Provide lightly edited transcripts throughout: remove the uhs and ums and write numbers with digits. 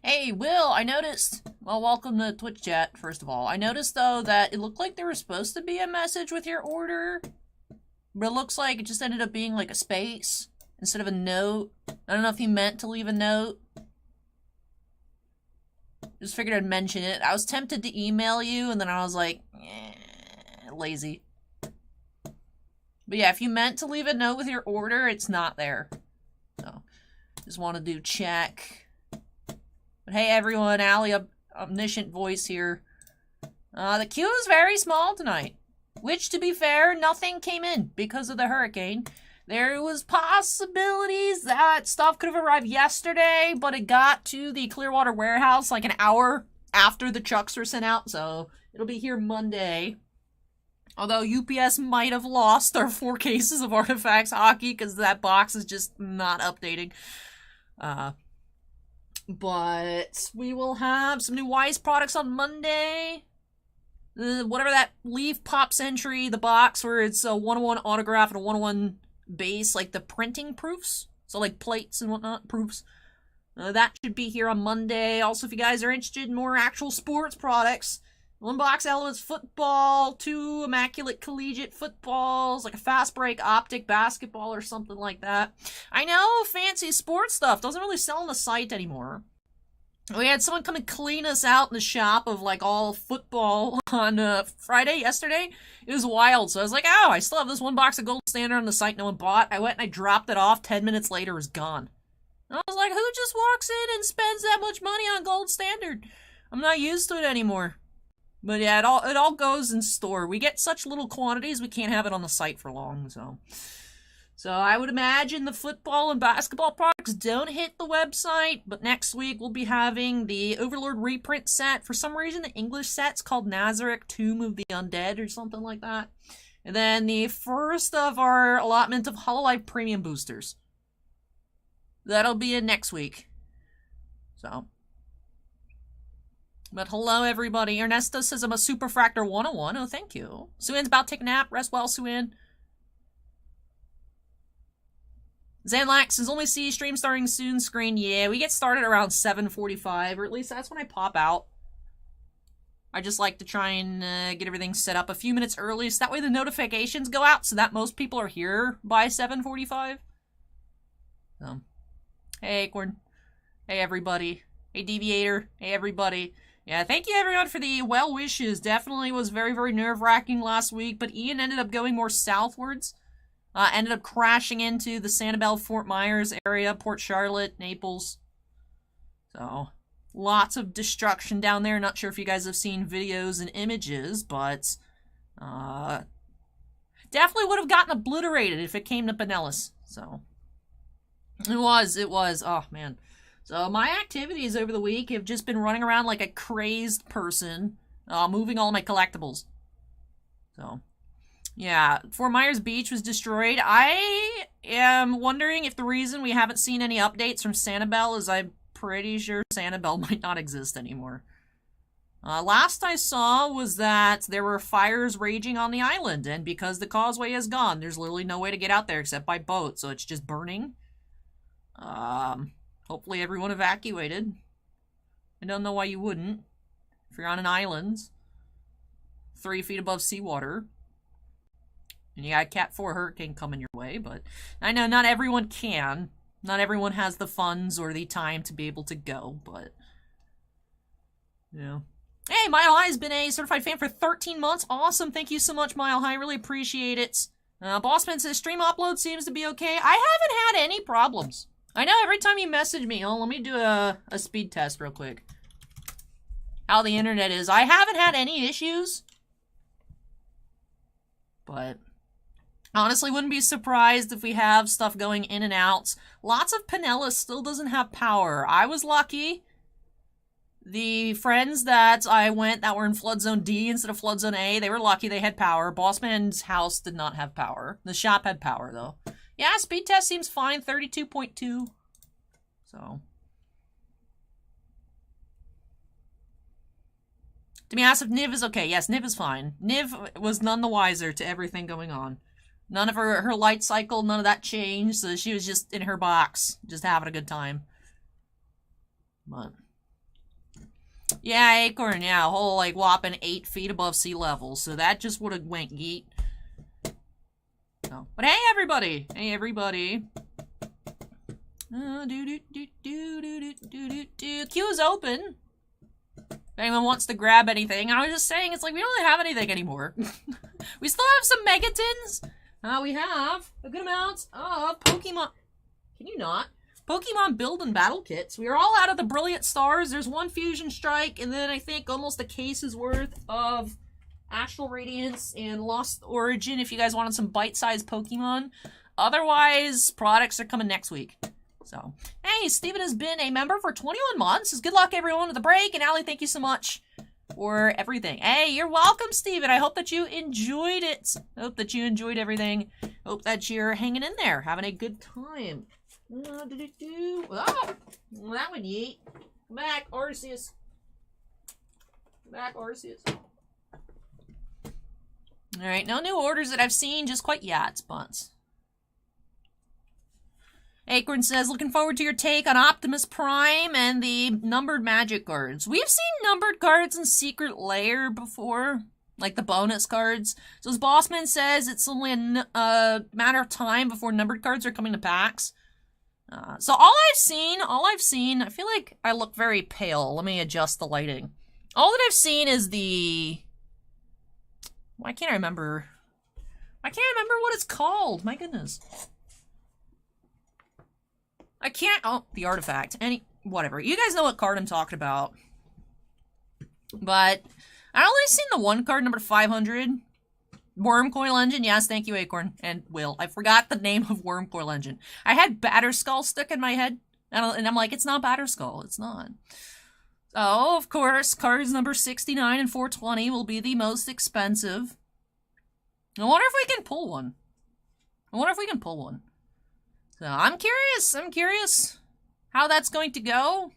Hey, Will, I noticed... Well, welcome to Twitch chat, first of all. I noticed, though, that it looked like there was supposed to be a message with your order. But it looks like it just ended up being, like, a space instead of a note. I don't know if you meant to leave a note. Just figured I'd mention it. I was tempted to email you, and then I was like, lazy. But yeah, if you meant to leave a note with your order, it's not there. So, just wanted to check. But hey everyone, Allie, omniscient voice here. The queue is very small tonight. Which, to be fair, nothing came in because of the hurricane. There was possibilities that stuff could have arrived yesterday, but it got to the Clearwater warehouse like an hour after the trucks were sent out, so it'll be here Monday. Although UPS might have lost our 4 cases of Artifacts Hockey because that box is just not updating. But we will have some new Wise products on Monday. Whatever that Leaf Pops entry, the box where it's a 101 autograph and a 101 base, like the printing proofs. So like plates and whatnot, proofs. That should be here on Monday. Also, if you guys are interested in more actual sports products, 1 box Elements football, 2 Immaculate Collegiate footballs, like a Fast Break Optic basketball or something like that. I know fancy sports stuff doesn't really sell on the site anymore. We had someone come and clean us out in the shop of like all football on Friday, yesterday. It was wild. So I was like, oh, I still have this 1 box of Gold Standard on the site no one bought. I went and I dropped it off. 10 minutes later, it was gone. And I was like, who just walks in and spends that much money on Gold Standard? I'm not used to it anymore. But yeah, it all goes in store. We get such little quantities, we can't have it on the site for long, So I would imagine the football and basketball products don't hit the website, but next week we'll be having the Overlord reprint set. For some reason, the English set's called Nazareth Tomb of the Undead or something like that. And then the first of our allotment of Hololive Premium boosters. That'll be in next week. But hello, everybody. Ernesto says I'm a Superfractor 101. Oh, thank you. Suin's about to take a nap. Rest well, Suin. Zanlax says only see stream starting soon screen. Yeah, we get started around 7:45, or at least that's when I pop out. I just like to try and get everything set up a few minutes early, so that way the notifications go out, so that most people are here by 7:45. So, hey, Acorn. Hey, everybody. Hey, Deviator. Hey, everybody. Yeah, thank you everyone for the well wishes. Definitely was very, very nerve-wracking last week, but Ian ended up going more southwards. Ended up crashing into the Sanibel, Fort Myers area, Port Charlotte, Naples. So, lots of destruction down there. Not sure if you guys have seen videos and images, but definitely would have gotten obliterated if it came to Pinellas. So, it was. Oh, man. So my activities over the week have just been running around like a crazed person, moving all my collectibles. So, yeah, Fort Myers Beach was destroyed. I am wondering if the reason we haven't seen any updates from Sanibel is I'm pretty sure Sanibel might not exist anymore. Last I saw was that there were fires raging on the island, and because the causeway is gone, there's literally no way to get out there except by boat, so it's just burning. Hopefully everyone evacuated. I don't know why you wouldn't. If you're on an island, 3 feet above seawater, and you got a Cat 4 hurricane coming your way, but I know not everyone can. Not everyone has the funds or the time to be able to go, but, you know. Hey, Mile High's been a certified fan for 13 months. Awesome. Thank you so much, Mile High. Really appreciate it. Bossman says stream upload seems to be okay. I haven't had any problems. I know every time you message me, let me do a speed test real quick. How the internet is. I haven't had any issues. But honestly, wouldn't be surprised if we have stuff going in and out. Lots of Pinellas still doesn't have power. I was lucky. The friends that I went that were in Flood Zone D instead of Flood Zone A, they were lucky they had power. Bossman's house did not have power. The shop had power, though. Yeah, speed test seems fine, 32.2. So. To be asked if Niv is okay. Yes, Niv is fine. Niv was none the wiser to everything going on. None of her light cycle, none of that changed, so she was just in her box, just having a good time. But Yeah, Acorn, yeah, a whole, like, whopping 8 feet above sea level, so that just would have went yeet. So, but hey, everybody! Hey, everybody. Queue's open. If anyone wants to grab anything, I was just saying, it's like, we don't really have anything anymore. We still have some Megatons. We have a good amount of Pokemon. Can you not? Pokemon build and battle kits. We are all out of the Brilliant Stars. There's one Fusion Strike, and then I think almost a case's worth of Astral Radiance and Lost Origin if you guys wanted some bite-sized Pokemon. Otherwise, products are coming next week. So, hey, Steven has been a member for 21 months. Good luck, everyone, with the break. And Allie, thank you so much for everything. Hey, you're welcome, Steven. I hope that you enjoyed it. Hope that you enjoyed everything. Hope that you're hanging in there, having a good time. Oh, that one yeet. Come back, Arceus. Come back, Arceus. Alright, no new orders that I've seen just quite yet, but... Acorn says, looking forward to your take on Optimus Prime and the numbered magic cards. We've seen numbered cards in Secret Lair before, like the bonus cards. So as Bossman says, it's only a matter of time before numbered cards are coming to packs. So all I've seen, I feel like I look very pale. Let me adjust the lighting. All that I've seen is the... Why can't I remember? I can't remember what it's called. My goodness. I can't... Oh, the artifact. Whatever. You guys know what card I'm talking about. But I only seen the one card, number 500. Wormcoil Engine. Yes, thank you, Acorn. And Will. I forgot the name of Wormcoil Engine. I had Batterskull stuck in my head. And I'm like, it's not Batterskull. It's not. So, of course, cards number 69 and 420 will be the most expensive. I wonder if we can pull one. So, I'm curious how that's going to go.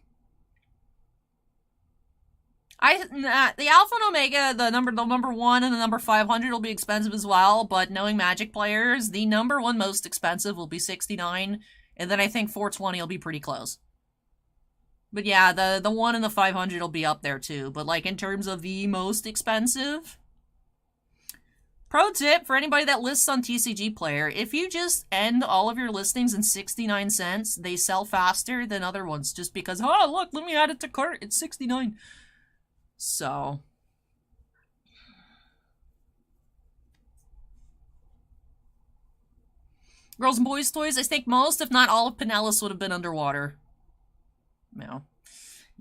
The Alpha and Omega, the number 1 and the number 500 will be expensive as well, but knowing Magic players, the number 1 most expensive will be 69, and then I think 420 will be pretty close. But yeah, the 1 and the 500 will be up there too, but like in terms of the most expensive... Pro tip for anybody that lists on TCG Player, if you just end all of your listings in 69 cents, they sell faster than other ones, just because, oh, look, let me add it to cart, it's 69. So. Girls and Boys Toys, I think most, if not all of Pinellas would have been underwater. No.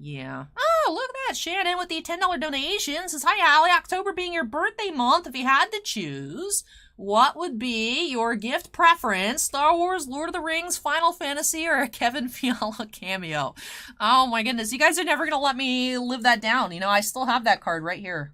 Yeah. Oh, look at that. Shannon with the $10 donation says, hi, Allie. October being your birthday month, if you had to choose, what would be your gift preference? Star Wars, Lord of the Rings, Final Fantasy, or a Kevin Fiala cameo? Oh my goodness. You guys are never going to let me live that down. You know, I still have that card right here.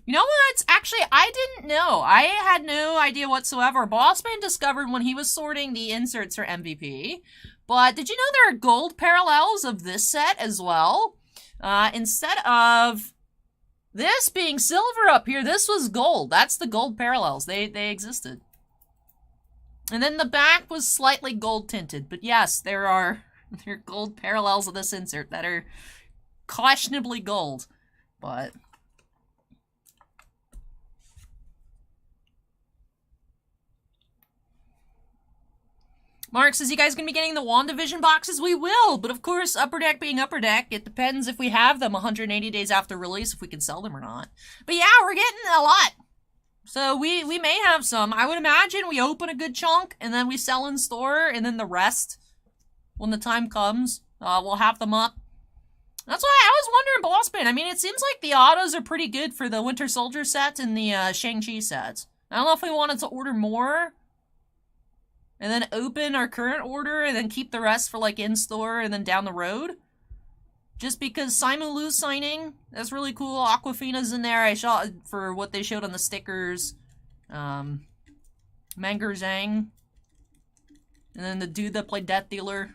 You know what? Actually, I didn't know. I had no idea whatsoever. Bossman discovered when he was sorting the inserts for MVP. But did you know there are gold parallels of this set as well? Instead of this being silver up here, this was gold. That's the gold parallels. They existed. And then the back was slightly gold tinted. But yes, there are gold parallels of this insert that are questionably gold. But... Mark says, you guys gonna be getting the WandaVision boxes? We will, but of course, Upper Deck being Upper Deck, it depends if we have them 180 days after release, if we can sell them or not. But yeah, we're getting a lot. So we may have some. I would imagine we open a good chunk, and then we sell in store, and then the rest, when the time comes, we'll have them up. That's why I was wondering, Bossman. I mean, it seems like the autos are pretty good for the Winter Soldier set and the Shang-Chi sets. I don't know if we wanted to order more, and then open our current order, and then keep the rest for, like, in-store, and then down the road. Just because Simu Liu's signing, that's really cool. Aquafina's in there. I shot for what they showed on the stickers. Menger Zhang. And then the dude that played Death Dealer.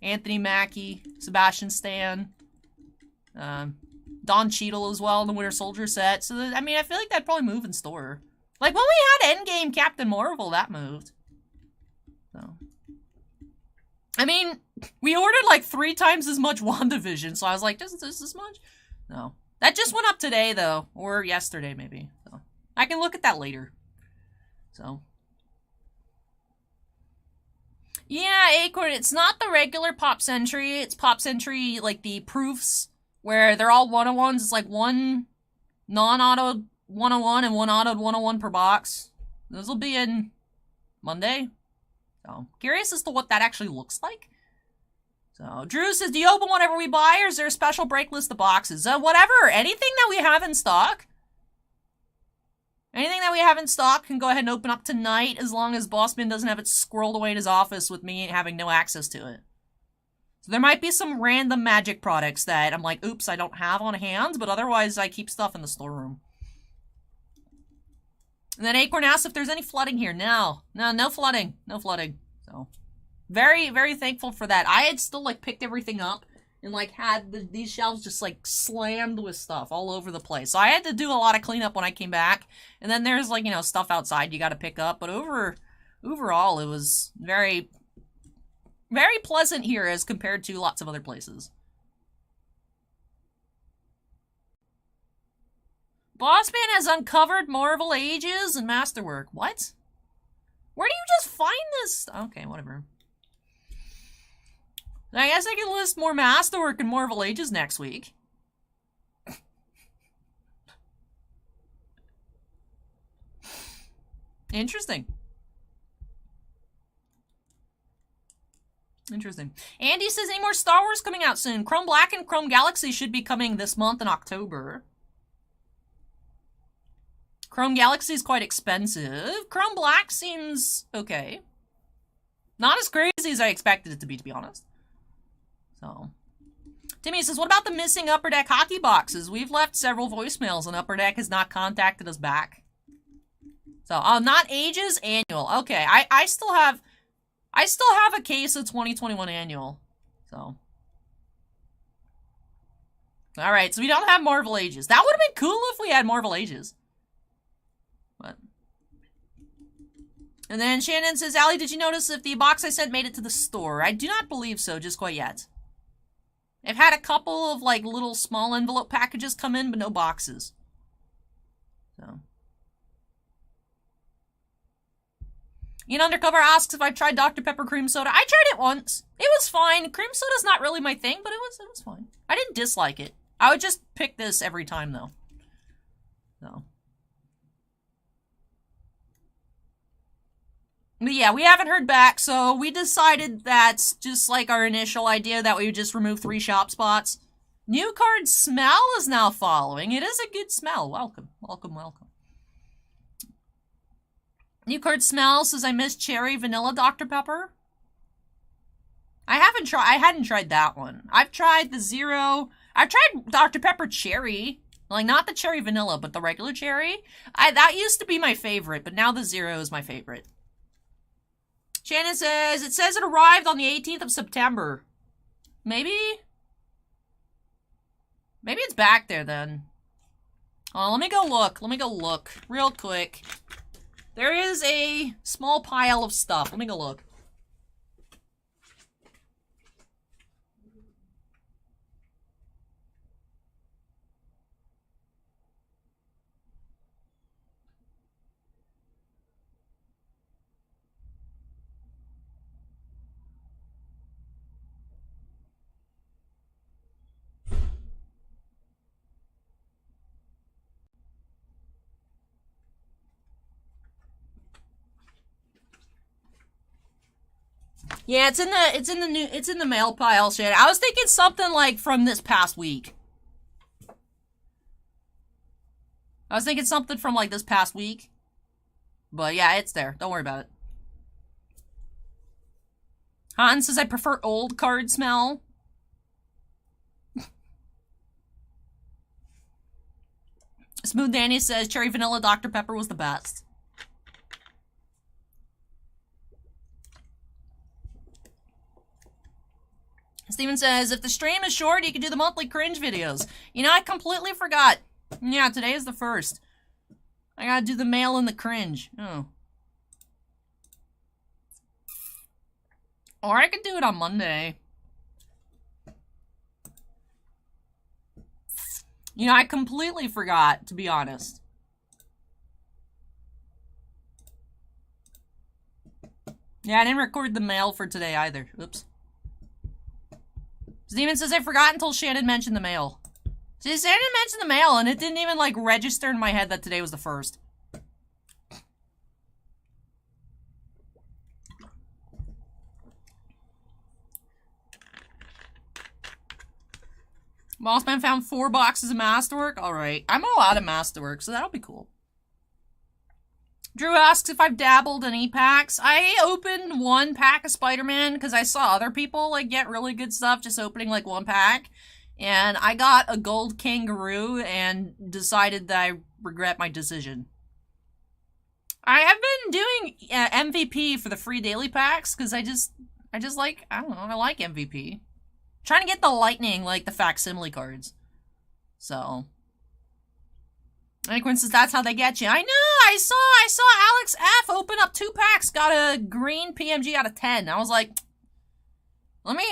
Anthony Mackie. Sebastian Stan. Don Cheadle as well in the Winter Soldier set. So, I mean, I feel like that'd probably move in store. Like, when we had Endgame Captain Marvel, that moved. So, I mean, We ordered like 3 times as much WandaVision, so I was like, this much? No. That just went up today, though. Or yesterday, maybe. So I can look at that later. So. Yeah, Acorn, it's not the regular Pop Century. It's Pop Century, like the proofs, where they're all 101s. It's like one non-autoed 101 and one autoed 101 per box. Those will be in Monday. So, curious as to what that actually looks like. So, Drew says, do you open whatever we buy, or is there a special break list of boxes? Whatever. Anything that we have in stock. Anything that we have in stock can go ahead and open up tonight, as long as Bossman doesn't have it squirreled away in his office with me having no access to it. So there might be some random magic products that I'm like, oops, I don't have on hand, but otherwise I keep stuff in the storeroom. And then Acorn asks if there's any flooding here. No, no flooding. No flooding. So, very, very thankful for that. I had still, like, picked everything up and, like, had these shelves just, like, slammed with stuff all over the place. So I had to do a lot of cleanup when I came back. And then there's, like, you know, stuff outside you gotta pick up. But overall, it was very, very pleasant here as compared to lots of other places. Bossman has uncovered Marvel Ages and Masterwork. What? Where do you just find this? Okay, whatever. I guess I can list more Masterwork and Marvel Ages next week. Interesting. Interesting. Andy says, any more Star Wars coming out soon? Chrome Black and Chrome Galaxy should be coming this month in October. Chrome Galaxy is quite expensive. Chrome Black seems okay. Not as crazy as I expected it to be honest. So, Timmy says, what about the missing Upper Deck hockey boxes? We've left several voicemails and Upper Deck has not contacted us back. So, not Ages, annual. Okay, I still have a case of 2021 annual. So. Alright, so we don't have Marvel Ages. That would have been cool if we had Marvel Ages. But. And then Shannon says, Allie, did you notice if the box I sent made it to the store? I do not believe so, just quite yet. I've had a couple of, like, little small envelope packages come in, but no boxes. So. Ian Undercover asks if I've tried Dr. Pepper Cream Soda. I tried it once. It was fine. Cream soda's not really my thing, but it was fine. I didn't dislike it. I would just pick this every time, though. So. But yeah, we haven't heard back, so we decided that's just like our initial idea that we would just remove 3 shop spots. New card smell is now following. It is a good smell. Welcome, welcome, welcome. New card smell says I miss cherry vanilla Dr. Pepper. I hadn't tried that one. I've tried the zero. I've tried Dr. Pepper cherry. Like, not the cherry vanilla, but the regular cherry. That used to be my favorite, but now the zero is my favorite. Shannon says, it says it arrived on the 18th of September. Maybe? Maybe it's back there then. Oh, let me go look. Let me go look real quick. There is a small pile of stuff. Let me go look. Yeah, it's in the mail pile, shit. I was thinking something like from this past week. I was thinking something from like this past week. But yeah, it's there. Don't worry about it. Han says I prefer old card smell. Smooth Danny says cherry vanilla Dr. Pepper was the best. Steven says, if the stream is short, you can do the monthly cringe videos. You know, I completely forgot. Yeah, today is the 1st. I gotta do the mail and the cringe. Oh. Or I could do it on Monday. You know, I completely forgot, to be honest. Yeah, I didn't record the mail for today either. Oops. Steven says I forgot until Shannon mentioned the mail. See, Shannon mentioned the mail, and it didn't even, like, register in my head that today was the 1st. Mossman found 4 boxes of Masterwork. Alright. I'm all out of Masterwork, so that'll be cool. Drew asks if I've dabbled in e-packs. I opened 1 pack of Spider-Man because I saw other people, like, get really good stuff just opening, like, 1 pack. And I got a gold kangaroo and decided that I regret my decision. I have been doing MVP for the free daily packs because I just like, I don't know, I like MVP. Trying to get the lightning, like the facsimile cards. So. Anyone says that's how they get you. I know, I saw Alex F open up 2 packs, got a green PMG out of 10. I was like, let me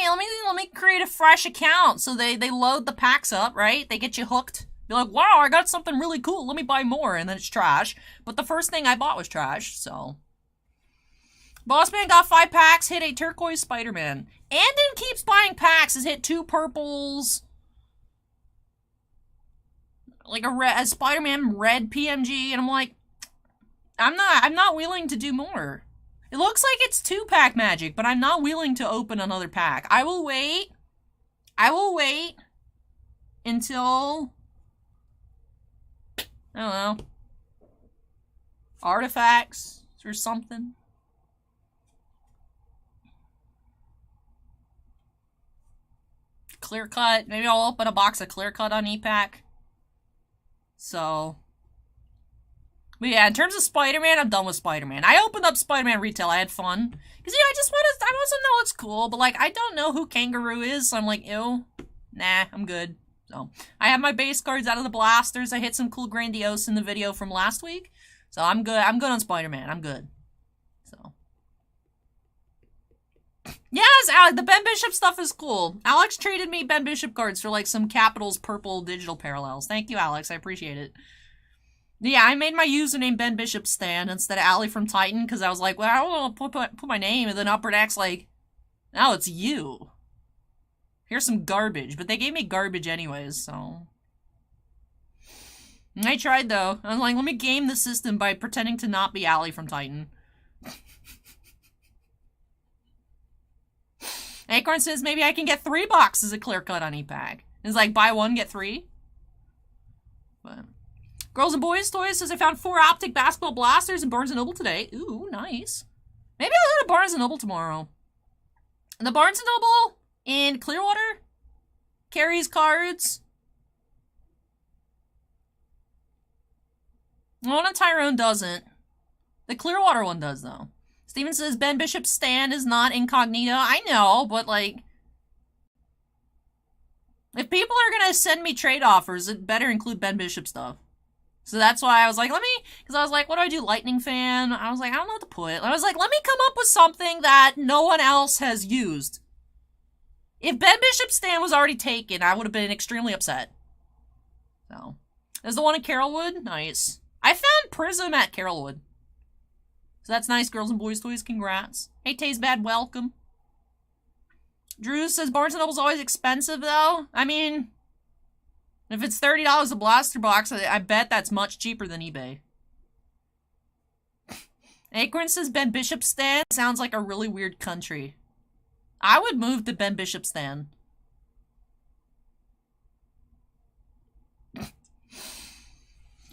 create a fresh account. So they load the packs up, right? They get you hooked. You're like, wow, I got something really cool. Let me buy more. And then it's trash. But the first thing I bought was trash, so. Bossman got 5 packs, hit a turquoise Spider-Man. Andon keeps buying packs, has hit 2 purples. Like a Spider-Man red PMG, and I'm like, I'm not willing to do more. It looks like it's 2-pack magic, but I'm not willing to open another pack. I will wait until, I don't know, artifacts or something. Clear cut. Maybe I'll open a box of clear cut on e-pack. So. But yeah, in terms of Spider-Man, I'm done with Spider-Man. I opened up Spider-Man retail. I had fun. Because, yeah, I want to know it's cool. But, like, I don't know who Kangaroo is. So I'm like, ew. Nah, I'm good. So, I have my base cards out of the blasters. I hit some cool Grandiose in the video from last week. So I'm good. I'm good on Spider-Man. I'm good. So. Yes, Alex, the Ben Bishop stuff is cool. Alex traded me Ben Bishop cards for, like, some Capitals purple digital parallels. Thank you, Alex. I appreciate it. Yeah, I made my username Ben Bishop Stan instead of Allie from Titan, because I was like, well, I don't want to put my name, and then Upper Deck's like, now it's you. Here's some garbage, but they gave me garbage anyways, so. I tried, though. I was like, let me game the system by pretending to not be Allie from Titan. Acorn says maybe I can get 3 boxes of clear cut on e-pack. It's like, buy 1, get 3. But... Girls and Boys Toys says I found 4 optic basketball blasters in Barnes & Noble today. Ooh, nice. Maybe I'll go to Barnes & Noble tomorrow. And the Barnes & Noble in Clearwater carries cards. The one on Tyrone doesn't. The Clearwater one does, though. Steven says Ben Bishop's stand is not incognito. I know, but, like... If people are gonna send me trade offers, it better include Ben Bishop stuff. So that's why I was like, because I was like, what do I do? Lightning fan? I was like, I don't know what to put. I was like, let me come up with something that no one else has used. If Ben Bishop's stand was already taken, I would have been extremely upset. So, there's the one in Carrollwood. Nice. I found Prism at Carrollwood. So that's nice, Girls and Boys Toys. Congrats. Hey, Taze Bad, welcome. Drew says Barnes & Noble's always expensive, though. I mean... If it's $30 a blaster box, I bet that's much cheaper than eBay. Acorn says Ben Bishop Stan sounds like a really weird country. I would move to Ben Bishop Stan.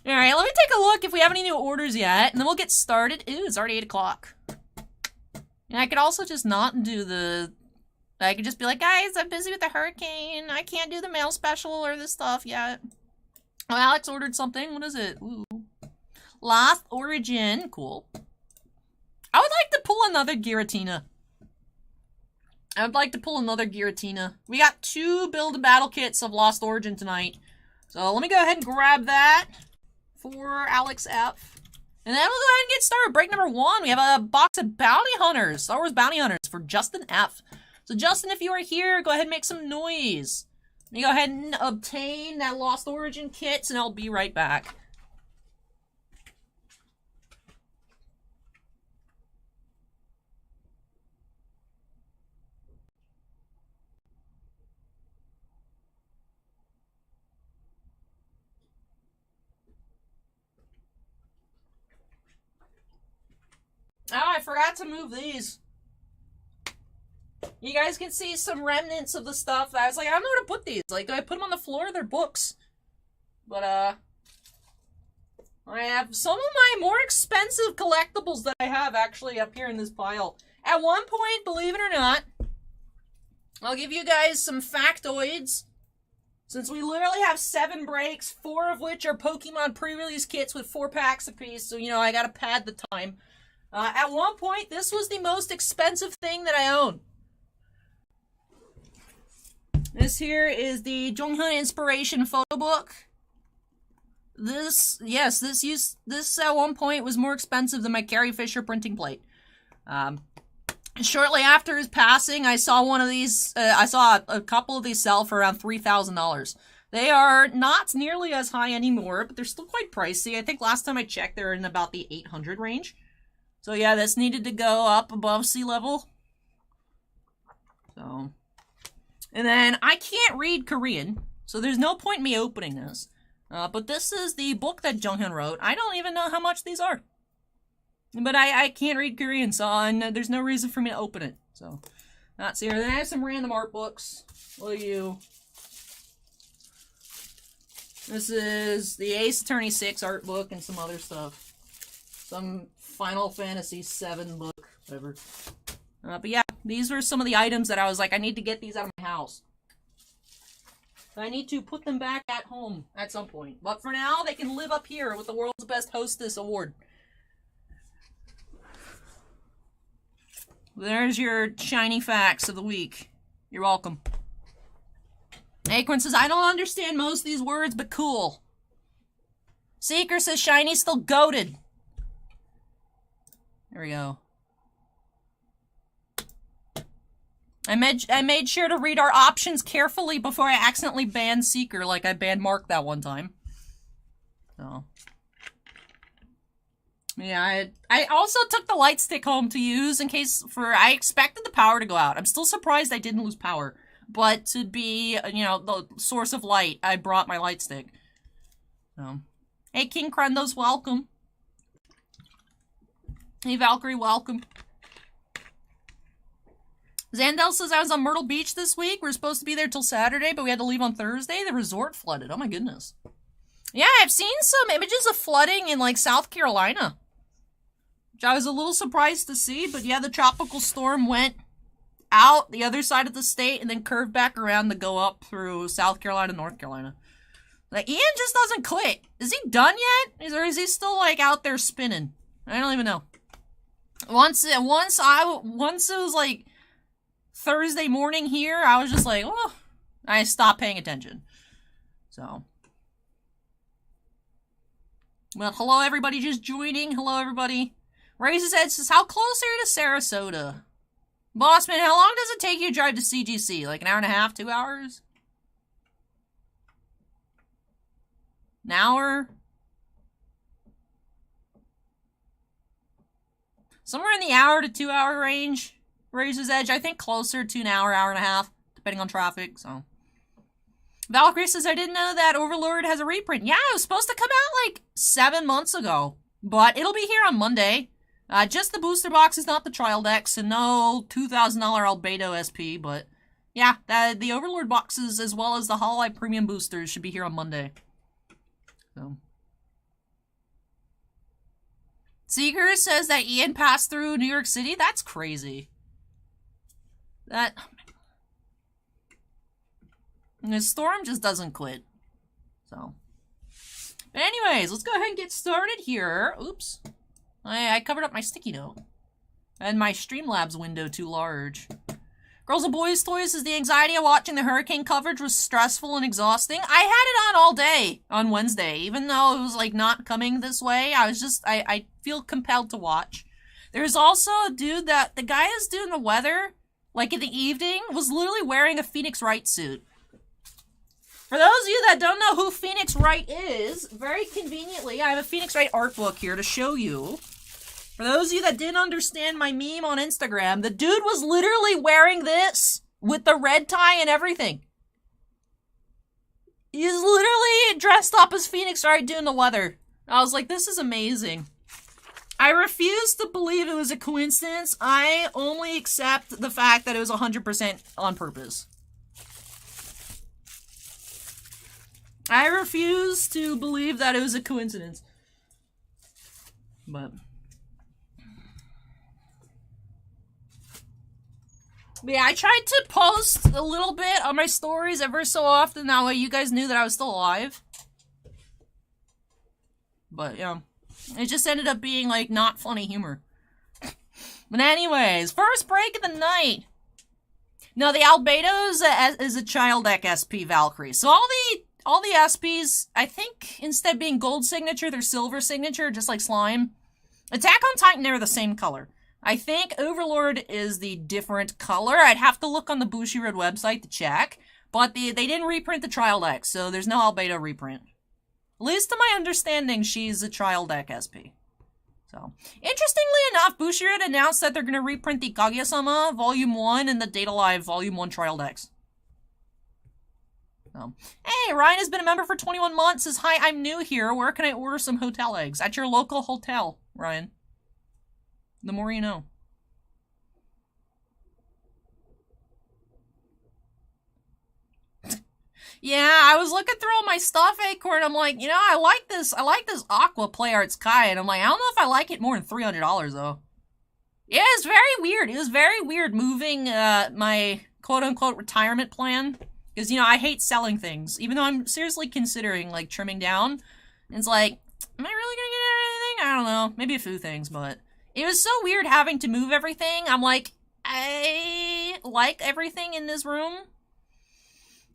Alright, let me take a look if we have any new orders yet, and then we'll get started. Ooh, it's already 8 o'clock. And I could also just not do the... I could just be like, guys, I'm busy with the hurricane. I can't do the mail special or this stuff yet. Oh, Alex ordered something. What is it? Ooh. Lost Origin. Cool. I would like to pull another Giratina. We got 2 build a battle kits of Lost Origin tonight. So let me go ahead and grab that for Alex F. And then we'll go ahead and get started. Break number 1. We have a box of Bounty Hunters. Star Wars Bounty Hunters for Justin F. So Justin, if you are here, go ahead and make some noise. Let me go ahead and obtain that Lost Origin kits, and I'll be right back. Oh, I forgot to move these. You guys can see some remnants of the stuff that I was like, I don't know where to put these. Like, do I put them on the floor? They're books. But, I have some of my more expensive collectibles that I have actually up here in this pile. At one point, believe it or not, I'll give you guys some factoids. Since we literally have 7 breaks, 4 of which are Pokemon pre-release kits with 4 packs apiece, so, you know, I gotta pad the time. At one point, this was the most expensive thing that I own. This here is the Jonghyun Inspiration photo book. This at one point was more expensive than my Carrie Fisher printing plate. Shortly after his passing, I saw one of these, I saw a couple of these sell for around $3,000. They are not nearly as high anymore, but they're still quite pricey. I think last time I checked, they were in about the 800 range. So yeah, this needed to go up above sea level. So, and then I can't read Korean, so there's no point in me opening this. But this is the book that Jonghyun wrote. I don't even know how much these are. But I can't read Korean, so there's no reason for me to open it. So, that's here. Then I have some random art books. This is the Ace Attorney 6 art book and some other stuff. Some Final Fantasy 7 book, whatever. But yeah, these were some of the items that I was like, I need to get these out of my house. I need to put them back at home at some point. But for now, they can live up here with the World's Best Hostess Award. There's your shiny facts of the week. You're welcome. Acorn says, I don't understand most of these words, but cool. Seeker says, shiny's still goated. There we go. I made sure to read our options carefully before I accidentally banned Seeker, like I banned Mark that one time. So. Yeah, I also took the light stick home to use in case I expected the power to go out. I'm still surprised I didn't lose power. But to be, you know, the source of light, I brought my light stick. So. Hey, King Krendos, welcome. Hey, Valkyrie, welcome. Zandel says, I was on Myrtle Beach this week. We were supposed to be there till Saturday, but we had to leave on Thursday. The resort flooded. Oh my goodness. Yeah, I've seen some images of flooding in, like, South Carolina. Which I was a little surprised to see, but yeah, the tropical storm went out the other side of the state and then curved back around to go up through South Carolina, North Carolina. Like, Ian just doesn't quit. Is he done yet? Or is he still, like, out there spinning? I don't even know. Once it was, like, Thursday morning here, I was just like, oh, I stopped paying attention. So. Well, hello everybody just joining. Hello everybody. Raises Head says, how close are you to Sarasota? Bossman, how long does it take you to drive to CGC? Like an hour and a half, 2 hours? An hour? Somewhere in the hour to 2 hour range. Raises Edge, I think closer to an hour, hour and a half, depending on traffic, so. Valkyrie says, I didn't know that Overlord has a reprint. Yeah, it was supposed to come out like 7 months ago, but it'll be here on Monday. Just the booster boxes, not the trial decks, and no $2,000 Albedo SP, but yeah, the Overlord boxes as well as the Hololive Premium boosters should be here on Monday. So. Seeker says that Ian passed through New York City. That's crazy. The storm just doesn't quit. So. But anyways, let's go ahead and get started here. Oops. I covered up my sticky note. And my Streamlabs window too large. Girls and Boys Toys says the anxiety of watching the hurricane coverage was stressful and exhausting. I had it on all day on Wednesday. Even though it was like not coming this way, I was just, I feel compelled to watch. There's also a dude the guy who's doing the weather, like in the evening, was literally wearing a Phoenix Wright suit. For those of you that don't know who Phoenix Wright is, very conveniently, I have a Phoenix Wright art book here to show you. For those of you that didn't understand my meme on Instagram, the dude was literally wearing this with the red tie and everything. He's literally dressed up as Phoenix Wright doing the weather. I was like, this is amazing. I refuse to believe it was a coincidence. I only accept the fact that it was 100% on purpose. I refuse to believe that it was a coincidence. But yeah, I tried to post a little bit on my stories ever so often. That way you guys knew that I was still alive. But, yeah. It just ended up being, like, not funny humor. But anyways, first break of the night. No, the Albedo's is a child deck SP Valkyrie. So all the SPs, I think, instead of being gold signature, they're silver signature, just like Slime. Attack on Titan, they're the same color. I think Overlord is the different color. I'd have to look on the Bushiroad website to check. But they didn't reprint the trial deck, so there's no Albedo reprint. At least to my understanding, she's a trial deck SP. So, interestingly enough, Bushiroad announced that they're going to reprint the Kaguya-sama Volume 1 and the Data Live Volume 1 trial decks. So, hey, Ryan has been a member for 21 months. Says, hi, I'm new here. Where can I order some hotel eggs? At your local hotel, Ryan. The more you know. Yeah, I was looking through all my stuff, Acorn. I'm like, you know, I like this Aqua Play Arts Kai, and I'm like, I don't know if I like it more than $300 though. Yeah, it's very weird. It was very weird moving my quote-unquote retirement plan. Because, you know, I hate selling things. Even though I'm seriously considering, like, trimming down. And it's like, am I really gonna get anything? I don't know. Maybe a few things, but it was so weird having to move everything. I'm like, I like everything in this room.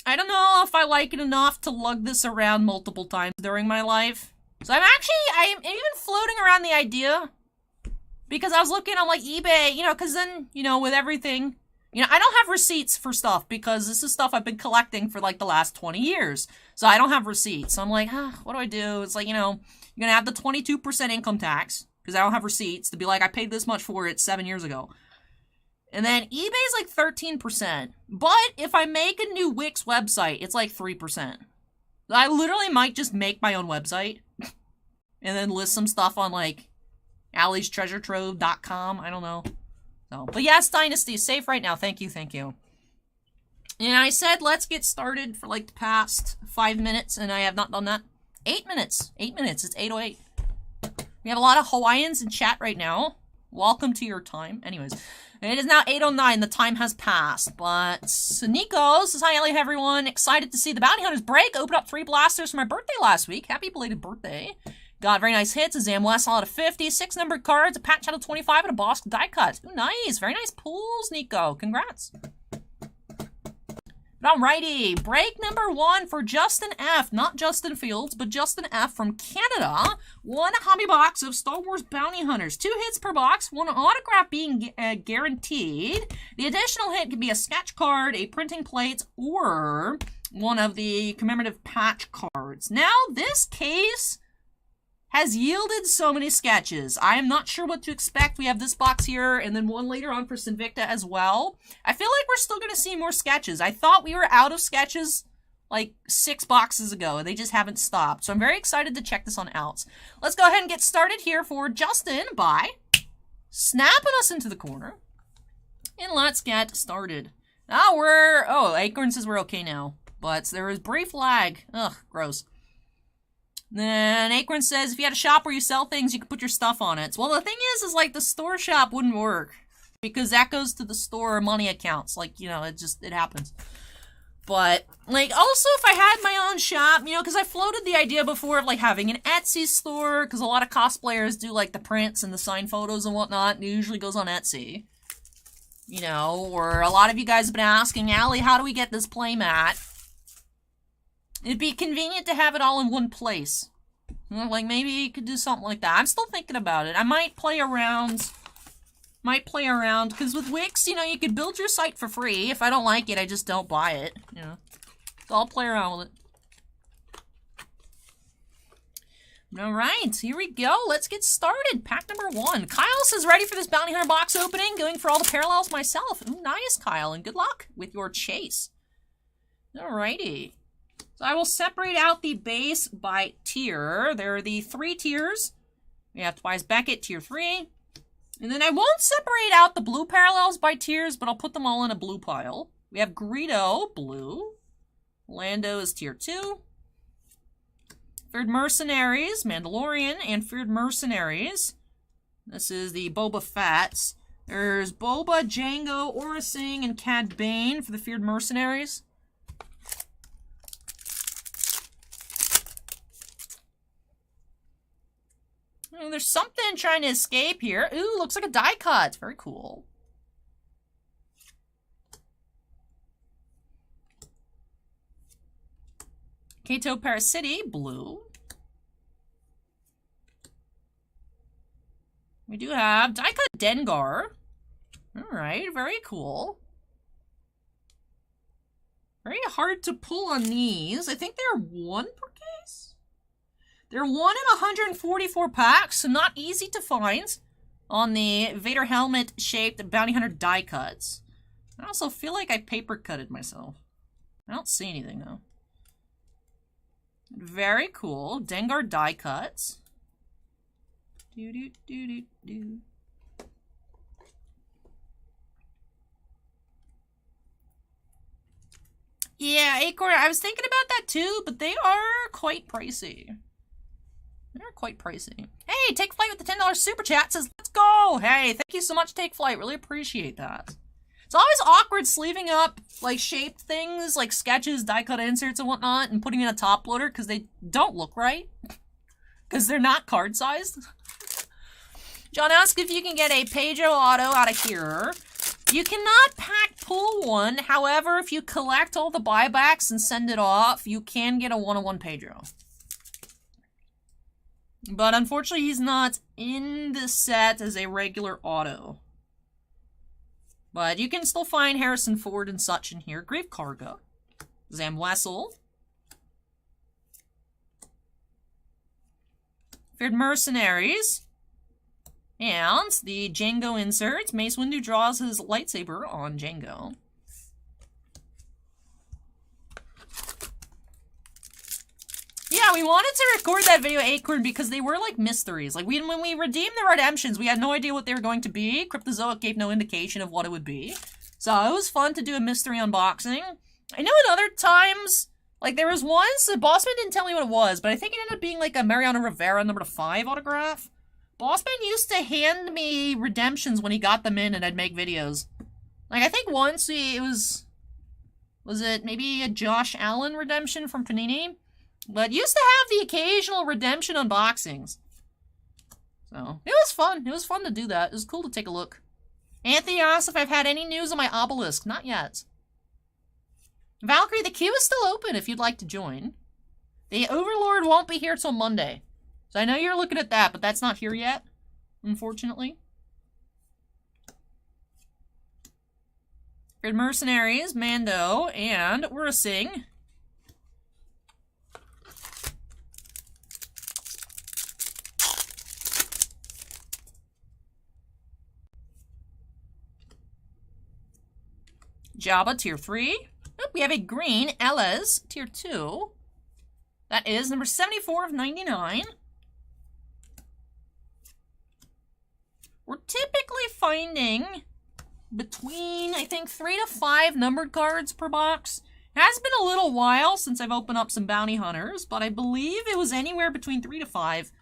I don't know if I like it enough to lug this around multiple times during my life. So I'm even floating around the idea. Because I was looking on, like, eBay, you know, because then, you know, with everything, you know, I don't have receipts for stuff because this is stuff I've been collecting for, like, the last 20 years. So I don't have receipts. So I'm like, what do I do? It's like, you know, you're going to have the 22% income tax because I don't have receipts to be like, I paid this much for it 7 years ago. And then eBay's like 13%. But if I make a new Wix website, it's like 3%. I literally might just make my own website. And then list some stuff on like Allie'sTreasureTrove.com. I don't know. So, but yes, Dynasty is safe right now. Thank you, thank you. And I said let's get started for like the past 5 minutes, and I have not done that. 8 minutes. 8 minutes. It's 8:08. We have a lot of Hawaiians in chat right now. Welcome to your time. Anyways. It is now 8:09. The time has passed. But Nico says, hi, Ellie, everyone. Excited to see the Bounty Hunters break. Opened up 3 blasters for my birthday last week. Happy belated birthday. Got very nice hits. A Zam West out of 50. 6 numbered cards. A Patch out of 25. And a Bosk die cut. Ooh, nice. Very nice pulls, Nico. Congrats. Alrighty. Break number 1 for Justin F. Not Justin Fields, but Justin F. from Canada. 1 hobby box of Star Wars Bounty Hunters. 2 hits per box. 1 autograph being guaranteed. The additional hit can be a sketch card, a printing plate, or one of the commemorative patch cards. Now, this case has yielded so many sketches. I am not sure what to expect. We have this box here, and then one later on for Sinvicta as well. I feel like we're still going to see more sketches. I thought we were out of sketches like 6 boxes ago, and they just haven't stopped. So I'm very excited to check this one out. Let's go ahead and get started here for Justin by snapping us into the corner. And let's get started. Oh, Acorn says we're okay now. But there was brief lag. Ugh, gross. Then Acorn says, if you had a shop where you sell things, you could put your stuff on it. Well, the thing is like, the store shop wouldn't work. Because that goes to the store money accounts. Like, you know, it happens. But, like, also if I had my own shop, you know, because I floated the idea before of, like, having an Etsy store. Because a lot of cosplayers do, like, the prints and the signed photos and whatnot. And it usually goes on Etsy. You know, or a lot of you guys have been asking, Allie, how do we get this playmat? It'd be convenient to have it all in one place. Like, maybe you could do something like that. I'm still thinking about it. I might play around, because with Wix, you know, you could build your site for free. If I don't like it, I just don't buy it, you know. I'll play around with it. Alright, here we go. Let's get started. Pack number 1. Kyle says ready for this bounty hunter box opening. Going for all the parallels myself. Ooh, nice, Kyle, and good luck with your chase. Alrighty. So I will separate out the base by tier. There are the 3 tiers. We have Twice Beckett, tier 3. And then I won't separate out the blue parallels by tiers, but I'll put them all in a blue pile. We have Greedo, blue. Lando is tier 2. Feared Mercenaries, Mandalorian, and Feared Mercenaries. This is the Boba Fett's. There's Boba, Jango, Aurra Sing, and Cad Bane for the Feared Mercenaries. Oh, there's something trying to escape here. Ooh, looks like a die cut. Very cool. Kato Paracity, blue. We do have die cut Dengar. Alright, very cool. Very hard to pull on these. I think they're 1 per case. They're 1 in 144 packs, so not easy to find on the Vader helmet shaped bounty hunter die cuts. I also feel like I paper cutted myself. I don't see anything though. Very cool. Dengar die cuts. Do do do do do. Yeah, Acorn, I was thinking about that too, but they are quite pricey. They're quite pricey. Hey, TakeFlight with the $10 super chat says, let's go! Hey, thank you so much, TakeFlight. Really appreciate that. It's always awkward sleeving up, like, shaped things, like sketches, die-cut inserts, and whatnot, and putting in a top loader, because they don't look right. Because they're not card-sized. John asks if you can get a Pedro Auto out of here. You cannot pack pull one, however, if you collect all the buybacks and send it off, you can get a 1-on-1 Pedro. But unfortunately, he's not in the set as a regular auto. But you can still find Harrison Ford and such in here. Grave Karga. Zam Wessel. Feared Mercenaries. And the Jango insert. Mace Windu draws his lightsaber on Jango. Yeah, we wanted to record that video, Acorn, because they were like mysteries. Like, when we redeemed the redemptions, we had no idea what they were going to be. Cryptozoic gave no indication of what it would be. So it was fun to do a mystery unboxing. I know at other times, like there was once, the Bossman didn't tell me what it was, but I think it ended up being like a Mariano Rivera number 5 autograph. Bossman used to hand me redemptions when he got them in and I'd make videos. Like, I think once it was it maybe a Josh Allen redemption from Panini? But used to have the occasional redemption unboxings. So, it was fun. It was fun to do that. It was cool to take a look. Anthony asks if I've had any news on my obelisk. Not yet. Valkyrie, the queue is still open if you'd like to join. The Overlord won't be here till Monday. So I know you're looking at that, but that's not here yet, unfortunately. Feared Mercenaries, Mando, and Aurra Sing. Jabba, tier 3. Oh, we have a green Ella's, tier 2. That is number 74 of 99. We're typically finding between, I think, 3 to 5 numbered cards per box. It has been a little while since I've opened up some bounty hunters, but I believe it was anywhere between 3 to 5.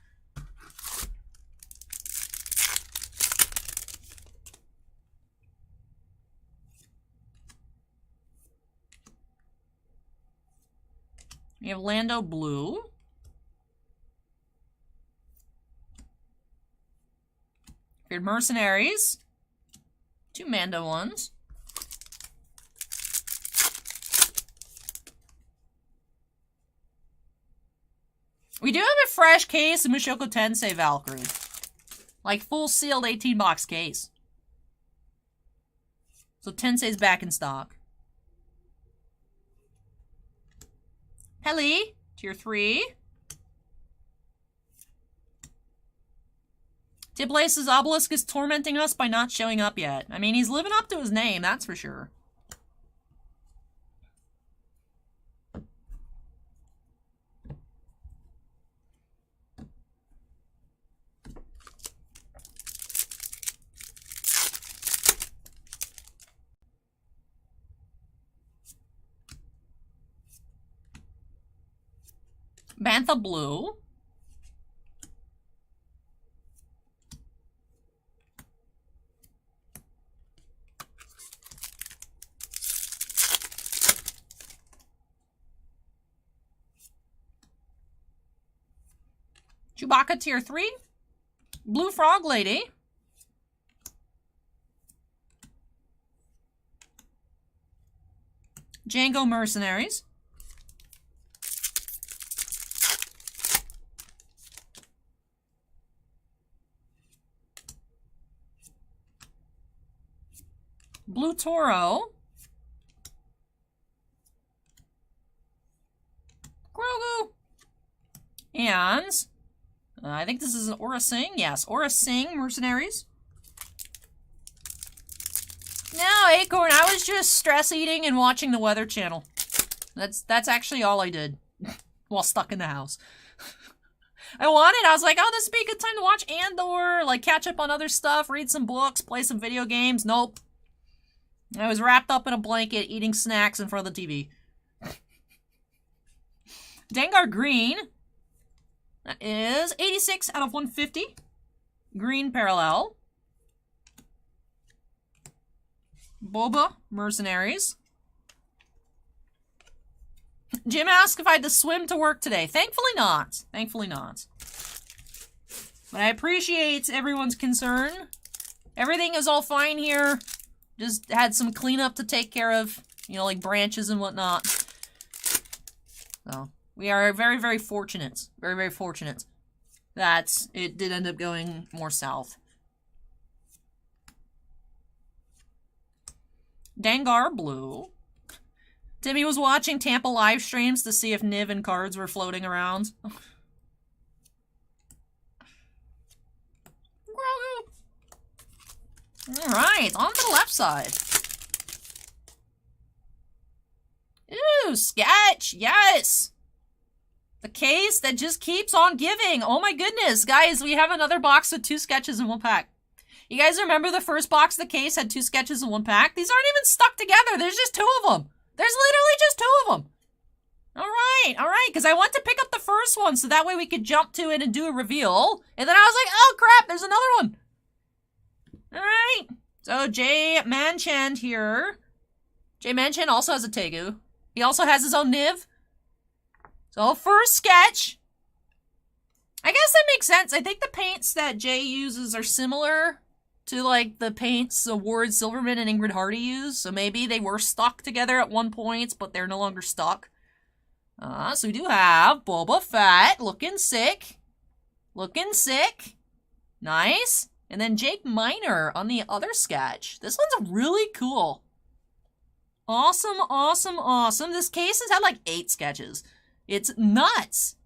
We have Lando Blue. Feared Mercenaries. 2 Mando ones. We do have a fresh case of Mushoku Tensei Valkyrie. Like, full sealed 18-box case. So Tensei's back in stock. Helly, tier 3. Tiblace's obelisk is tormenting us by not showing up yet. I mean, he's living up to his name, that's for sure. Bantha Blue. Chewbacca tier 3. Blue Frog Lady. Django Mercenaries. Blue Toro. Grogu. And I think this is an Aura Singh. Yes, Aura Singh Mercenaries. No, Acorn, I was just stress eating and watching the Weather Channel. That's actually all I did while stuck in the house. I was like, oh, this would be a good time to watch Andor, like catch up on other stuff, read some books, play some video games. Nope. I was wrapped up in a blanket eating snacks in front of the TV. Dengar Green. That is 86 out of 150. Green Parallel. Boba Mercenaries. Jim asked if I had to swim to work today. Thankfully not. Thankfully not. But I appreciate everyone's concern. Everything is all fine here. Just had some cleanup to take care of. You know, like branches and whatnot. So, we are very, very fortunate. Very, very fortunate that it did end up going more south. Dengar Blue. Timmy was watching Tampa live streams to see if Niv and cards were floating around. Alright, on to the left side. Ooh, sketch! Yes! The case that just keeps on giving. Oh my goodness, guys, we have another box with 2 sketches in 1 pack. You guys remember the first box of the case had 2 sketches in 1 pack? These aren't even stuck together. There's just 2 of them. There's literally just 2 of them. Alright, because I want to pick up the first one so that way we could jump to it and do a reveal. And then I was like, oh crap, there's another one. Alright. So Jay Manchand here. Jay Manchand also has a Tegu. He also has his own Niv. So first sketch. I guess that makes sense. I think the paints that Jay uses are similar to like the paints Ward Silverman and Ingrid Hardy use. So maybe they were stuck together at one point, but they're no longer stuck. So we do have Boba Fett looking sick. Looking sick. Nice. And then Jake Miner on the other sketch. This one's really cool. Awesome, awesome, awesome. This case has had like 8 sketches. It's nuts.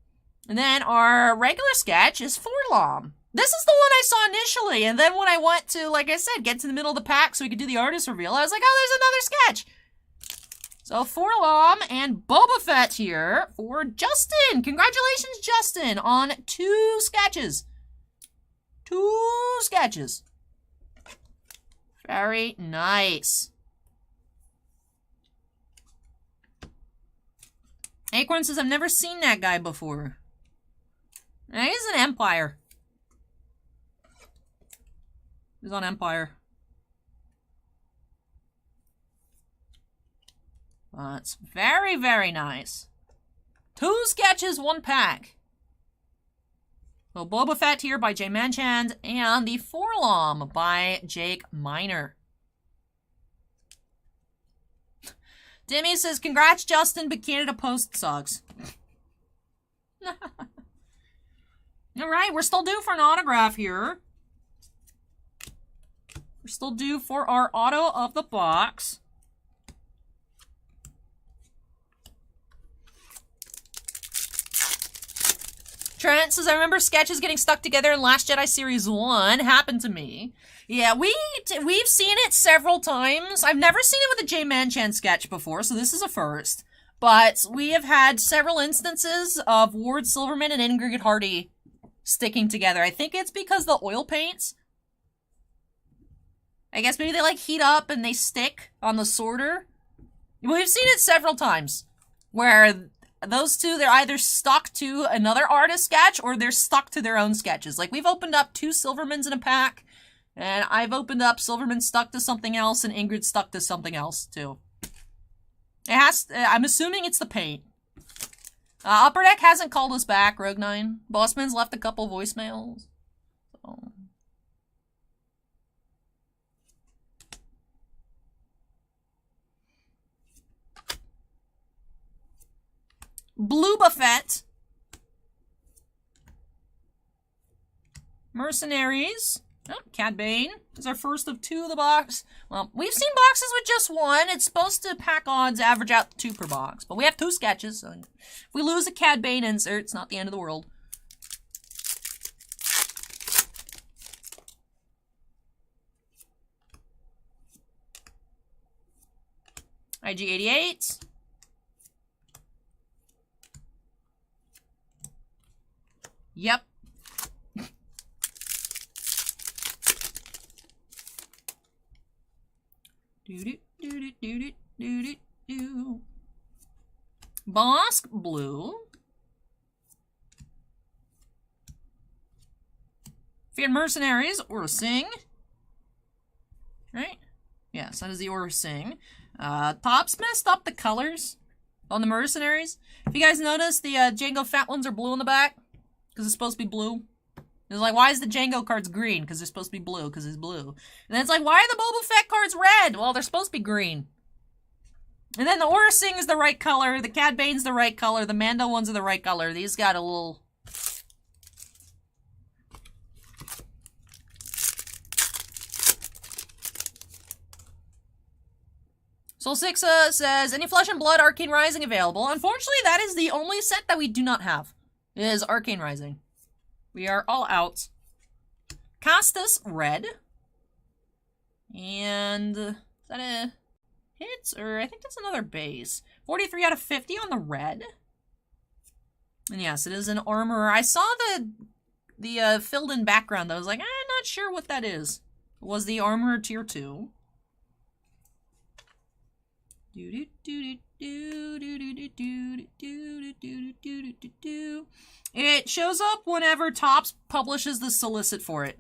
And then our regular sketch is Forlom. This is the one I saw initially. And then when I went to, like I said, get to the middle of the pack so we could do the artist reveal, I was like, oh, there's another sketch. So Forlom and Boba Fett here for Justin. Congratulations, Justin, on 2 sketches. 2 sketches. Very nice. Acorn says, I've never seen that guy before. He's an Empire. He's on Empire. That's very, very nice. 2 sketches, 1 pack. So Boba Fett here by Jay Manchand and the Forlom by Jake Miner. Demi says, congrats, Justin, but Canada Post sucks. Alright, we're still due for an autograph here. We're still due for our auto of the box. Trent says, I remember sketches getting stuck together in Last Jedi Series 1. Happened to me. Yeah, we've seen it several times. I've never seen it with a Jay Manchan sketch before, so this is a first. But we have had several instances of Ward Silverman and Ingrid Hardy sticking together. I think it's because the oil paints. I guess maybe they like heat up and they stick on the sorter. We've seen it several times where those two, they're either stuck to another artist sketch or they're stuck to their own sketches. Like, we've opened up 2 Silvermans in a pack, and I've opened up Silverman stuck to something else and Ingrid stuck to something else, too. It has, I'm assuming it's the paint. Upper Deck hasn't called us back, Rogue9. Bossman's left a couple voicemails. So. Blue Buffet. Mercenaries. Oh, Cad Bane is our first of 2 of the box. Well, we've seen boxes with just 1. It's supposed to pack odds average out 2 per box. But we have 2 sketches, so if we lose a Cad Bane insert, it's not the end of the world. IG-88. Yep. Bosk blue. Feared Mercenaries or Sing. Right? Yes, that is the Or Sing. Topps messed up the colors on the Mercenaries. If you guys notice, the Django Fat ones are blue in the back. Because it's supposed to be blue. It's like, why is the Django cards green? Because they're supposed to be blue, because it's blue. And then it's like, why are the Boba Fett cards red? Well, they're supposed to be green. And then the Aura Sing is the right color, the Cad Bane's the right color, the Mando ones are the right color. These got a little... Soul Sixa says, any Flesh and Blood Arcane Rising available? Unfortunately, that is the only set that we do not have. Is Arcane Rising. We are all out. Castus red. And is that a hit? Or I think that's another base. 43 out of 50 on the red. And yes, it is an armor. I saw the filled in background. I was like, I'm not sure what that is. It was the armor tier 2. It shows up whenever Topps publishes the solicit for it.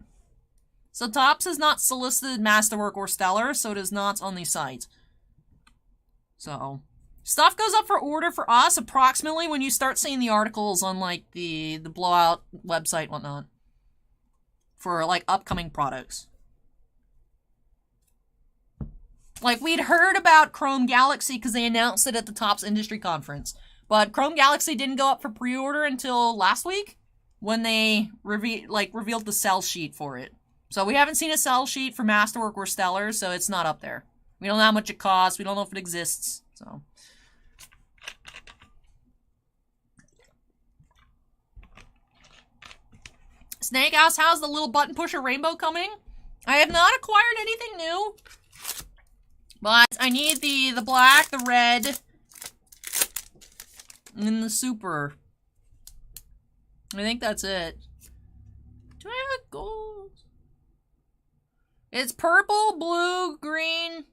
So Topps has not solicited Masterwork or Stellar, so it is not on the site. So, stuff goes up for order for us approximately when you start seeing the articles on, like, the Blowout website and whatnot. For, like, upcoming products. Like, we'd heard about Chrome Galaxy because they announced it at the Topps Industry Conference. But Chrome Galaxy didn't go up for pre-order until last week when they revealed the sell sheet for it. So we haven't seen a sell sheet for Masterwork or Stellar, so it's not up there. We don't know how much it costs. We don't know if it exists. So. Snake asks, how's the little button pusher rainbow coming? I have not acquired anything new. But I need the black, the red, and the super. I think that's it. Do I have a gold? It's purple, blue, green.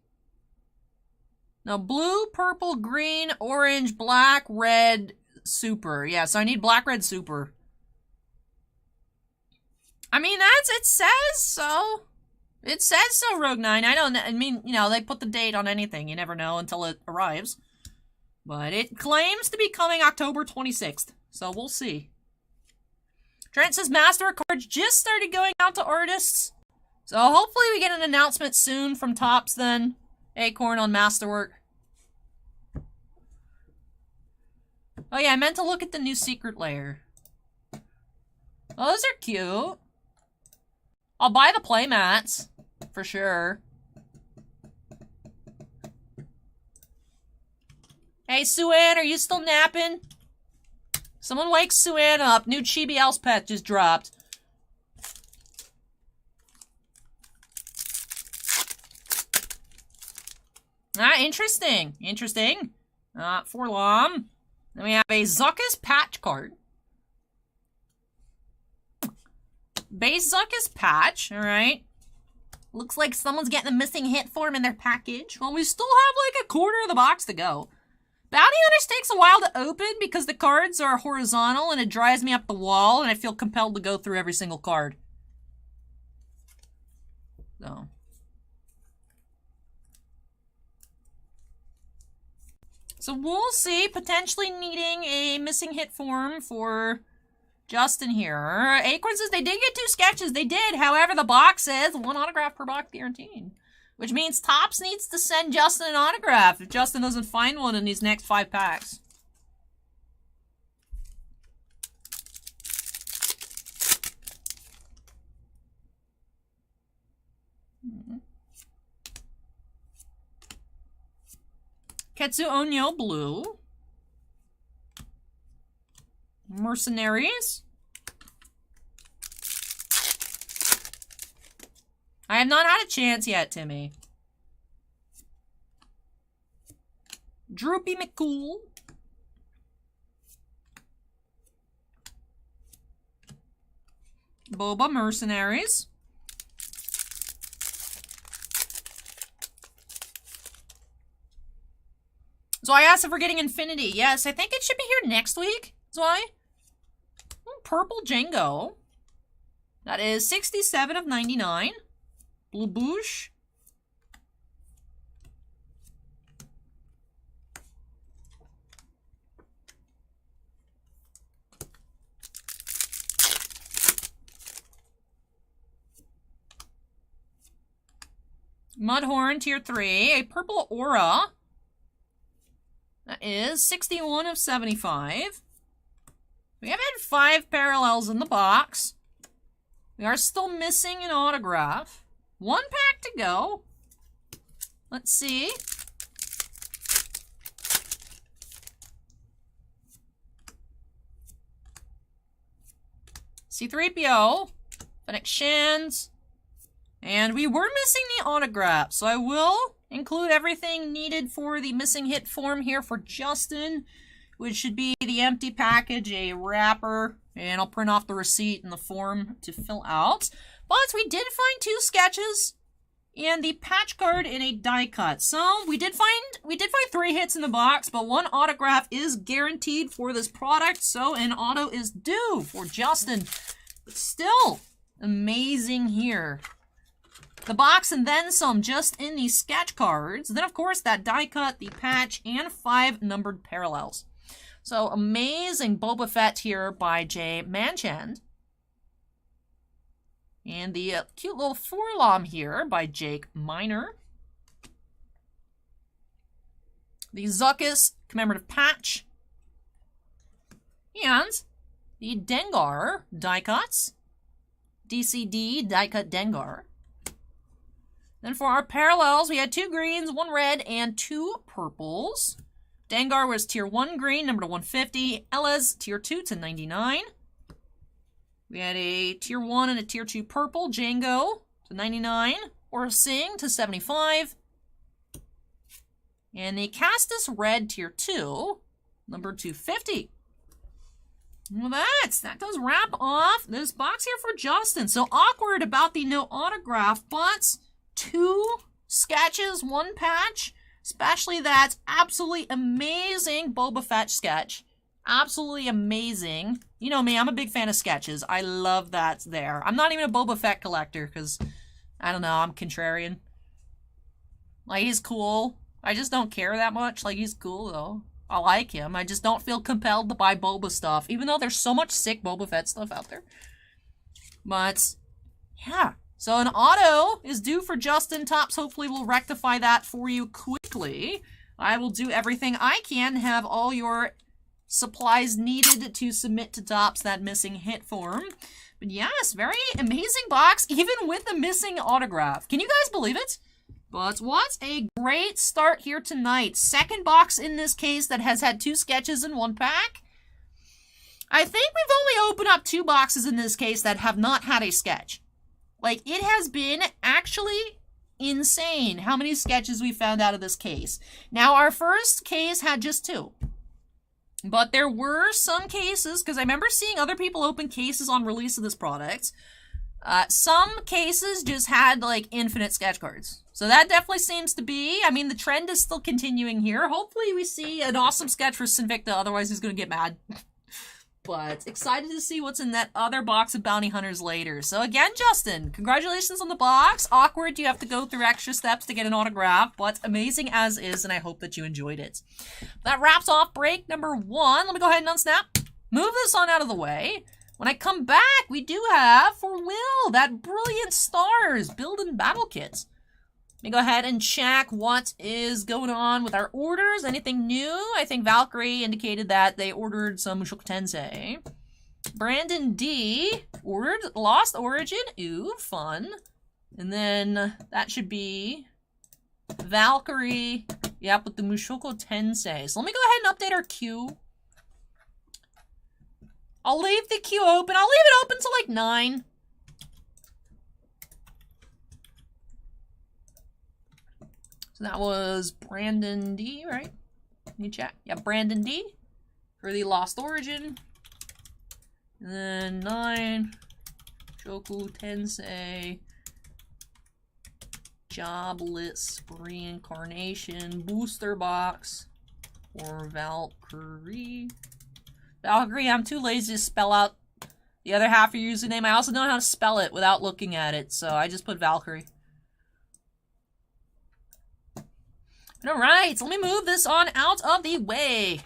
No, blue, purple, green, orange, black, red, super. Yeah, so I need black, red, super. I mean, it says so. It says so, Rogue9. I mean, you know, they put the date on anything. You never know until it arrives. But it claims to be coming October 26th. So we'll see. Trent says Master cards just started going out to artists. So hopefully we get an announcement soon from Topps then. Acorn on Masterwork. Oh yeah, I meant to look at the new secret layer. Oh, those are cute. I'll buy the playmats, for sure. Hey, Sue Ann, are you still napping? Someone wake Sue-Ann up. New Chibi Elspeth just dropped. Interesting. Interesting. Forlom. Then we have a Zuckus patch card. Base Zuckus patch, alright. Looks like someone's getting a missing hit form in their package. Well, we still have like a quarter of the box to go. Bounty Hunters takes a while to open because the cards are horizontal and it dries me up the wall and I feel compelled to go through every single card. So we'll see, potentially needing a missing hit form for Justin here. Acorn says they did get 2 sketches. They did. However, the box says 1 autograph per box guaranteed. Which means Topps needs to send Justin an autograph if Justin doesn't find one in these next 5 packs. Ketsu Onyo blue. Mercenaries. I have not had a chance yet, Timmy. Droopy McCool. Boba Mercenaries. So I asked if we're getting Infinity. Yes, I think it should be here next week. Zwei. Purple Django. That is 67 of 99. Blue Boosh. Mudhorn Tier 3. A purple Aura. That is 61 of 75. We have had 5 parallels in the box. We are still missing an autograph. 1 pack to go. Let's see. C-3PO. Fennec Shins. And we were missing the autograph, so I will include everything needed for the missing hit form here for Justin, which should be the empty package, a wrapper, and I'll print off the receipt and the form to fill out. But we did find 2 sketches and the patch card in a die cut. So we did find 3 hits in the box, but 1 autograph is guaranteed for this product, so an auto is due for Justin. But still, amazing here. The box and then some just in the sketch cards. Then, of course, that die cut, the patch, and 5 numbered parallels. So, amazing Boba Fett here by Jay Manchand. And the cute little Forlom here by Jake Miner. The Zuckus commemorative patch. And the Dengar die cuts. DCD die cut Dengar. Then for our parallels, we had 2 greens, 1 red, and 2 purples. Dengar was Tier 1 green, number to 150. Ella's Tier 2 to 99. We had a Tier 1 and a Tier 2 purple. Django to 99. Or Sing to 75. And the Castus red Tier 2, number 250. Well, that does wrap off this box here for Justin. So awkward about the no autograph, but 2 sketches, 1 patch, especially that absolutely amazing Boba Fett sketch. Absolutely amazing. You know me, I'm a big fan of sketches. I love that there. I'm not even a Boba Fett collector because, I don't know, I'm contrarian. Like, he's cool. I just don't care that much. Like, he's cool, though. I like him. I just don't feel compelled to buy Boba stuff, even though there's so much sick Boba Fett stuff out there. But, yeah. So an auto is due for Justin. Topps hopefully will rectify that for you quickly. I will do everything I can, have all your supplies needed to submit to Topps that missing hit form. But yes, very amazing box, even with the missing autograph. Can you guys believe it? But what a great start here tonight. Second box in this case that has had 2 sketches in 1 pack. I think we've only opened up 2 boxes in this case that have not had a sketch. Like, it has been actually insane how many sketches we found out of this case. Now, our first case had just 2. But there were some cases, because I remember seeing other people open cases on release of this product. Some cases just had, like, infinite sketch cards. So that definitely seems to be, I mean, the trend is still continuing here. Hopefully we see an awesome sketch for Sinvicta, otherwise he's gonna get mad. But excited to see what's in that other box of bounty hunters later. So again, Justin, congratulations on the box. Awkward, you have to go through extra steps to get an autograph, but amazing as is, and I hope that you enjoyed it. That wraps off break number 1. Let me go ahead and unsnap. Move this on out of the way. When I come back, we do have, for Will, that Brilliant Stars build and battle kit. Let me go ahead and check what is going on with our orders. Anything new? I think Valkyrie indicated that they ordered some Mushoku Tensei. Brandon D ordered Lost Origin. Ooh, fun. And then that should be Valkyrie. Yep, with the Mushoku Tensei. So let me go ahead and update our queue. I'll leave the queue open. I'll leave it open till like 9. So that was Brandon D, right? Let me check. Yeah, Brandon D for the Lost Origin. And then 9, Mushoku Tensei, Jobless Reincarnation Booster Box for Valkyrie. Valkyrie, I'm too lazy to spell out the other half of your username. I also don't know how to spell it without looking at it, so I just put Valkyrie. Alright, so let me move this on out of the way.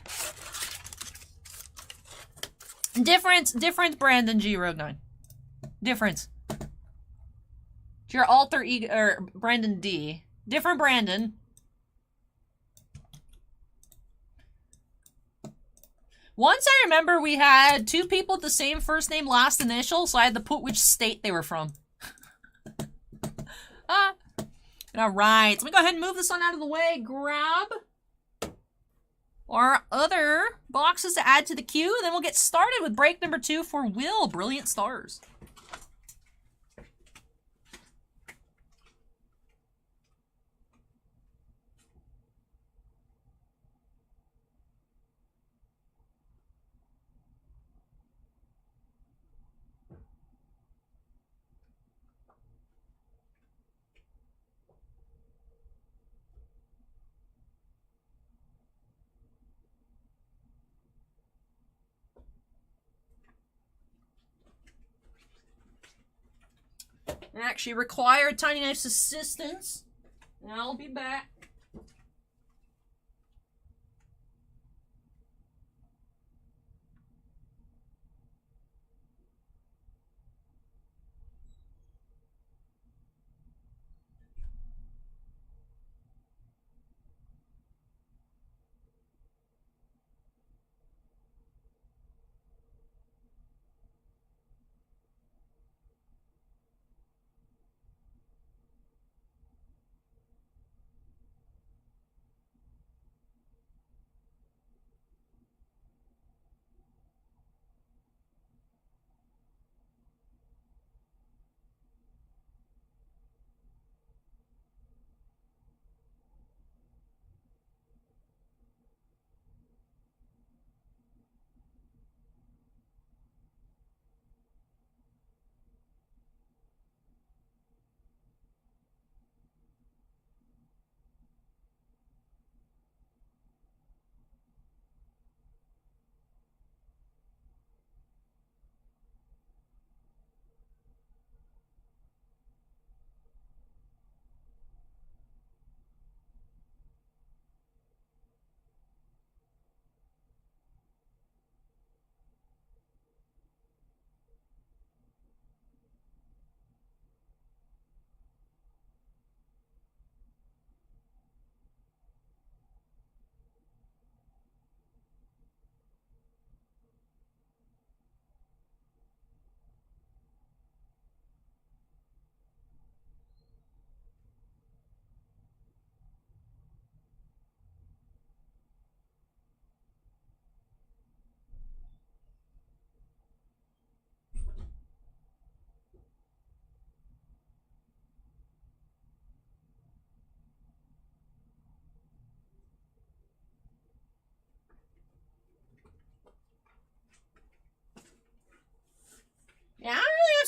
Different Brandon G. Road 9. Difference. It's your alter ego, or Brandon D. Different Brandon. Once I remember we had 2 people with the same first name, last initial, so I had to put which state they were from. Alright, so let me go ahead and move this on out of the way. Grab our other boxes to add to the queue, and then we'll get started with break number 2 for Will, Brilliant Stars. Actually required Tiny Knife's assistance. And I'll be back.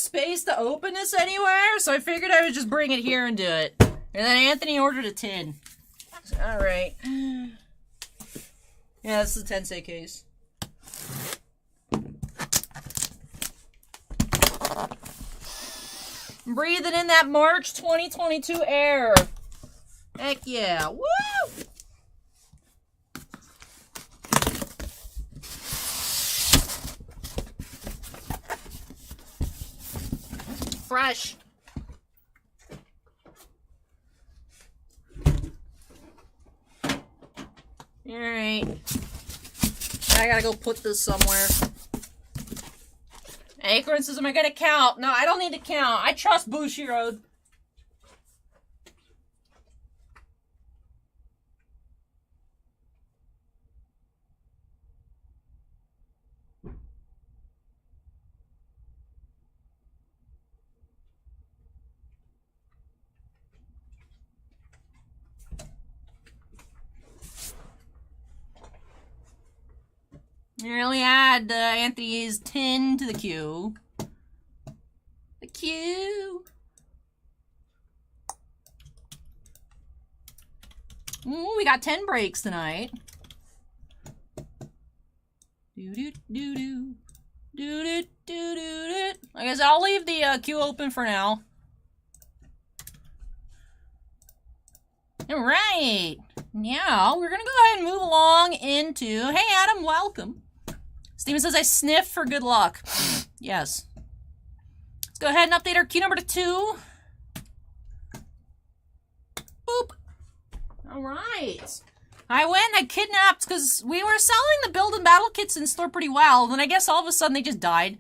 space to open this anywhere, so I figured I would just bring it here and do it. And then Anthony ordered a tin. Alright. Yeah, this is the Tensei case. Breathing in that March 2022 air. Heck yeah. Woo! Fresh. Alright. I gotta go put this somewhere. Acorn says, am I gonna count? No, I don't need to count. I trust Bushiroad. Really add Anthony's 10 to the queue. The queue. Ooh, we got 10 breaks tonight. Do-do-do-do. Do-do-do-do-do. I guess I'll leave the queue open for now. Alright. Now, we're gonna go ahead and move along into... Hey, Adam, welcome. Steven says, I sniff for good luck. Yes. Let's go ahead and update our queue number to 2. Boop. Alright. I went and I kidnapped, because we were selling the build and battle kits in store pretty well, then I guess all of a sudden they just died.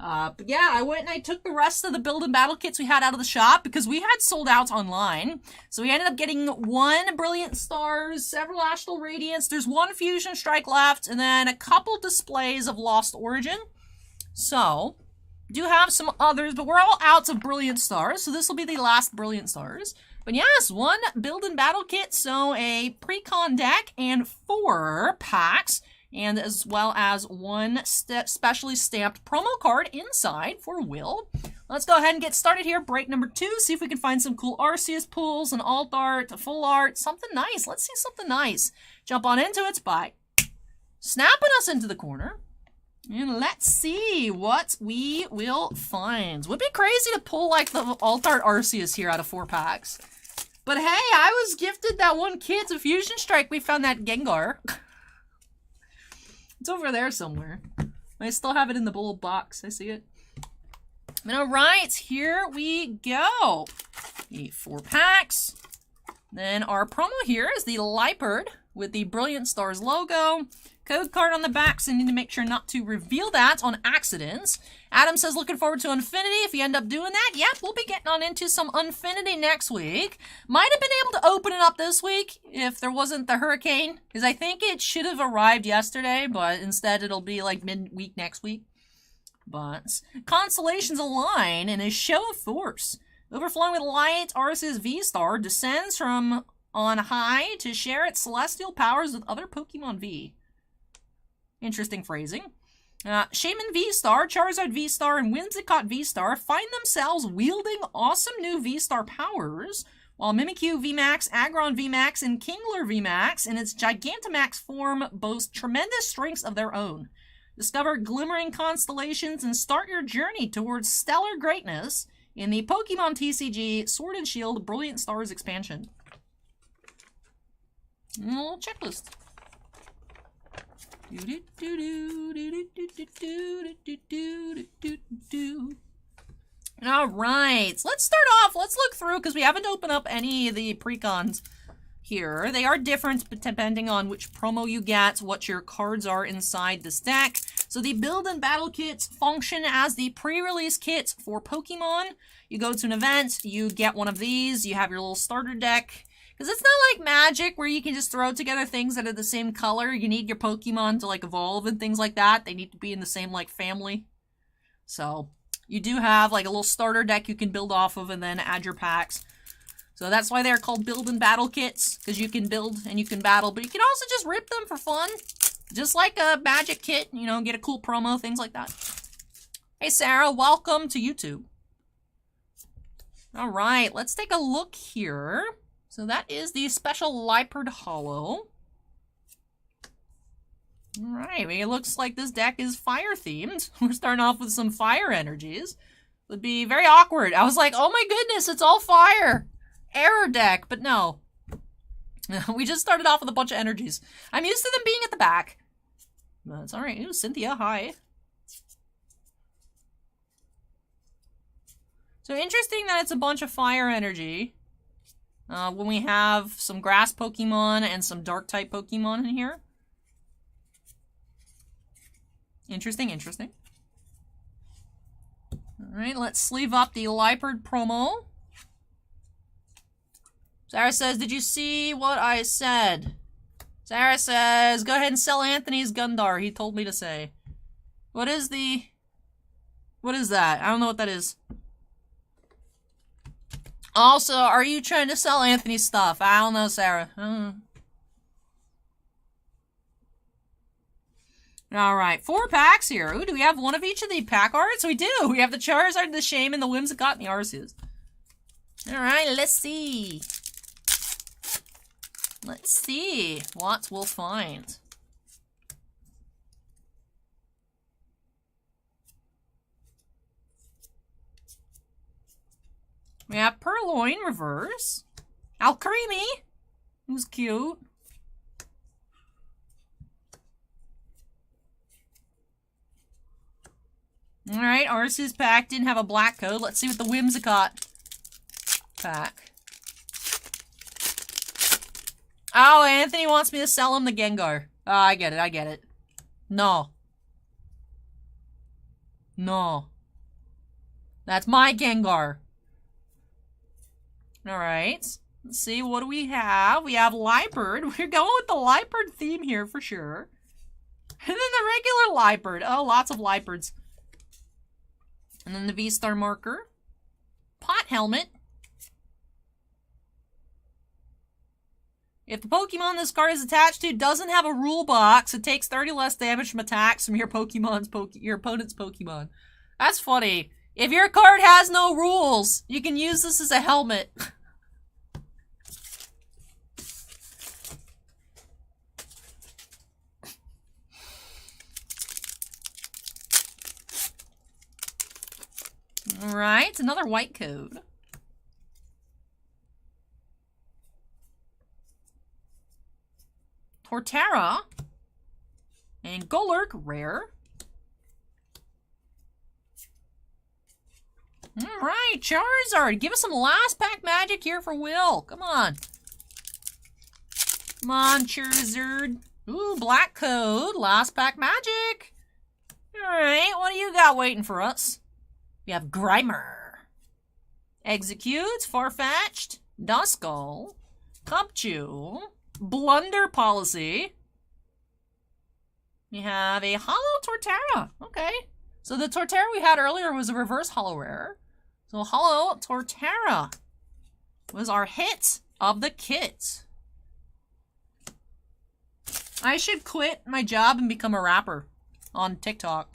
But yeah, I went and I took the rest of the build and battle kits we had out of the shop because we had sold out online. So we ended up getting 1 Brilliant Stars, several Astral Radiance, there's 1 Fusion Strike left, and then a couple displays of Lost Origin. So, we do have some others, but we're all out of Brilliant Stars, so this will be the last Brilliant Stars. But yes, 1 build and battle kit, so a pre-con deck and 4 packs. And as well as 1 specially stamped promo card inside for Will. Let's go ahead and get started here. Break number 2. See if we can find some cool Arceus pulls, an alt art, a full art, something nice. Let's see something nice. Jump on into it by snapping us into the corner. And let's see what we will find. Would be crazy to pull like the alt art Arceus here out of 4 packs. But hey, I was gifted that 1 kit to Fusion Strike. We found that Gengar. It's over there somewhere. I still have it in the little box. I see it. And alright, here we go. The 4 packs. Then our promo here is the Liepard with the Brilliant Stars logo. Code card on the back, so you need to make sure not to reveal that on accidents. Adam says, looking forward to Infinity. If you end up doing that, yep, we'll be getting on into some Infinity next week. Might have been able to open it up this week if there wasn't the hurricane, because I think it should have arrived yesterday, but instead it'll be like mid-week next week. But constellations align in a show of force. Overflowing with light, Arceus V-Star descends from on high to share its celestial powers with other Pokemon V. Interesting phrasing. Shaman V-Star, Charizard V-Star, and Whimsicott V-Star find themselves wielding awesome new V-Star powers, while Mimikyu VMAX, Aggron VMAX, and Kingler VMAX in its Gigantamax form boast tremendous strengths of their own. Discover glimmering constellations and start your journey towards stellar greatness in the Pokemon TCG Sword and Shield Brilliant Stars expansion. A little checklist. Alright, let's start off. Let's look through because we haven't opened up any of the precons here. They are different depending on which promo you get, what your cards are inside this deck. So the build and battle kits function as the pre-release kits for Pokemon. You go to an event, you get one of these, you have your little starter deck. Because it's not like Magic where you can just throw together things that are the same color. You need your Pokemon to like evolve and things like that. They need to be in the same like family. So you do have like a little starter deck you can build off of and then add your packs. So that's why they're called build and battle kits. Because you can build and you can battle. But you can also just rip them for fun. Just like a Magic kit. You know, get a cool promo, things like that. Hey Sarah, welcome to YouTube. Alright, let's take a look here. So that is the special Leopard Hollow. Alright, it looks like this deck is fire themed. We're starting off with some fire energies. Would be very awkward. I was like, oh my goodness, it's all fire. Error deck, but no. We just started off with a bunch of energies. I'm used to them being at the back. That's alright. Ooh, Cynthia, hi. So interesting that it's a bunch of fire energy. When we have some grass Pokemon and some dark type Pokemon in here. Interesting, interesting. Alright, let's sleeve up the Leopard promo. Sarah says, did you see what I said? Sarah says, go ahead and sell Anthony's Gundar. He told me to say. What is that? I don't know what that is. Also, are you trying to sell Anthony's stuff? I don't know, Sarah. Alright, 4 packs here. Ooh, do we have one of each of the pack arts? We do! We have the Charizard, the Shame, and the Whimsicott, and the Arceus. Alright, let's see. Let's see what we'll find. We have Purloin reverse. Alcremie, who's cute. Alright, Arceus pack didn't have a black code. Let's see what the Whimsicott pack. Oh, Anthony wants me to sell him the Gengar. Oh, I get it, I get it. No. No. That's my Gengar. Alright. Let's see, what do we have? We have Leopard. We're going with the Leopard theme here for sure. And then the regular Leopard. Oh, lots of Leopards. And then the V-Star marker. Pot Helmet. If the Pokemon this card is attached to doesn't have a rule box, it takes 30 less damage from attacks from your opponent's Pokemon. That's funny. If your card has no rules, you can use this as a helmet. Alright, another white code. Torterra. And Golurk, rare. Alright, Charizard. Give us some last pack magic here for Will. Come on. Come on, Charizard. Ooh, black code. Last pack magic. Alright, what do you got waiting for us? We have Grimer. Executes, Farfetch'd, Duskull, Cubchoo, Blunder Policy. We have a Hollow Torterra. Okay. So the Torterra we had earlier was a reverse Hollow Rare. So Hollow Torterra was our hit of the kit. I should quit my job and become a rapper on TikTok.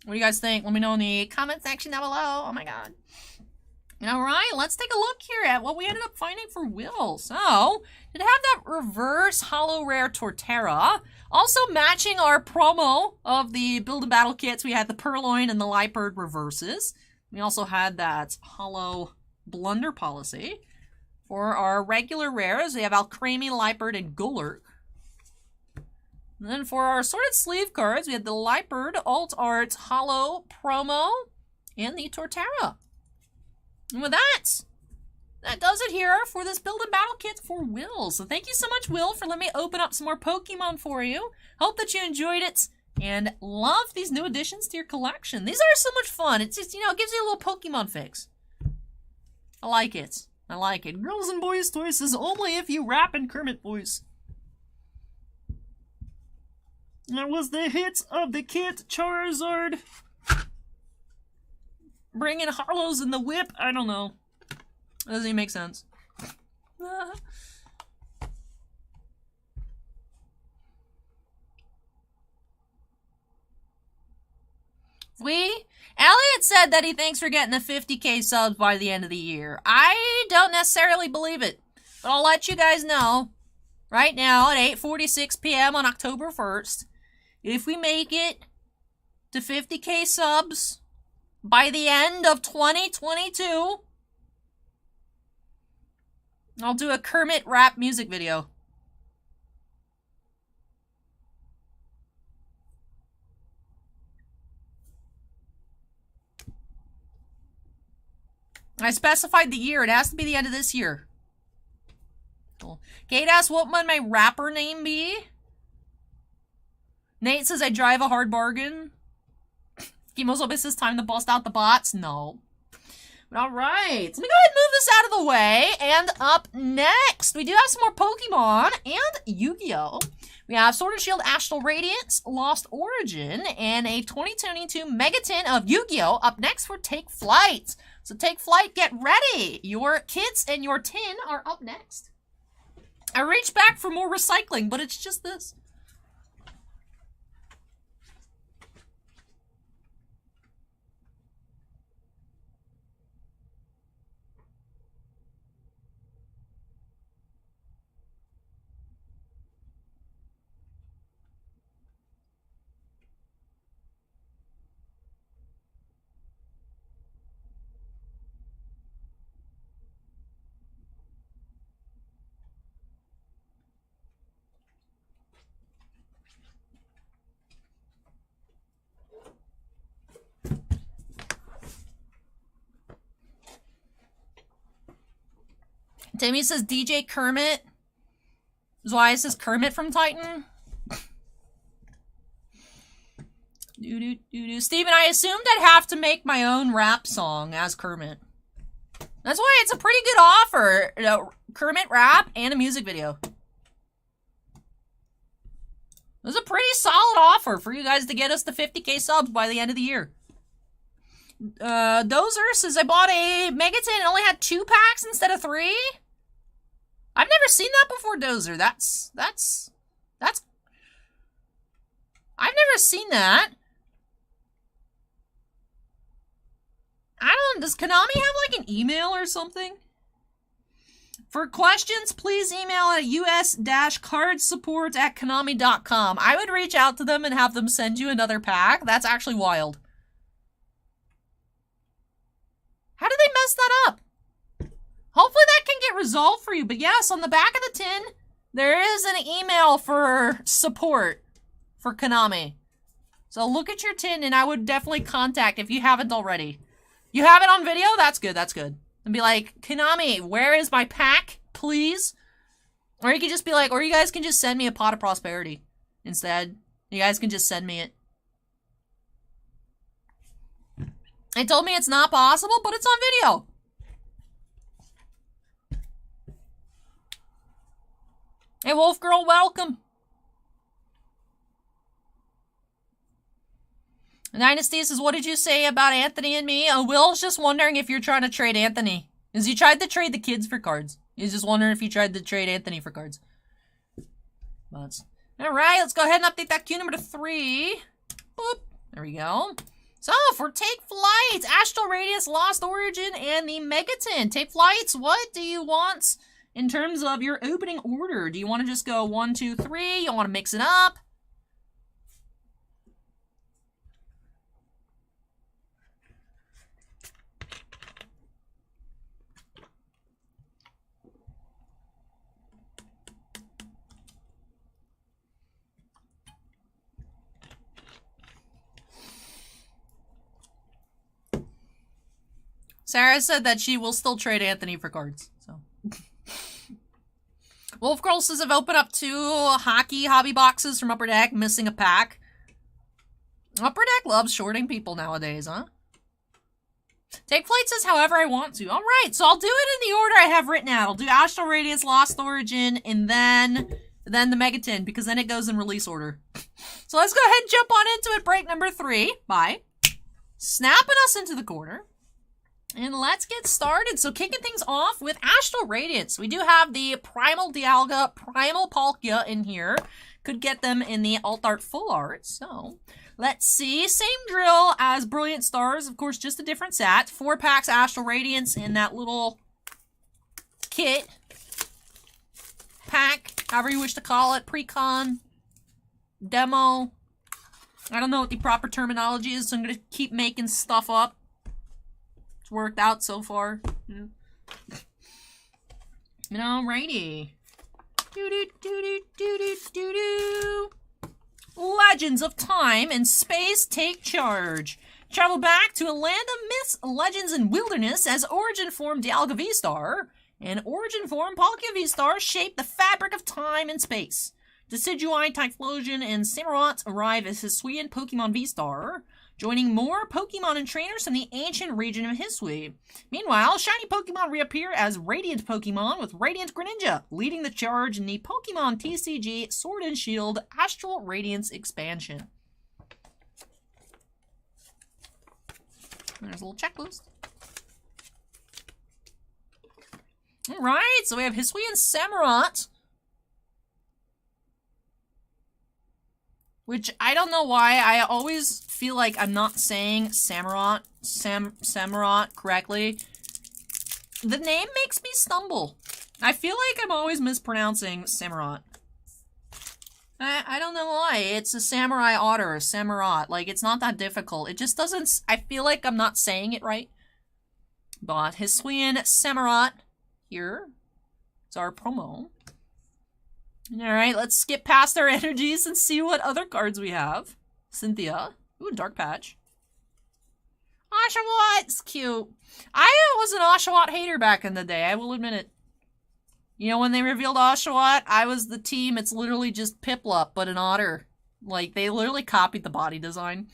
What do you guys think? Let me know in the comment section down below. Oh my god. Alright, let's take a look here at what we ended up finding for Will. So, it had that reverse Hollow Rare Torterra. Also matching our promo of the Build and Battle kits, we had the Purloin and the Leopard reverses. We also had that Hollow Blunder Policy. For our regular rares, we have Alcremie, Leopard, and Golurk. And then for our sorted sleeve cards, we had the Leopard Alt Art Hollow promo and the Torterra. And with that does it here for this Build and Battle kit for Will. So thank you so much, Will, for letting me open up some more Pokemon for you. Hope that you enjoyed it and love these new additions to your collection. These are so much fun. It's just, it gives you a little Pokemon fix. I like it. I like it. Girls and boys toys is only if you rap in Kermit voice. That was the hit of the kit, Charizard. Bringing hollows in the whip? I don't know. That doesn't even make sense. Elliot said that he thinks we're getting the 50k subs by the end of the year. I don't necessarily believe it, but I'll let you guys know right now at 8:46 p.m. on October 1st. If we make it to 50k subs by the end of 2022, I'll do a Kermit rap music video. I specified the year. It has to be the end of this year. Cool. Kate asks, what would my rapper name be? Nate says, I drive a hard bargain. Kimosobe says, time to bust out the bots. No. Alright. Let me go ahead and move this out of the way. And up next, we do have some more Pokemon and Yu-Gi-Oh! We have Sword and Shield Astral Radiance, Lost Origin, and a 2022 Mega Tin of Yu-Gi-Oh! Up next for TakeFlight. So TakeFlight, get ready. Your kits and your tin are up next. I reached back for more recycling, but it's just this. Timmy says DJ Kermit. Is why it says Kermit from Titan. Steven, I assumed I'd have to make my own rap song as Kermit. That's why it's a pretty good offer. You know, Kermit rap and a music video. It was a pretty solid offer for you guys to get us to 50k subs by the end of the year. Dozer says I bought a Mega Tin and only had 2 packs instead of 3. I've never seen that before, Dozer. That's I've never seen that. Does Konami have like an email or something? For questions, please email at us-cardsupport@konami.com. I would reach out to them and have them send you another pack. That's actually wild. How did they mess that up? Hopefully that can get resolved for you. But yes, on the back of the tin, there is an email for support for Konami. So look at your tin and I would definitely contact if you haven't already. You have it on video? That's good, that's good. And be like, Konami, where is my pack, please? Or you can just be like, or you guys can just send me a pot of prosperity instead. You guys can just send me it. They told me it's not possible, but it's on video. Hey, Wolf Girl, welcome. Dynasty says, what did you say about Anthony and me? Will's just wondering if you're trying to trade Anthony. Because he tried to trade the kids for cards. He's just wondering if you tried to trade Anthony for cards. But, alright, let's go ahead and update that queue number to 3. Boop. There we go. So, for TakeFlight, Astral Radiance, Lost Origin, and the Mega Tin. TakeFlights, what do you want in terms of your opening order? Do you want to just go 1, 2, 3? You want to mix it up? Sarah said that she will still trade Anthony for cards, so. Wolf Girl says I've opened up 2 hockey hobby boxes from Upper Deck, missing a pack. Upper Deck loves shorting people nowadays, huh? TakeFlight says however I want to. Alright, so I'll do it in the order I have written out. I'll do Astral Radiance, Lost Origin, and then the Mega Tin, because then it goes in release order. So let's go ahead and jump on into it. Break number 3 by snapping us into the corner. And let's get started. So kicking things off with Astral Radiance. We do have the Primal Dialga, Primal Palkia in here. Could get them in the alt art full art. So Let's see. Same drill as Brilliant Stars. Of course, just a different set. 4 packs Astral Radiance in that little kit. Pack, however you wish to call it. Pre-con. Demo. I don't know what the proper terminology is, so I'm going to keep making stuff up. It's worked out so far. Yeah. Alrighty. Do-do-do-do-do-do-do-do. Legends of Time and Space take charge. Travel back to a land of myths, legends, and wilderness as Origin Form Dialga V-Star and Origin Form Palkia V-Star shape the fabric of time and space. Decidueye, Typhlosion, and Samurott arrive as Hisuian Pokemon V-Star, joining more Pokemon and trainers from the ancient region of Hisui. Meanwhile, shiny Pokemon reappear as Radiant Pokemon with Radiant Greninja, leading the charge in the Pokemon TCG Sword and Shield Astral Radiance expansion. There's a little checklist. Alright, so we have Hisuian Samurott. Which, I don't know why, I always feel like I'm not saying Samurott correctly. The name makes me stumble. I feel like I'm always mispronouncing Samurott. I don't know why. It's a samurai otter, Samurott. Like, it's not that difficult. It just doesn't... I feel like I'm not saying it right. But Hisuian Samurott here. It's our promo. Alright, let's skip past our energies and see what other cards we have. Cynthia. Ooh, Dark Patch. Oshawott! Cute. I was an Oshawott hater back in the day, I will admit it. You know, when they revealed Oshawott, I was the team, it's literally just Piplup, but an otter. Like, they literally copied the body design.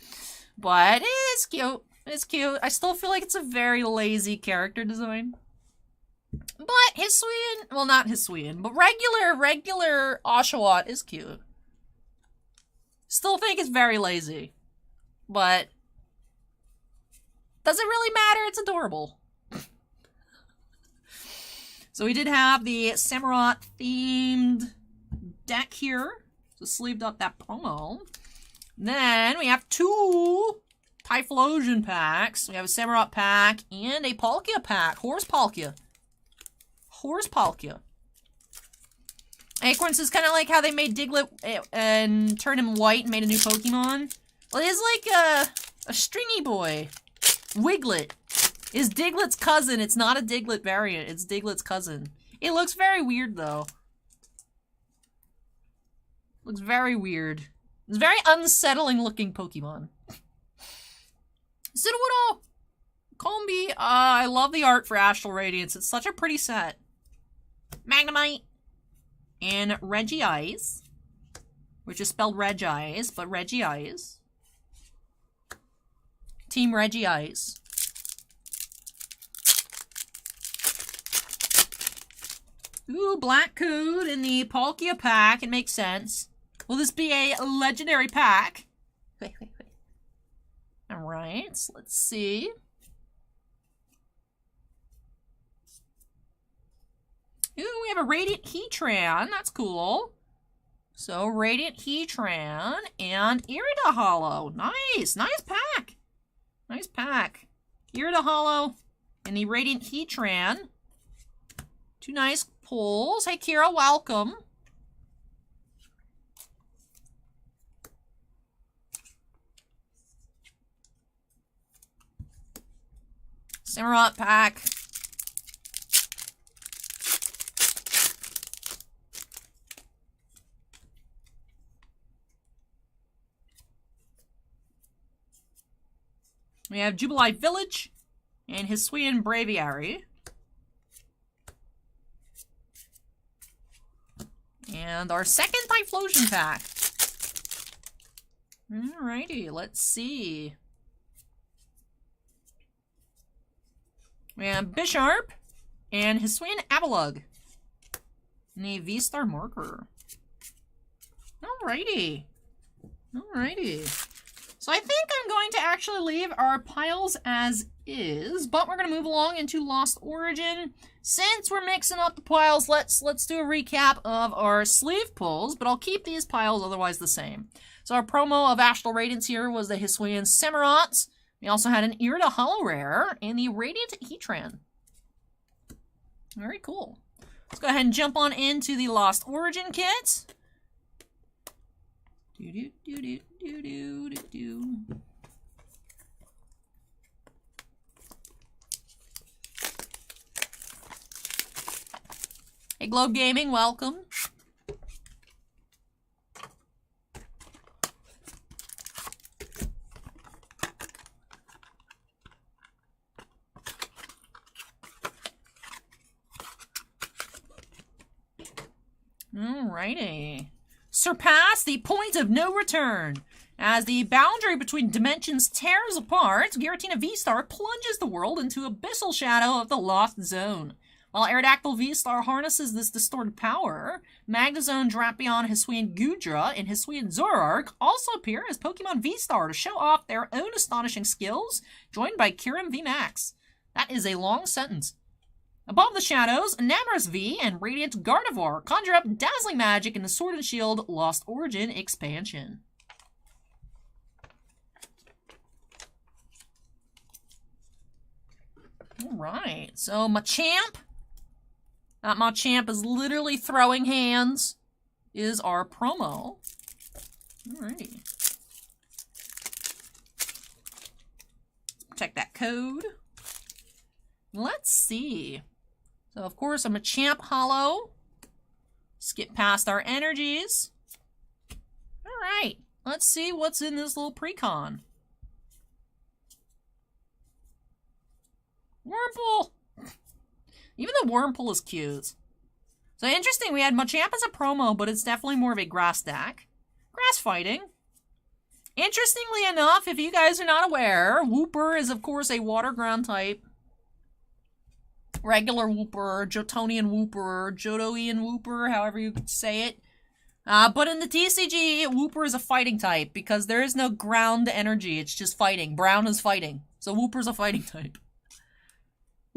But it's cute. It's cute. I still feel like it's a very lazy character design. But Hisuian, well, not Hisuian, but regular Oshawott is cute. Still think it's very lazy. But does it really matter? It's adorable. So we did have the Samurott themed deck here. So sleeved up that promo. Then we have 2 Typhlosion packs. We have a Samurott pack and a Palkia pack. Horse Palkia. Acorns is kind of like how they made Diglett and turned him white and made a new Pokemon. Well, it's like a stringy boy. Wiglet is Diglett's cousin. It's not a Diglett variant. It's Diglett's cousin. It looks very weird, though. Looks very weird. It's a very unsettling looking Pokemon. Sudowoodo! Combi. I love the art for Astral Radiance. It's such a pretty set. Magnemite. And Regice. Which is spelled Regice, but Regice. Team Regice. Ooh, Black Cood in the Palkia pack. It makes sense. Will this be a legendary pack? Wait. Alright, so let's see. Ooh, we have a Radiant Heatran. That's cool. So, Radiant Heatran and Irida Hollow. Nice. Nice pack. Nice pack. Irida Hollow and the Radiant Heatran. 2 nice pulls. Hey, Kira, welcome. Samurott pack. We have Jubilee Village and Hisuian Braviary. And our second Typhlosion pack. Alrighty, let's see. We have Bisharp and Hisuian Avalugg. And a V-Star marker. Alrighty. So I think I'm going to actually leave our piles as is, but we're going to move along into Lost Origin. Since we're mixing up the piles, let's do a recap of our sleeve pulls, but I'll keep these piles otherwise the same. So our promo of Astral Radiance here was the Hisuian Cimarrots. We also had an Irida Hollow Rare and the Radiant Heatran. Very cool. Let's go ahead and jump on into the Lost Origin kit. Hey, Globe Gaming, welcome. Alrighty. Surpass the point of no return. As the boundary between dimensions tears apart, Giratina V-Star plunges the world into abyssal shadow of the Lost Zone. While Aerodactyl V-Star harnesses this distorted power, Magnezone, Drapion, Hisuian Gudra, and Hisuian Zoroark also appear as Pokemon V-Star to show off their own astonishing skills, joined by Kyurem V-Max. That is a long sentence. Above the shadows, Enamorous V and Radiant Gardevoir conjure up dazzling magic in the Sword and Shield Lost Origin expansion. Alright, so Machamp. That Machamp is literally throwing hands, is our promo. Alrighty. Check that code. Let's see. So, of course, a Machamp Hollow. Skip past our energies. Alright, let's see what's in this little precon. Wurmple! Even the Wurmple is cute. So interesting, we had Machamp as a promo, but it's definitely more of a grass deck. Grass fighting. Interestingly enough, if you guys are not aware, Wooper is of course a water ground type. Regular Wooper, Jotonian Wooper, Johtoian Wooper, however you could say it. But in the TCG, Wooper is a fighting type because there is no ground energy, it's just fighting. Brown is fighting. So Wooper's a fighting type.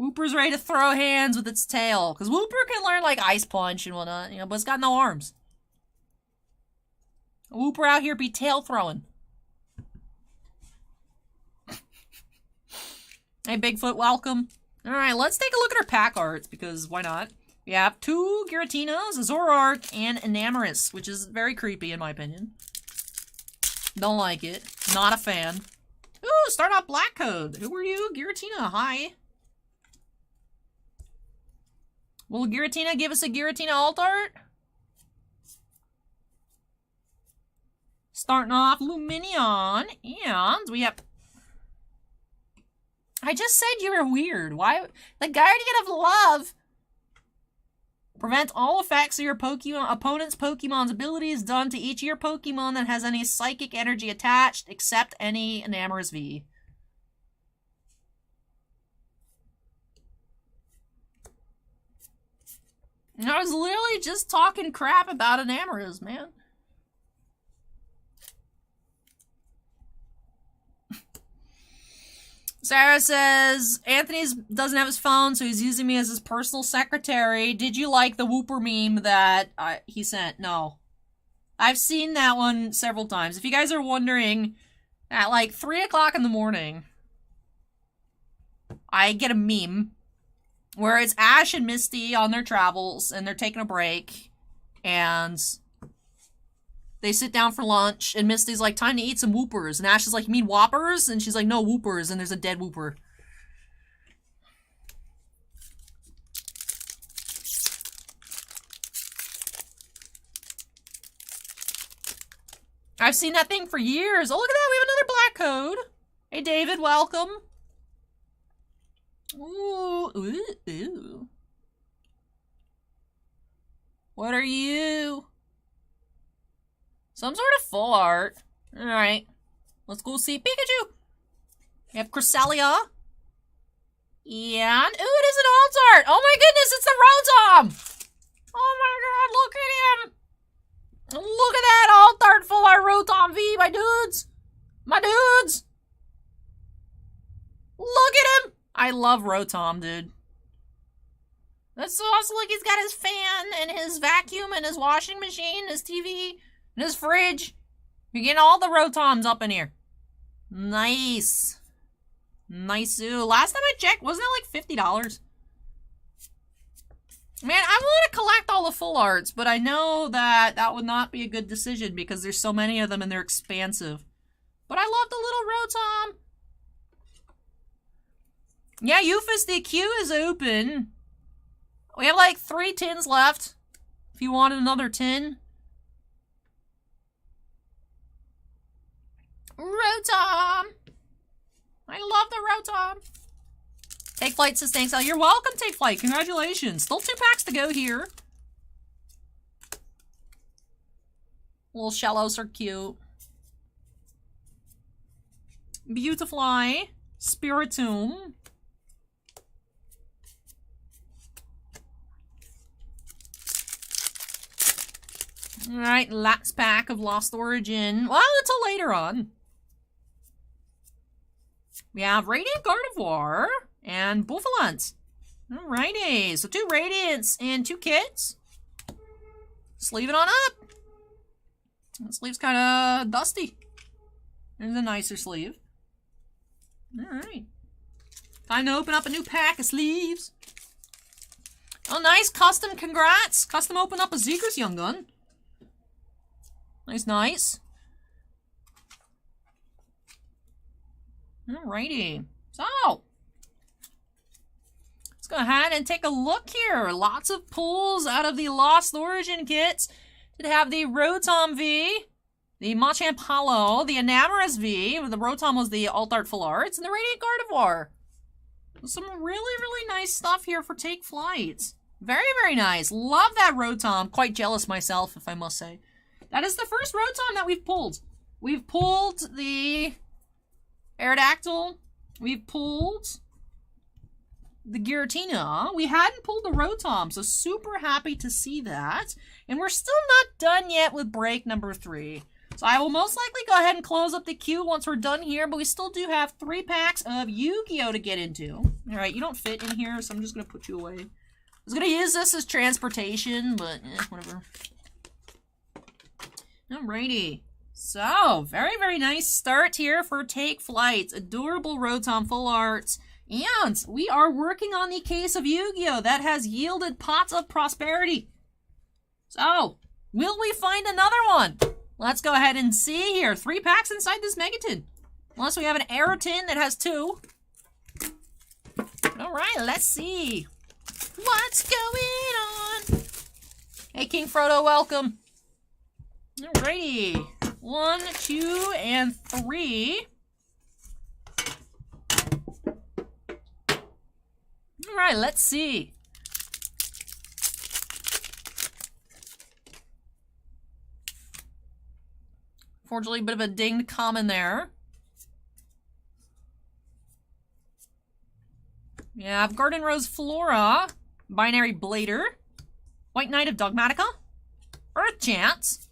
Wooper's ready to throw hands with its tail. Because Wooper can learn, like, Ice Punch and whatnot, you know, but it's got no arms. Wooper out here be tail throwing. Hey, Bigfoot, welcome. Alright, let's take a look at our pack arts, because why not? We have 2 Giratinas, a Zoroark, and Enamorous, which is very creepy in my opinion. Don't like it. Not a fan. Ooh, start off Black Code. Who are you? Giratina, hi. Will Giratina give us a Giratina alt art? Starting off Luminion, and we have... I just said you were weird. Why? The Guardian of Love prevents all effects of your opponent's Pokemon's abilities done to each of your Pokemon that has any psychic energy attached, except any Enamorous V. I was literally just talking crap about Enamorous, man. Sarah says, Anthony doesn't have his phone, so he's using me as his personal secretary. Did you like the Wooper meme that he sent? No. I've seen that one several times. If you guys are wondering, at like 3 o'clock in the morning, I get a meme where it's Ash and Misty on their travels, and they're taking a break, and they sit down for lunch, and Misty's like, time to eat some Woopers. And Ash is like, you mean Whoppers? And she's like, no, Woopers, and there's a dead Wooper. I've seen that thing for years. Oh, look at that, we have another Black Code. Hey, David, welcome. Ooh, ooh, ooh. What are you? Some sort of full art. Alright. Let's go see Pikachu. We have Cresselia. And, ooh, it is an alt art. Oh my goodness, it's the Rotom. Oh my god, look at him. Look at that alt art full art Rotom V, my dudes. My dudes. Look at him. I love Rotom, dude. That's so awesome. Look, he's got his fan and his vacuum and his washing machine, his TV, and his fridge. You're getting all the Rotoms up in here. Nice. Nice. Last time I checked, wasn't it like $50? Man, I want to collect all the full arts, but I know that that would not be a good decision because there's so many of them and they're expansive. But I love the little Rotom. Yeah, Euphis, the queue is open. We have like 3 tins left. If you want another tin. Rotom! I love the Rotom. TakeFlight says thanks. You're welcome, TakeFlight. Congratulations. Still 2 packs to go here. Little shallows are cute. Beautifly. Spiritomb. Alright, last pack of Lost Origin. Well, until later on. We have Radiant Gardevoir and Buffalant. Alrighty, so 2 Radiants and 2 kits. Sleeve it on up. The sleeve's kind of dusty. There's a nicer sleeve. Alright. Time to open up a new pack of sleeves. Oh, nice. Custom, congrats. Custom open up a Zegress Young Gun. Nice, nice. Alrighty. So, let's go ahead and take a look here. Lots of pulls out of the Lost Origin kits. Did have the Rotom V, the Machamp Hollow, the Enamorous V, the Rotom was the Alt Art Full Arts, and the Radiant Gardevoir. Some really, really nice stuff here for TakeFlight. Very, very nice. Love that Rotom. Quite jealous myself, if I must say. That is the first Rotom that we've pulled. We've pulled the Aerodactyl. We've pulled the Giratina. We hadn't pulled the Rotom, so super happy to see that. And we're still not done yet with break number 3. So I will most likely go ahead and close up the queue once we're done here, but we still do have 3 packs of Yu-Gi-Oh! To get into. Alright, you don't fit in here, so I'm just going to put you away. I was going to use this as transportation, but whatever. Alrighty. So, very, very nice start here for TakeFlight. Adorable Rotom Full Arts. And we are working on the case of Yu-Gi-Oh! That has yielded pots of prosperity. So, will we find another one? Let's go ahead and see here. 3 packs inside this Megatin. Unless we have an Aerotin that has 2. Alright, let's see. What's going on? Hey, King Frodo, welcome. Alrighty. 1, 2, and 3. Alright, let's see. Fortunately, a bit of a dinged common there. We have Garden Rose Flora, Binary Blader, White Knight of Dogmatica, Earth Chance,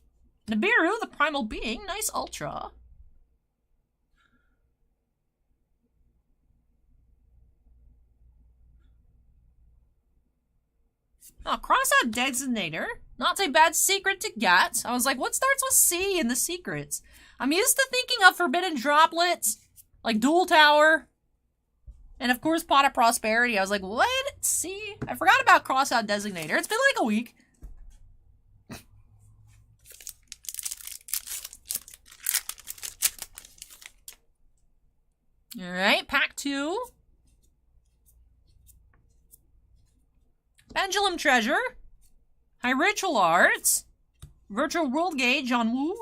Nibiru, the Primal Being, nice Ultra. Oh, Crossout Designator. Not a bad secret to get. I was like, what starts with C in the secrets? I'm used to thinking of Forbidden Droplets, like Dual Tower, and of course Pot of Prosperity. I was like, what? C? I forgot about Crossout Designator. It's been like a week. Alright, pack 2. Pendulum Treasure. High Ritual Arts. Virtual World Gauge, John Woo.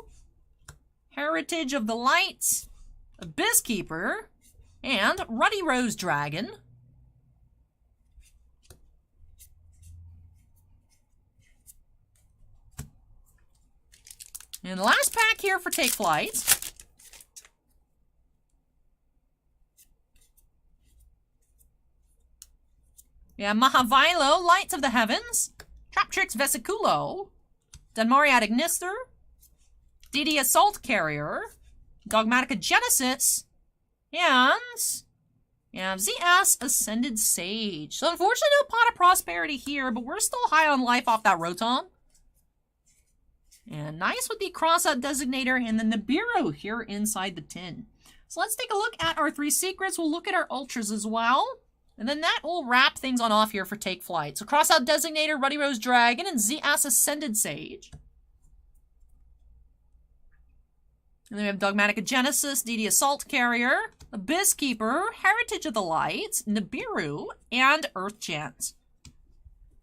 Heritage of the Lights. Abyss Keeper. And Ruddy Rose Dragon. And the last pack here for TakeFlight. Yeah, Mahavilo, Lights of the Heavens, Traptrix Vesiculo, Dunmariad Ignister, DD Assault Carrier, Dogmatica Genesis, and ZS Ascended Sage. So unfortunately no Pot of Prosperity here, but we're still high on life off that Rotom. And nice with the cross-out designator and the Nibiru here inside the tin. So let's take a look at our 3 secrets. We'll look at our ultras as well. And then that will wrap things on off here for TakeFlight. So cross-out designator, Ruddy Rose Dragon, and ZS Ascended Sage. And then we have Dogmatic Genesis, DD Assault Carrier, Abyss Keeper, Heritage of the Light, Nibiru, and Earth Chant.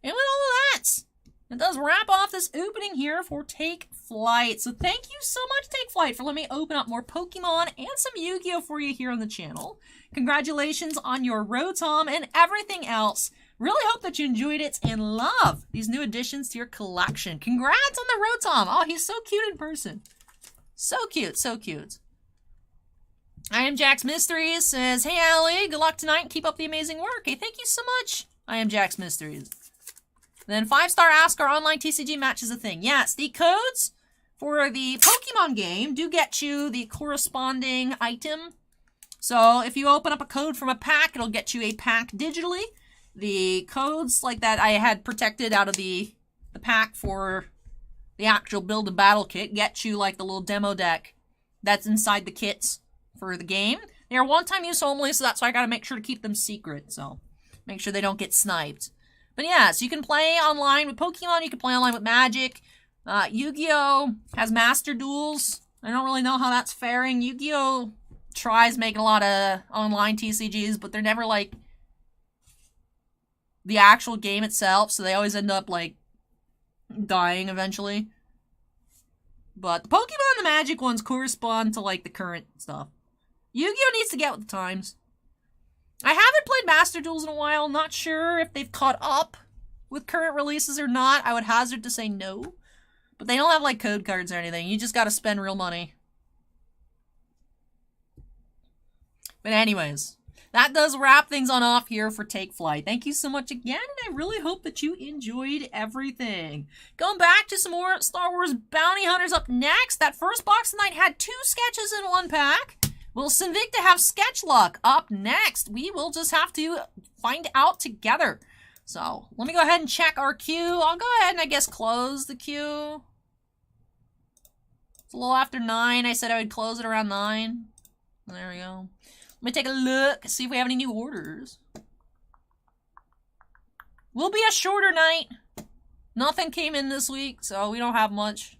And with all of that, it does wrap off this opening here for TakeFlight. So thank you so much, TakeFlight, for letting me open up more Pokemon and some Yu-Gi-Oh! For you here on the channel. Congratulations on your Rotom and everything else. Really hope that you enjoyed it and love these new additions to your collection. Congrats on the Rotom. Oh, he's so cute in person. So cute, so cute. I am Jax Mysteries, says, hey Allie, good luck tonight and keep up the amazing work. Hey, thank you so much. I am Jax Mysteries. Then 5-star Ask Our online TCG match is a thing. Yes, the codes for the Pokemon game do get you the corresponding item. So if you open up a code from a pack, it'll get you a pack digitally. The codes like that I had protected out of the pack for the actual build and battle kit get you like the little demo deck that's inside the kits for the game. They are one-time use only, so that's why I gotta make sure to keep them secret. So make sure they don't get sniped. But yeah, so you can play online with Pokemon, you can play online with Magic. Yu-Gi-Oh! Has Master Duels. I don't really know how that's faring. Yu-Gi-Oh! Tries making a lot of online TCGs, but they're never like the actual game itself, so they always end up like dying eventually. But the Pokemon and the Magic ones correspond to like the current stuff. Yu-Gi-Oh! Needs to get with the times. I haven't played Master Duels in a while. Not sure if they've caught up with current releases or not. I would hazard to say no. But they don't have like code cards or anything. You just gotta spend real money. But anyways, that does wrap things on off here for TakeFlight. Thank you so much again, and I really hope that you enjoyed everything. Going back to some more Star Wars Bounty Hunters up next. That first box tonight had 2 sketches in one pack. Will Sinvicta have sketch luck up next? We will just have to find out together. So, let me go ahead and check our queue. I'll go ahead and I guess close the queue. It's a little after 9. I said I would close it around 9. There we go. Let me take a look, see if we have any new orders. Will be a shorter night. Nothing came in this week, so we don't have much.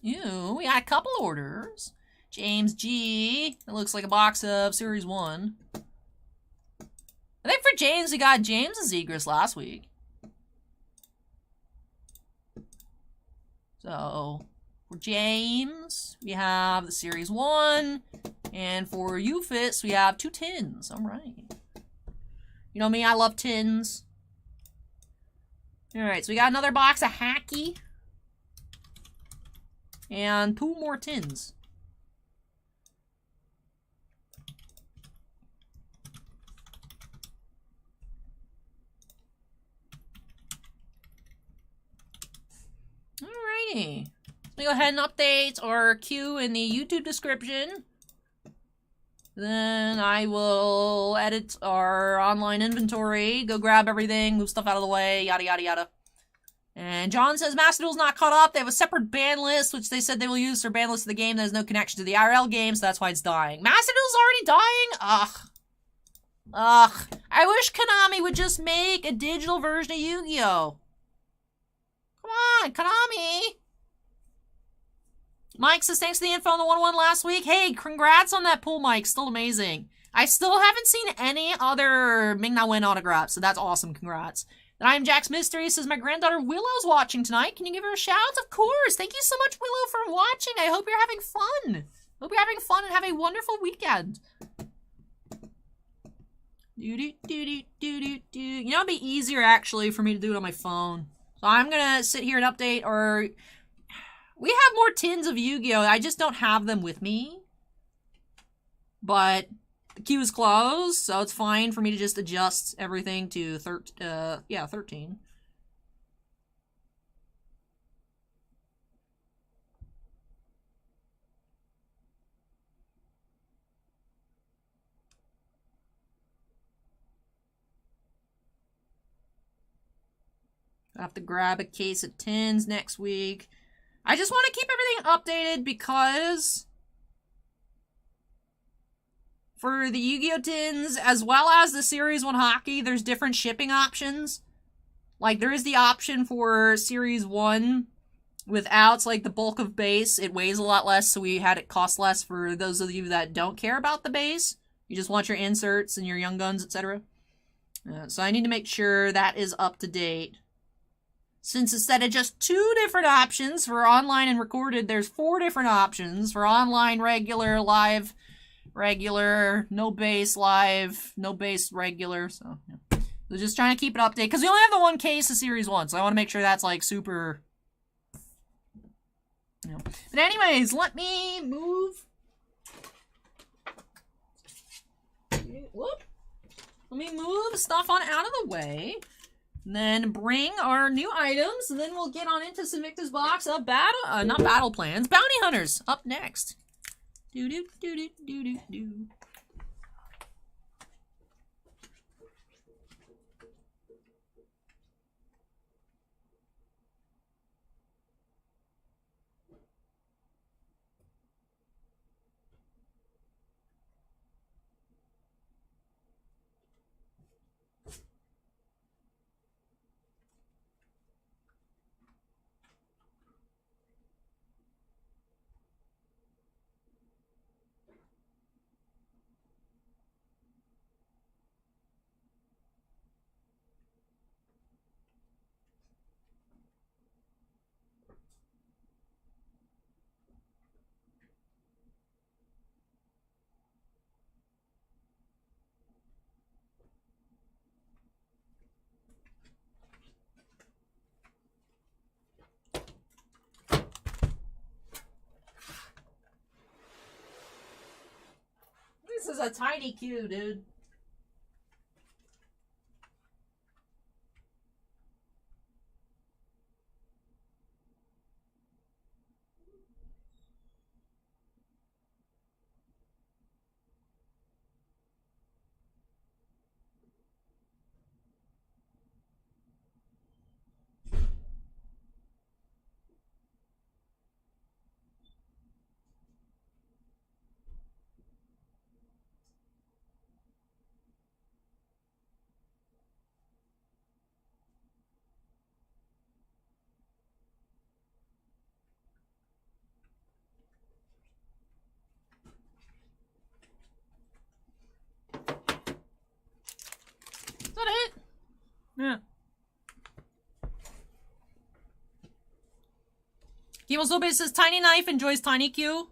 Ew, we got a couple orders. James G. It looks like a box of Series 1. I think for James, we got James and Zegras last week. So, for James, we have the Series 1. And for Euphis, we have 2 tins. Alright. You know me, I love tins. Alright, so we got another box of Hacky. And 2 more tins. Alrighty. Let me go ahead and update our queue in the YouTube description. Then I will edit our online inventory, go grab everything, move stuff out of the way, yada yada yada. And John says Master Duel's not caught up. They have a separate ban list, which they said they will use for ban list of the game that has no connection to the IRL game, so that's why it's dying. Master Duel's already dying? Ugh. Ugh. I wish Konami would just make a digital version of Yu-Gi-Oh! Come on, Konami! Mike says, thanks for the info on the 1-1 last week. Hey, congrats on that pull, Mike. Still amazing. I still haven't seen any other Ming-Na Wen autographs, so that's awesome. Congrats. Then I'm Jax Mystery. Says, my granddaughter Willow's watching tonight. Can you give her a shout? Of course. Thank you so much, Willow, for watching. I hope you're having fun. Hope you're having fun and have a wonderful weekend. You know, it'd be easier, actually, for me to do it on my phone. So I'm going to sit here and update, or... We have more tins of Yu-Gi-Oh! I just don't have them with me. But the queue is closed, so it's fine for me to just adjust everything to 13. I have to grab a case of tins next week. I just want to keep everything updated because for the Yu-Gi-Oh! Tins, as well as the Series 1 hockey, there's different shipping options. Like, there is the option for Series 1 without, like, the bulk of base. It weighs a lot less, so we had it cost less for those of you that don't care about the base. You just want your inserts and your Young Guns, etc. So I need to make sure that is up to date. Since instead of just 2 different options for online and recorded, there's 4 different options for online, regular, live, regular, no base, live, no base, regular. So, yeah. So just trying to keep it updated, because we only have the 1 case of Series 1, so I want to make sure that's, like, super... You know. But anyways, let me move... Whoop. Let me move stuff on out of the way. And then bring our new items, and then we'll get on into Sinvicta's box of not battle plans, bounty hunters up next. Do do do do do do do. This is a tiny queue, dude. Is that it? Yeah. Kimosobe says tiny knife enjoys tiny Q.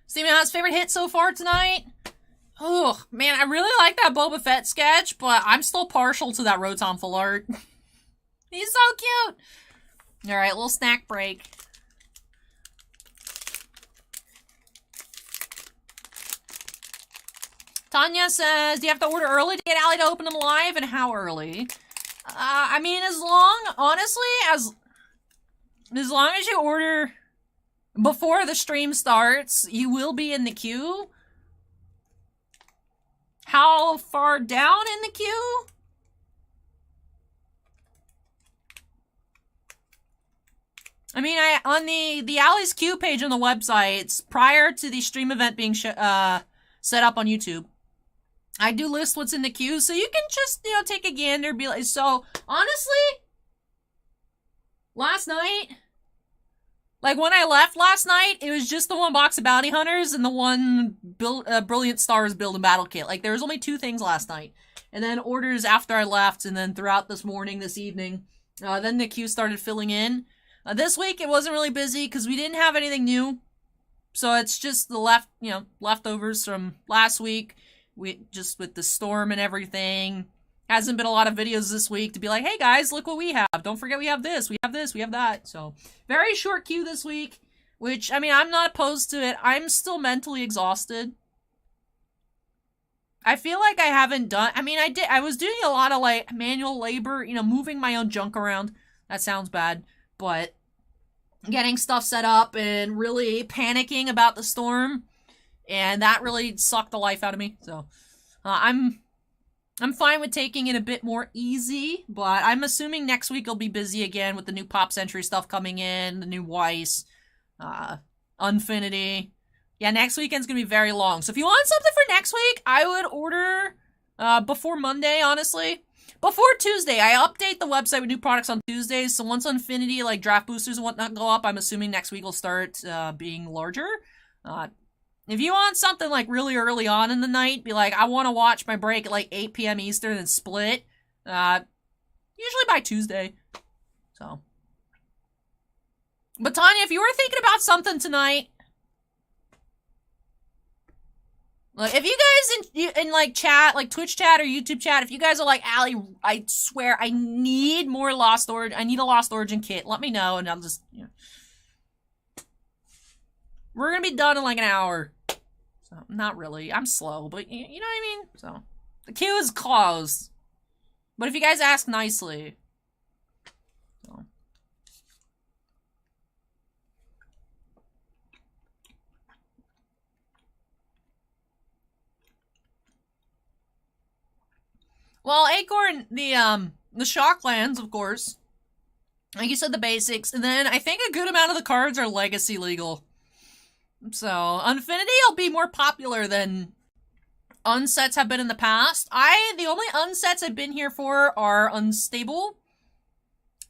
Steven has favorite hit so far tonight. Oh man, I really like that Boba Fett sketch, but I'm still partial to that Rotom full art. He's so cute. All right, little snack break. Tanya says, do you have to order early to get Allie to open them live, and how early? I mean, honestly, as long as you order before the stream starts, you will be in the queue. How far down in the queue? I mean, on the Allie's queue page on the website, it's prior to the stream event being set up on YouTube. I do list what's in the queue, so you can just, take a gander, be like, so, honestly, last night, like, when I left last night, it was just the 1 box of Bounty Hunters and the 1 Brilliant Stars Build and Battle Kit. Like, there was only 2 things last night. And then orders after I left, and then throughout this morning, this evening, then the queue started filling in. This week, it wasn't really busy, because we didn't have anything new. So it's just the leftovers from last week. Just with the storm and everything. Hasn't been a lot of videos this week to be like, hey guys, look what we have. Don't forget we have this, we have this, we have that. So, very short queue this week, which, I mean, I'm not opposed to it. I'm still mentally exhausted. I feel like I haven't done, I was doing a lot of, like, manual labor, moving my own junk around. That sounds bad, but getting stuff set up and really panicking about the storm. And that really sucked the life out of me. So, I'm I'm fine with taking it a bit more easy, but I'm assuming next week will be busy again with the new Pop Century stuff coming in, the new Weiss, Unfinity. Yeah, next weekend's gonna be very long. So if you want something for next week, I would order before Monday, honestly. Before Tuesday, I update the website with new products on Tuesdays, so once Unfinity, like draft boosters and whatnot go up, I'm assuming next week will start being larger. If you want something like really early on in the night, be like, I want to watch my break at like 8 p.m. Eastern and split, usually by Tuesday. So. But Tanya, if you were thinking about something tonight, like, if you guys in like chat, like Twitch chat or YouTube chat, if you guys are like, Allie, I swear I need more Lost Origin, I need a Lost Origin kit, let me know and I'll just, you know. We're gonna be done in like an hour. So, not really. I'm slow, but you know what I mean? So, the queue is closed. But if you guys ask nicely. So. Well, Acorn, the Shocklands, of course. Like you said, the basics. And then I think a good amount of the cards are legacy legal. So, Unfinity will be more popular than unsets have been in the past. The only unsets I've been here for are Unstable.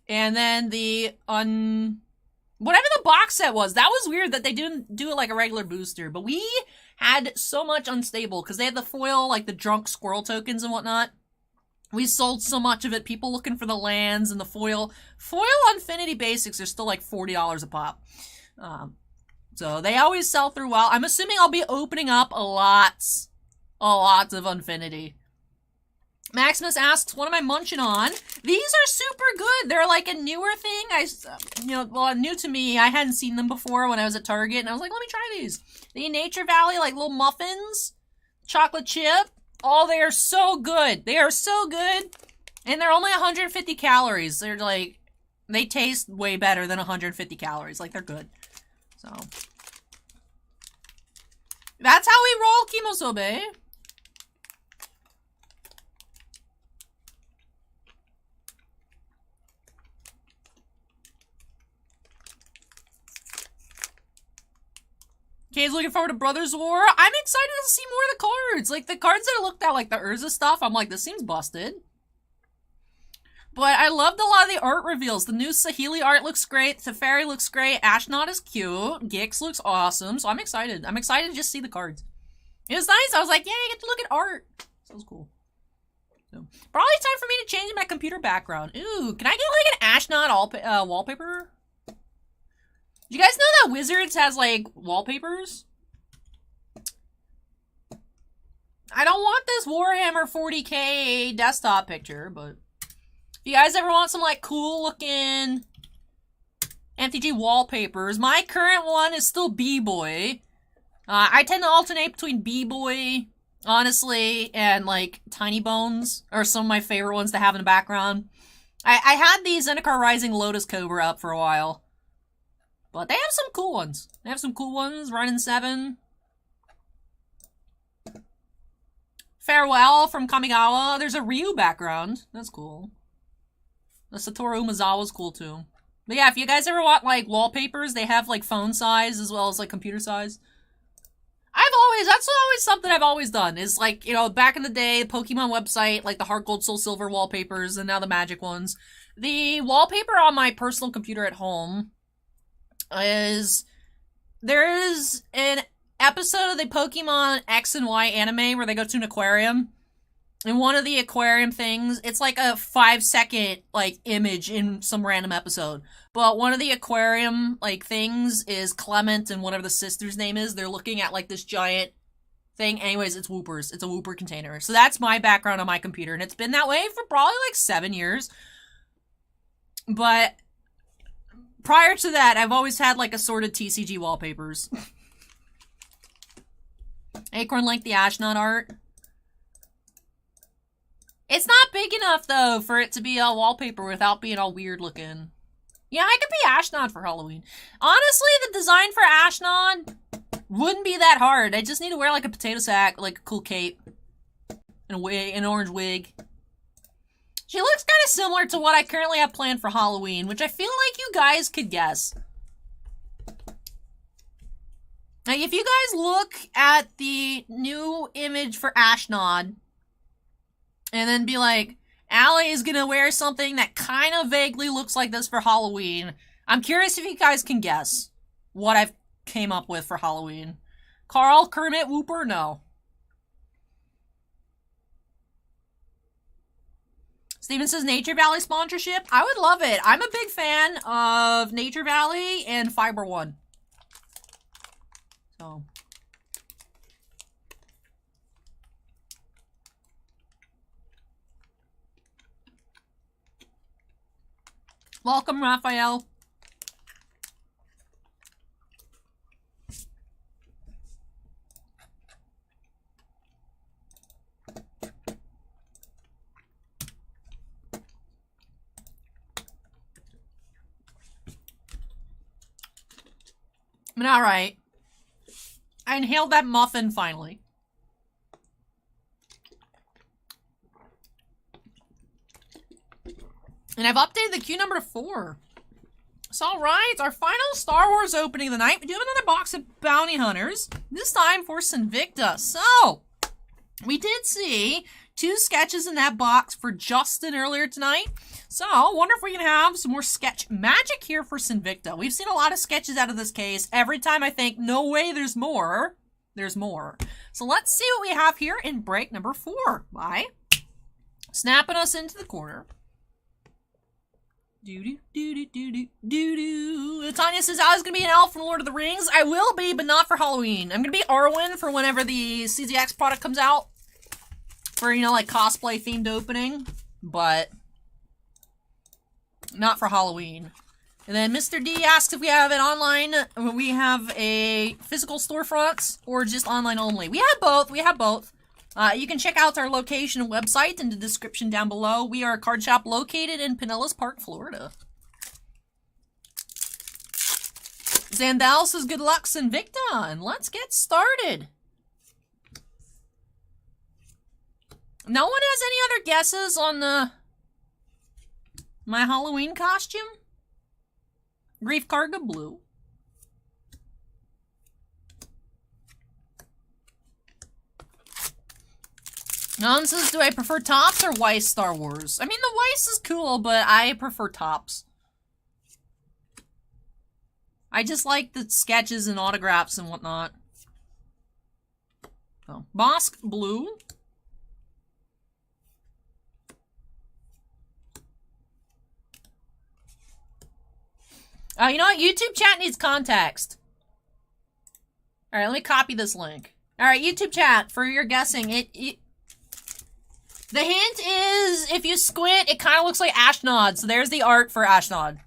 And then the whatever the box set was. That was weird that they didn't do it like a regular booster. But we had so much Unstable because they had the foil, like the drunk squirrel tokens and whatnot. We sold so much of it. People looking for the lands and the foil. Foil Unfinity basics are still like $40 a pop. So they always sell through well. I'm assuming I'll be opening up a lot of Unfinity. Maximus asks, what am I munching on? These are super good. They're like a newer thing. New to me. I hadn't seen them before when I was at Target, and I was like, let me try these. The Nature Valley, like little muffins, chocolate chip. Oh, they are so good. They are so good. And they're only 150 calories. They're like, they taste way better than 150 calories. Like, they're good. So, that's how we roll, Kimosobe. Kay's looking forward to Brothers War. I'm excited to see more of the cards. Like, the cards that I looked at, like the Urza stuff, I'm like, this seems busted. But I loved a lot of the art reveals. The new Saheeli art looks great. Teferi looks great. Ashnod is cute. Gix looks awesome. So I'm excited. I'm excited to just see the cards. It was nice. I was like, yeah, you get to look at art. So it was cool. So, probably time for me to change my computer background. Ooh, can I get like an Ashnod wallpaper? Do you guys know that Wizards has like wallpapers? I don't want this Warhammer 40k desktop picture, but if you guys ever want some like cool looking MTG wallpapers, my current one is still B-Boy. I tend to alternate between B-Boy, honestly, and like Tiny Bones are some of my favorite ones to have in the background. I had the Zendikar Rising Lotus Cobra up for a while. But they have some cool ones. They have some cool ones. Running 7. Farewell from Kamigawa. There's a Ryu background. That's cool. The Satoru Umezawa's cool too. But yeah, if you guys ever want like wallpapers, they have like phone size as well as like computer size. That's always something I've always done. Is like, you know, back in the day, Pokemon website, like the Heart Gold Soul Silver wallpapers, and now the Magic ones. The wallpaper on my personal computer at home is, there is an episode of the Pokemon X and Y anime where they go to an aquarium. And one of the aquarium things, it's like a 5-second, like, image in some random episode. But one of the aquarium, like, things is Clement and whatever the sister's name is. They're looking at, like, this giant thing. Anyways, it's Whoopers. It's a Whooper container. So that's my background on my computer. And it's been that way for probably, like, 7 years. But prior to that, I've always had, like, assorted TCG wallpapers. Acorn linked the Ashnod art. It's not big enough, though, for it to be a wallpaper without being all weird looking. Yeah, I could be Ashnod for Halloween. Honestly, the design for Ashnod wouldn't be that hard. I just need to wear, like, a potato sack, like, a cool cape. and an orange wig. She looks kind of similar to what I currently have planned for Halloween, which I feel like you guys could guess. Now, if you guys look at the new image for Ashnod, and then be like, Allie is gonna wear something that kind of vaguely looks like this for Halloween, I'm curious if you guys can guess what I've came up with for Halloween. Carl, Kermit, Whooper, no. Steven says Nature Valley sponsorship. I would love it. I'm a big fan of Nature Valley and Fiber One. So. Welcome, Raphael. Alright. I inhaled that muffin finally. And I've updated the queue number to 4. So alright, our final Star Wars opening of the night. We do have another box of Bounty Hunters. This time for Sinvicta. So, we did see 2 sketches in that box for Justin earlier tonight. So, I wonder if we can have some more sketch magic here for Sinvicta. We've seen a lot of sketches out of this case. Every time I think, no way, there's more. There's more. So let's see what we have here in break number 4. By snapping us into the corner. Doo-doo-doo-doo-doo-doo-doo. Tanya says, I was going to be an elf from Lord of the Rings. I will be, but not for Halloween. I'm going to be Arwen for whenever the CZX product comes out. For, you know, like, cosplay-themed opening. But not for Halloween. And then Mr. D asks if we have it online. We have a physical storefronts or just online only. We have both. We have both. You can check out our location and website in the description down below. We are a card shop located in Pinellas Park, Florida. Zandal says good luck, Sinvicta, and let's get started. No one has any other guesses on my Halloween costume? Grief Karga Blue. Nan says, do I prefer tops or Weiss Star Wars? I mean, the Weiss is cool, but I prefer tops. I just like the sketches and autographs and whatnot. So, Bosk Blue. You know what? YouTube chat needs context. Alright, let me copy this link. Alright, YouTube chat, for your guessing, the hint is, if you squint, it kind of looks like Ashnod. So there's the art for Ashnod.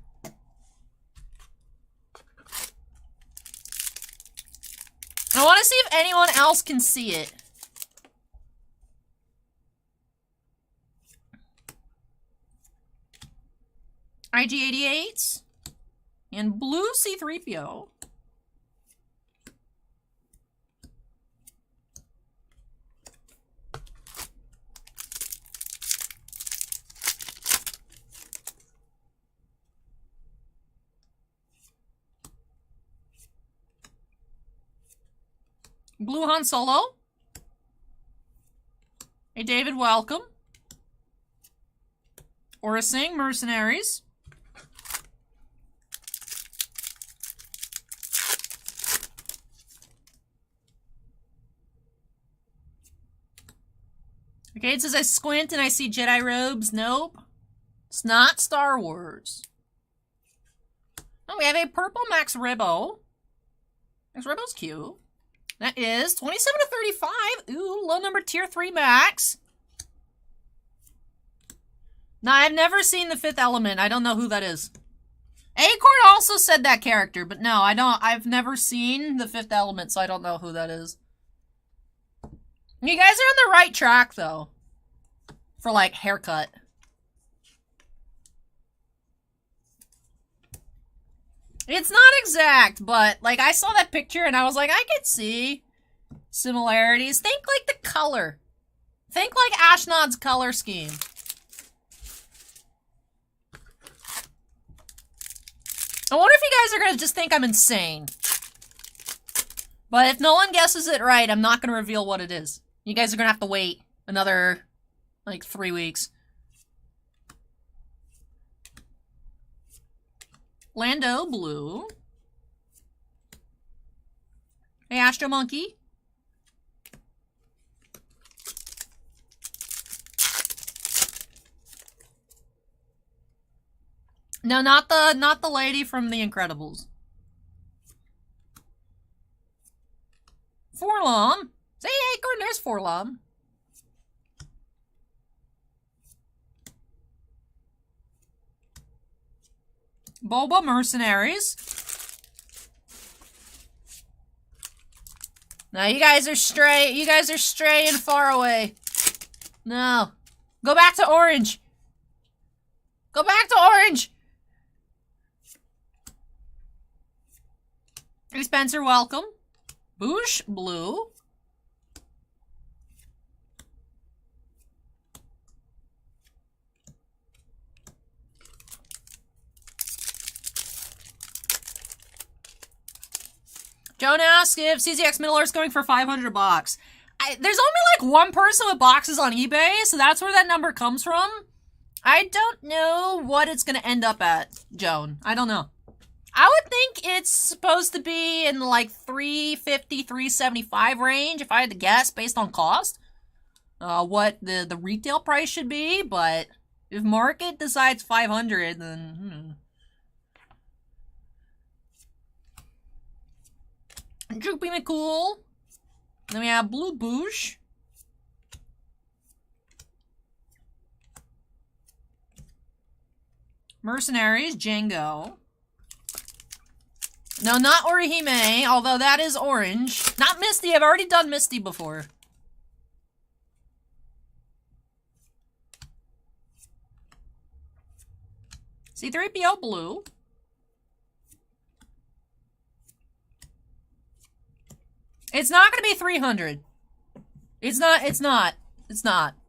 I want to see if anyone else can see it. IG-88. And blue C-3PO. Blue Han Solo. Hey, David, welcome. Aura Singh, Mercenaries. Okay, it says I squint and I see Jedi robes. Nope. It's not Star Wars. Oh, we have a purple Max Rebo. Max Rebo's cute. That is 27 to 35. Ooh, low number tier 3 Max. Now, I've never seen the Fifth Element. I don't know who that is. Acorn also said that character, but no, I don't. I've never seen the Fifth Element, so I don't know who that is. You guys are on the right track, though. For, like, haircut. It's not exact, but, like, I saw that picture and I was like, I could see similarities. Think, like, the color. Think like Ashnod's color scheme. I wonder if you guys are gonna just think I'm insane. But if no one guesses it right, I'm not gonna reveal what it is. You guys are gonna have to wait another, like, 3 weeks. Lando blue. Hey, Astro Monkey. No, not the lady from The Incredibles. Forlom. Say, hey, Gordon, there's Forlom. Boba Mercenaries. Now you guys are straying far away. No. Go back to orange. Go back to orange. Hey Spencer, welcome. Boosh blue. Joan asks if CZX Middle Earth's going for 500 bucks. There's only like one person with boxes on eBay, so that's where that number comes from. I don't know what it's gonna end up at, Joan. I don't know. I would think it's supposed to be in like 350, 375 range, if I had to guess, based on cost. What the retail price should be, but if market decides 500, then, Droopy McCool. Then we have Blue Boosh. Mercenaries, Django. No, not Orihime, although that is orange. Not Misty, I've already done Misty before. C3PO blue. It's not gonna be 300. It's not.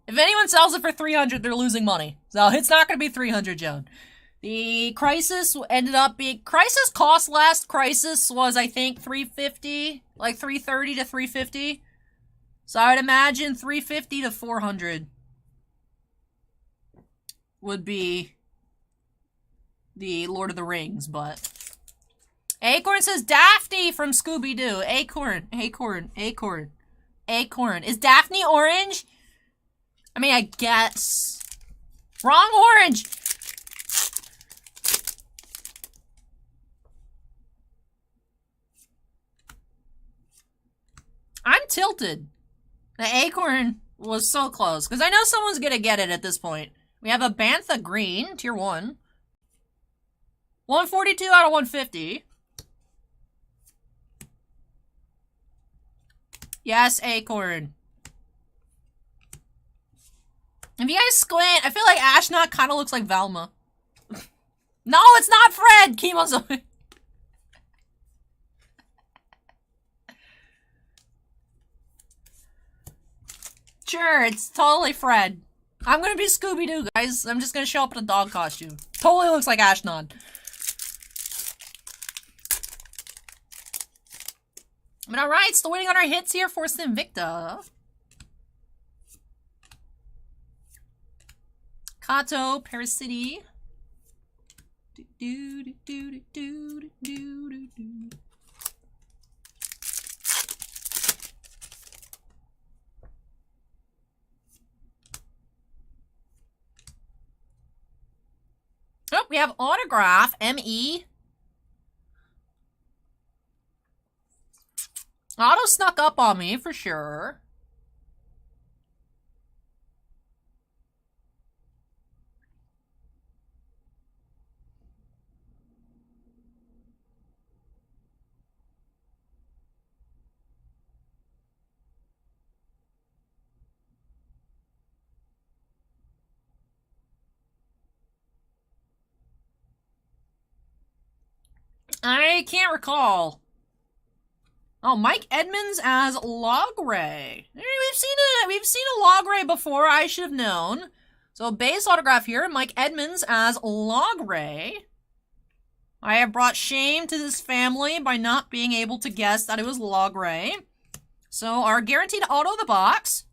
If anyone sells it for 300, they're losing money. So it's not gonna be 300, Joan. The Crisis ended up being... Crisis cost last Crisis was, I think, 350. Like, 330 to 350. So I would imagine 350 to 400 would be the Lord of the Rings, but... Acorn says Daphne from Scooby-Doo. Acorn. Is Daphne orange? I mean, I guess. Wrong orange! I'm tilted. The Acorn was so close. Because I know someone's gonna get it at this point. We have a Bantha Green, tier 1. 142 out of 150. Yes, Acorn. If you guys squint, I feel like Ashnod kind of looks like Velma. No, it's not Fred! Chemozoid. Sure, it's totally Fred. I'm gonna be Scooby-Doo, guys. I'm just gonna show up in a dog costume. Totally looks like Ashnod. But alright, still waiting on our hits here for Sinvicta. Kato, Parasity. Oh, we have Autograph, ME. Auto snuck up on me, for sure. I can't recall. Oh, Mike Edmonds as Logray. We've seen a Logray before, I should have known. So base autograph here, Mike Edmonds as Logray. I have brought shame to this family by not being able to guess that it was Logray. So our guaranteed auto of the box.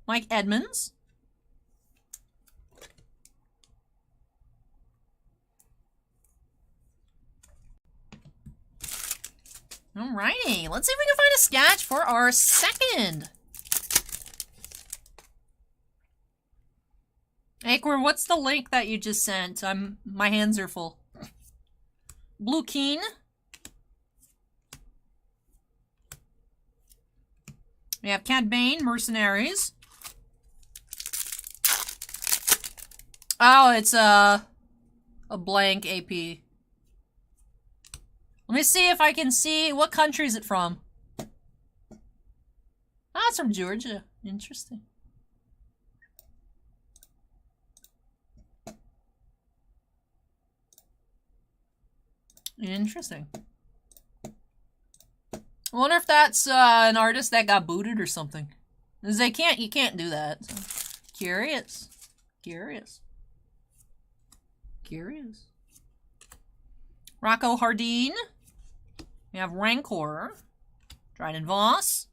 Mike Edmonds. Alrighty, let's see if we can find a sketch for our second. Acor, what's the link that you just sent? My hands are full. Blue Keen. We have Cad Bane, Mercenaries. Oh, it's a blank AP. Let me see if I can see what country is it from. Ah, it's from Georgia. Interesting. Interesting. I wonder if that's an artist that got booted or something. Because you can't do that. So. Curious. Rocco Hardeen. We have Rancor. Dryden Voss.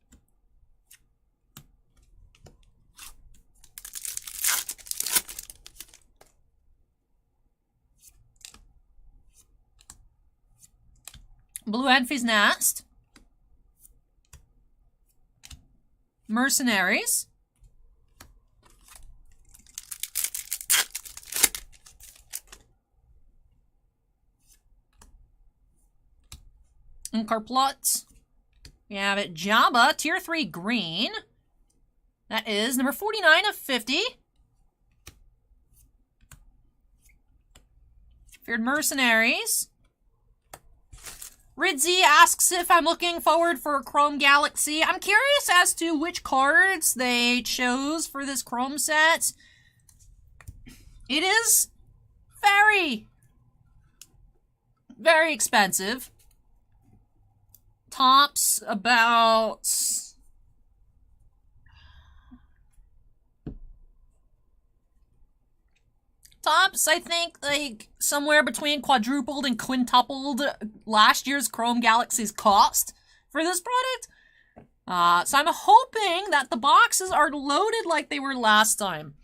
Blue Enfys Nast. Mercenaries. And Carplot. We have it Jabba, Tier 3 green. That is number 49 of 50. Feared Mercenaries. Ridzi asks if I'm looking forward for Chrome Galaxy. I'm curious as to which cards they chose for this Chrome set. It is very, very expensive. Tops about... Tops, I think, like, somewhere between quadrupled and quintupled last year's Chrome Galaxy's cost for this product. So I'm hoping that the boxes are loaded like they were last time.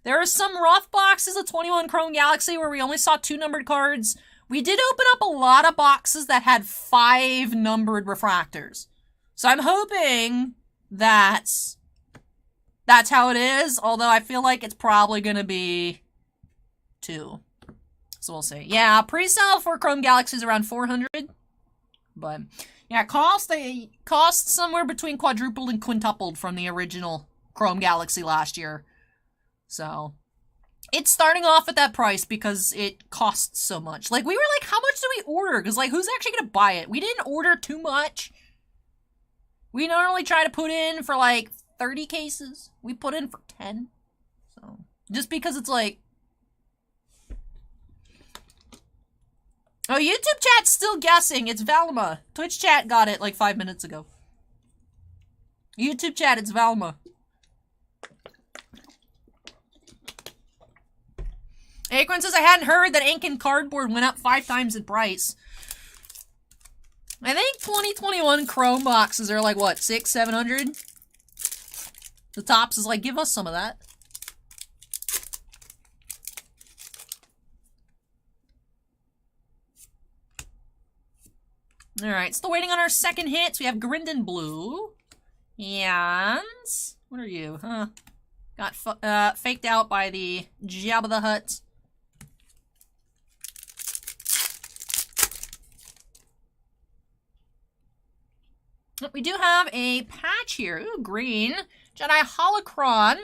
There are some rough boxes of 21 Chrome Galaxy where we only saw 2 numbered cards. We did open up a lot of boxes that had 5 numbered refractors. So I'm hoping that's how it is, although I feel like it's probably going to be 2. So we'll see. Yeah, pre-sale for Chrome Galaxy is around 400. But yeah, cost somewhere between quadrupled and quintupled from the original Chrome Galaxy last year. So it's starting off at that price because it costs so much. Like, we were like, how much do we order? Because, like, who's actually going to buy it? We didn't order too much. We normally try to put in for, like, 30 cases. We put in for 10. So, just because it's like... Oh, YouTube chat's still guessing. It's Valma. Twitch chat got it, like, 5 minutes ago. YouTube chat, it's Valma. Acorn says, I hadn't heard that ink and cardboard went up 5 times in price. I think 2021 Chrome boxes are like, what, 600-700? The Tops is like, give us some of that. Alright, still waiting on our second hit. We have Grindin Blue. And... what are you, huh? Got faked out by the Jabba the Hutt. We do have a patch here. Ooh, green. Jedi Holocron.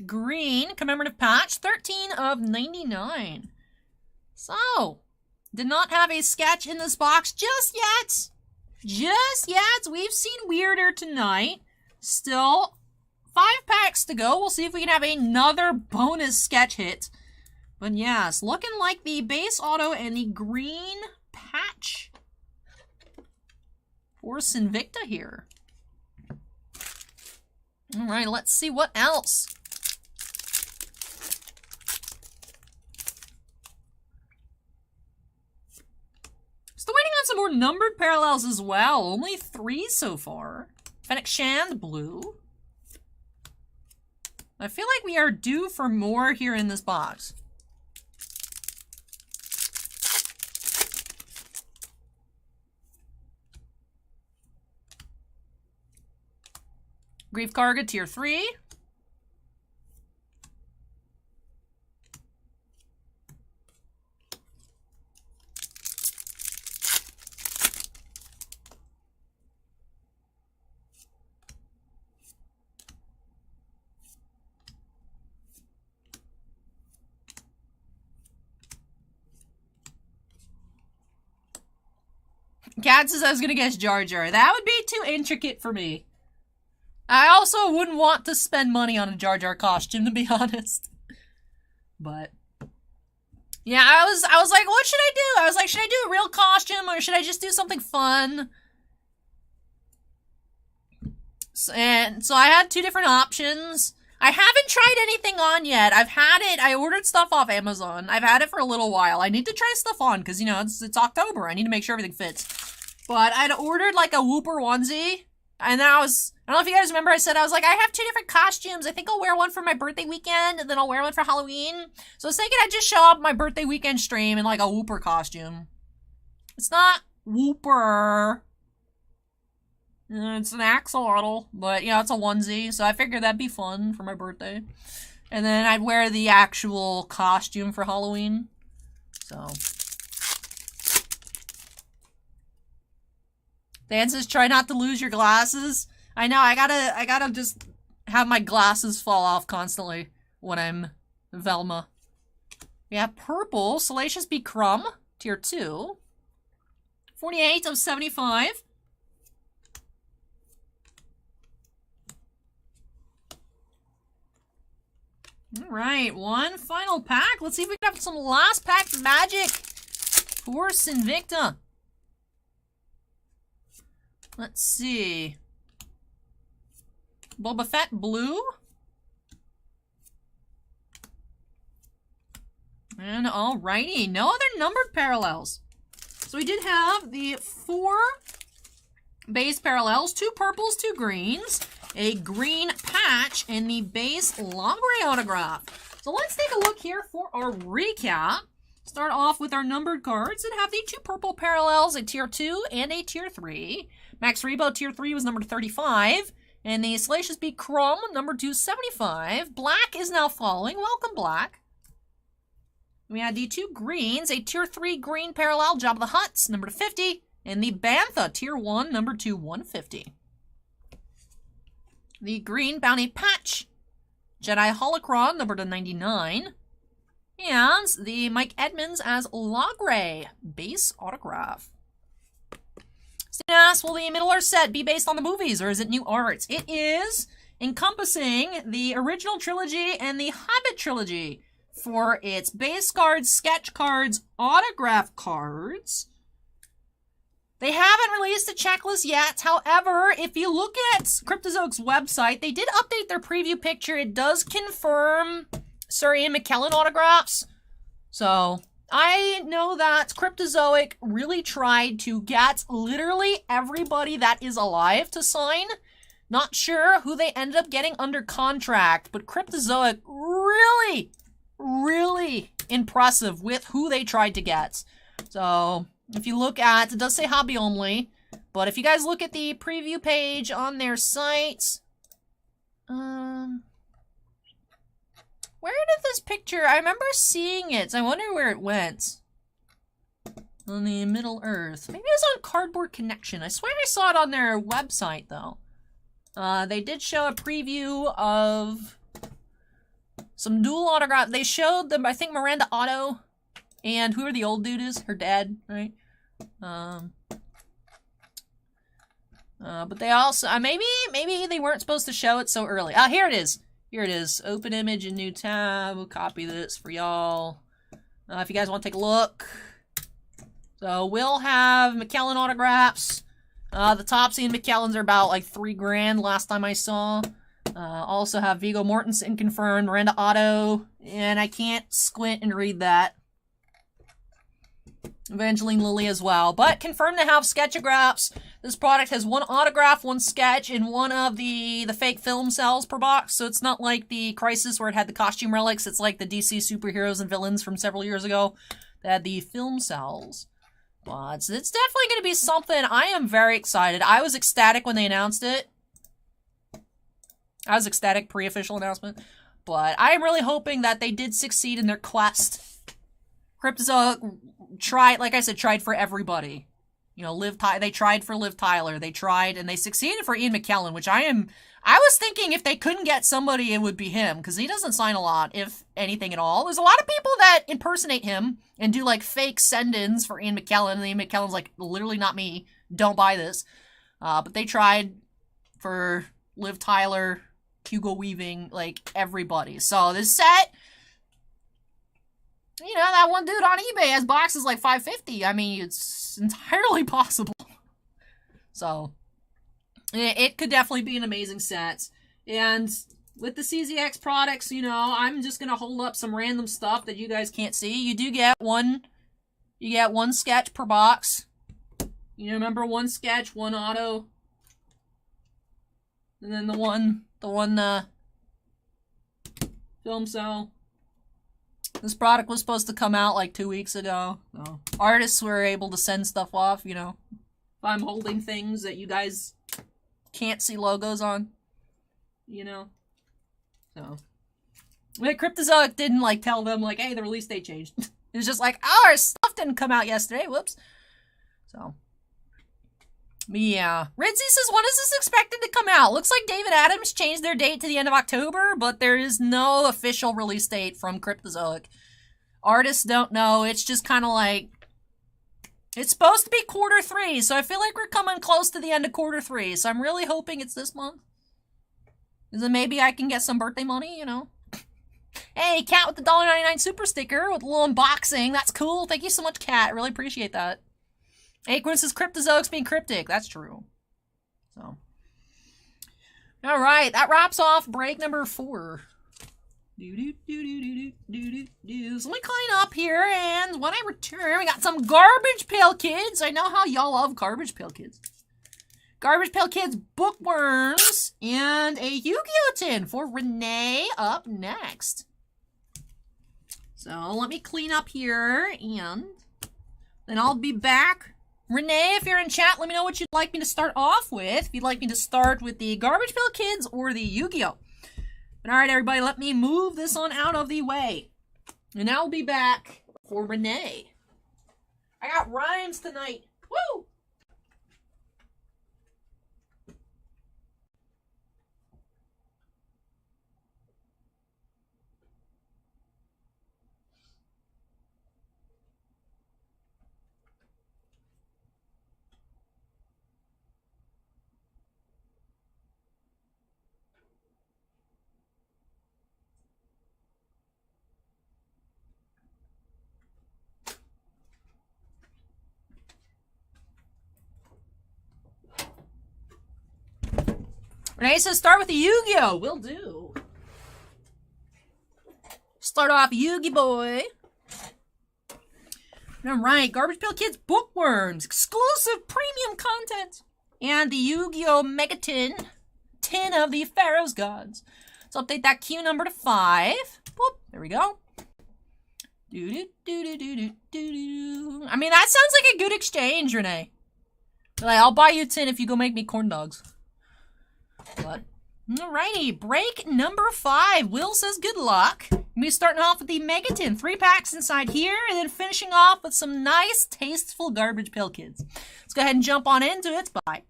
Green. Commemorative patch. 13 of 99. So, did not have a sketch in this box just yet. Just yet. We've seen weirder tonight. Still 5 packs to go. We'll see if we can have another bonus sketch hit. But yes, looking like the base auto and the green patch for Sinvicta here. Alright, let's see what else. Still waiting on some more numbered parallels as well. Only 3 so far. Fennec Shand, blue. I feel like we are due for more here in this box. Grief Karga, tier 3. Cat says I was gonna guess Jar Jar. That would be too intricate for me. I also wouldn't want to spend money on a Jar Jar costume, to be honest. But yeah, I was like, what should I do? I was like, should I do a real costume or should I just do something fun? So I had 2 different options. I haven't tried anything on yet. I've had it. I ordered stuff off Amazon. I've had it for a little while. I need to try stuff on because, you know, it's October. I need to make sure everything fits. But I'd ordered like a Whooper onesie. And then I don't know if you guys remember, I was like, I have 2 different costumes. I think I'll wear one for my birthday weekend, and then I'll wear one for Halloween. So I was thinking I'd just show up my birthday weekend stream in like a Whooper costume. It's not Whooper. It's an axolotl, but yeah, it's a onesie. So I figured that'd be fun for my birthday. And then I'd wear the actual costume for Halloween. So Dan says, try not to lose your glasses. I know, I gotta just have my glasses fall off constantly when I'm Velma. We have purple, Salacious B. Crumb, tier 2. 48 of 75. Alright, one final pack. Let's see if we can have some last pack magic for Sinvicta. Let's see. Boba Fett blue. And alrighty, no other numbered parallels. So we did have the 4 base parallels, 2 purples, 2 greens, a green patch, and the base Lombre autograph. So let's take a look here for our recap. Start off with our numbered cards that have the 2 purple parallels, a tier 2 and a tier 3. Max Rebo, tier 3, was number 35. And the Salacious B. Crumb, number 275. Black is now following. Welcome, Black. We had the 2 greens, a tier 3 green parallel, Jabba the Hutt's, number 50. And the Bantha, tier 1, number 2, 150. The green bounty patch, Jedi Holocron, number 99. And the Mike Edmonds as Logray, base autograph. Steve asks, will the Middle-earth set be based on the movies, or is it new art? It is, encompassing the original trilogy and the Hobbit trilogy for its base cards, sketch cards, autograph cards. They haven't released a checklist yet. However, if you look at Cryptozoic's website, they did update their preview picture. It does confirm Sir Ian McKellen autographs. So I know that Cryptozoic really tried to get literally everybody that is alive to sign. Not sure who they ended up getting under contract, but Cryptozoic really, really impressive with who they tried to get. So if you look at, it does say hobby only, but if you guys look at the preview page on their site, where did this picture, I remember seeing it, so I wonder where it went. On the Middle-earth. Maybe it was on Cardboard Connection. I swear I saw it on their website, though. They did show a preview of some dual autograph. They showed them, I think, Miranda Otto and who are the old dudes? Her dad, right? But they also, maybe they weren't supposed to show it so early. Here it is. Here it is. Open image in new tab. We'll copy this for y'all. If you guys want to take a look. So we'll have McKellen autographs. The Topsy and McKellens are about like $3,000 last time I saw. Also have Viggo Mortensen confirmed, Miranda Otto, and I can't squint and read that. Evangeline Lilly as well. But confirmed to have sketchographs. This product has 1 autograph, 1 sketch, and 1 of the fake film cells per box. So it's not like the Crisis where it had the costume relics. It's like the DC superheroes and villains from several years ago that had the film cells. But it's definitely going to be something. I am very excited. I was ecstatic when they announced it. I was ecstatic pre-official announcement. But I am really hoping that they did succeed in their quest. Cryptozoic tried, like I said, tried for everybody. You know, they tried for Liv Tyler. They tried, and they succeeded for Ian McKellen, which I was thinking if they couldn't get somebody, it would be him, because he doesn't sign a lot, if anything at all. There's a lot of people that impersonate him and do, like, fake send-ins for Ian McKellen, and Ian McKellen's like, literally not me. Don't buy this. But they tried for Liv Tyler, Hugo Weaving, like, everybody. So this set, you know, that one dude on eBay has boxes like $550. I mean, it's entirely possible. So, it could definitely be an amazing set. And with the CZX products, you know, I'm just going to hold up some random stuff that you guys can't see. You do get one sketch per box. You know, remember, 1 sketch, 1 auto. And then the one film cell. This product was supposed to come out like 2 weeks ago. So artists were able to send stuff off, you know. If I'm holding things that you guys can't see logos on, you know. So, but Cryptozoic didn't like tell them like, hey, the release date changed. It was just like, oh, our stuff didn't come out yesterday. Whoops. So, yeah. Ridzy says, when is this expected to come out? Looks like David Adams changed their date to the end of October, but there is no official release date from Cryptozoic. Artists don't know. It's just kind of like, it's supposed to be Q3, so I feel like we're coming close to the end of Q3, so I'm really hoping it's this month. Because then maybe I can get some birthday money, you know. Hey, Cat with the $1.99 super sticker with a little unboxing. That's cool. Thank you so much, Cat. Really appreciate that. Acorn says Cryptozoic's being cryptic. That's true. So, all right, that wraps off break number 4. So let me clean up here, and when I return, we got some Garbage Pail Kids. I know how y'all love Garbage Pail Kids. Garbage Pail Kids bookworms and a Yu-Gi-Oh! Tin for Renee up next. So let me clean up here, and then I'll be back. Renee, if you're in chat, let me know what you'd like me to start off with. If you'd like me to start with the Garbage Pail Kids or the Yu-Gi-Oh! But alright, everybody, let me move this on out of the way. And I'll be back for Renee. I got rhymes tonight. Woo! Renee says start with the Yu-Gi-Oh! Will do. Start off Yu-Gi Boy. Alright, Garbage Pail Kids bookworms. Exclusive premium content. And the Yu-Gi-Oh! Mega Tin. Tin of the Pharaoh's Gods. Let's update that queue number to 5. Boop, there we go. I mean, that sounds like a good exchange, Renee. Like, I'll buy you 10 if you go make me corn dogs. But, alrighty, break number 5. Will says good luck. Me starting off with the Mega Tin. 3 packs inside here, and then finishing off with some nice, tasteful Garbage Pail Kids. Let's go ahead and jump on into it by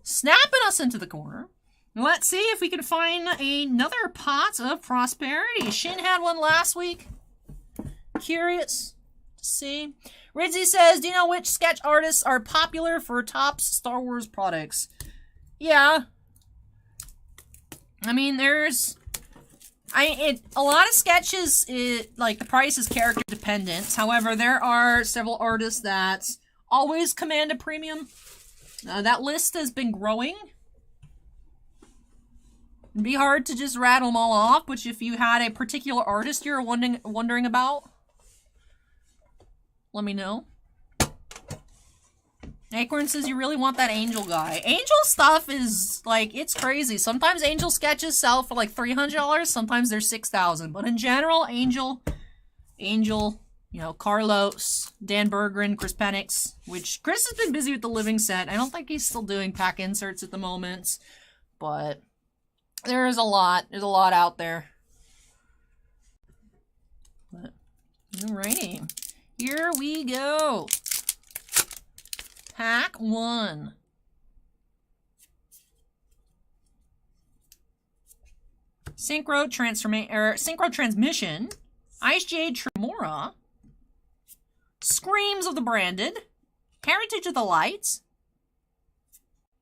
snapping us into the corner. Let's see if we can find another pot of prosperity. Shin had one last week. Curious to see. Ridzy says, do you know which sketch artists are popular for Topps Star Wars products? Yeah. I mean, there's A lot of sketches, like, the price is character dependent. However, there are several artists that always command a premium. That list has been growing. It'd be hard to just rattle them all off, but if you had a particular artist you're wondering about, let me know. Acorn says you really want that Angel guy. Angel stuff is, like, it's crazy. Sometimes Angel sketches sell for like $300, sometimes they're $6,000. But in general, Angel, you know, Carlos, Dan Berggren, Chris Penix, which Chris has been busy with the living set. I don't think he's still doing pack inserts at the moment, but there's a lot out there. But, alrighty. Here we go. Pack 1. Synchro Transmission. Ice Jade Tremora. Screams of the Branded. Heritage of the Lights.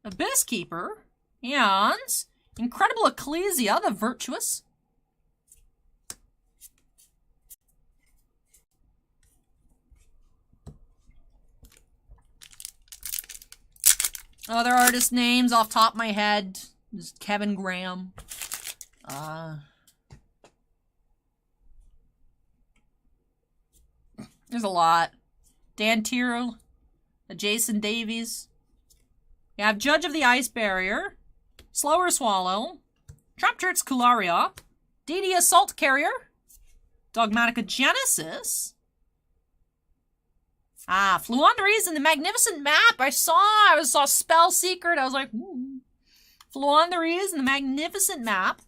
Abyss Keeper. And Incredible Ecclesia, the Virtuous. Other artist names off top of my head. Just Kevin Graham. There's a lot. Dan Tyrrell. Jason Davies. You have Judge of the Ice Barrier. Slower Swallow. Trapchurch Kularia. DD Assault Carrier. Dogmatica Genesis. Fluanderies in the Magnificent Map. I saw Spell Secret. I was like, ooh. Fluanderies in the Magnificent Map.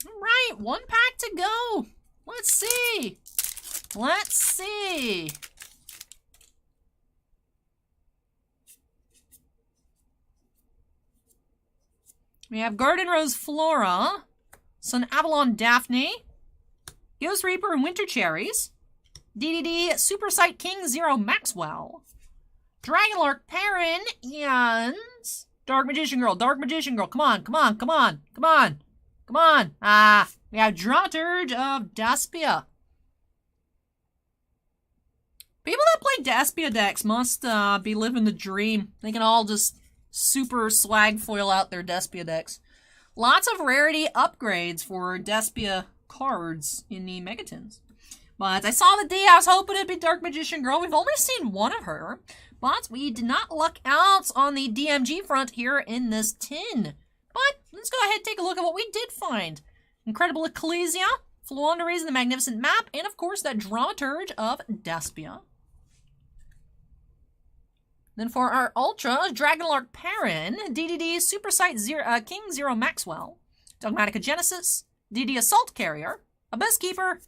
Alright, 1 pack to go. Let's see. Let's see. We have Garden Rose Flora. Sun Avalon Daphne. Ghost Reaper and Winter Cherries. DDD Super Sight King Zero Maxwell. Dragonlark Perrin and Dark Magician Girl. Dark Magician Girl. Come on, come on, come on, come on, come on. We have Dramaturge of Despia. People that play Despia decks must be living the dream. They can all just super swag foil out their Despia decks. Lots of rarity upgrades for Despia cards in the Megatins. But I saw the D, I was hoping it'd be Dark Magician Girl. We've only seen one of her, but we did not luck out on the DMG front here in this tin. But let's go ahead and take a look at what we did find. Incredible Ecclesia, Fluanderies in the Magnificent Map, and of course that Dramaturge of Despia. Then for our Ultras, Dragonlark Perrin, DDD Super Sight King Zero Maxwell, Dogmatica Genesis, DD Assault Carrier, Abyss Keeper,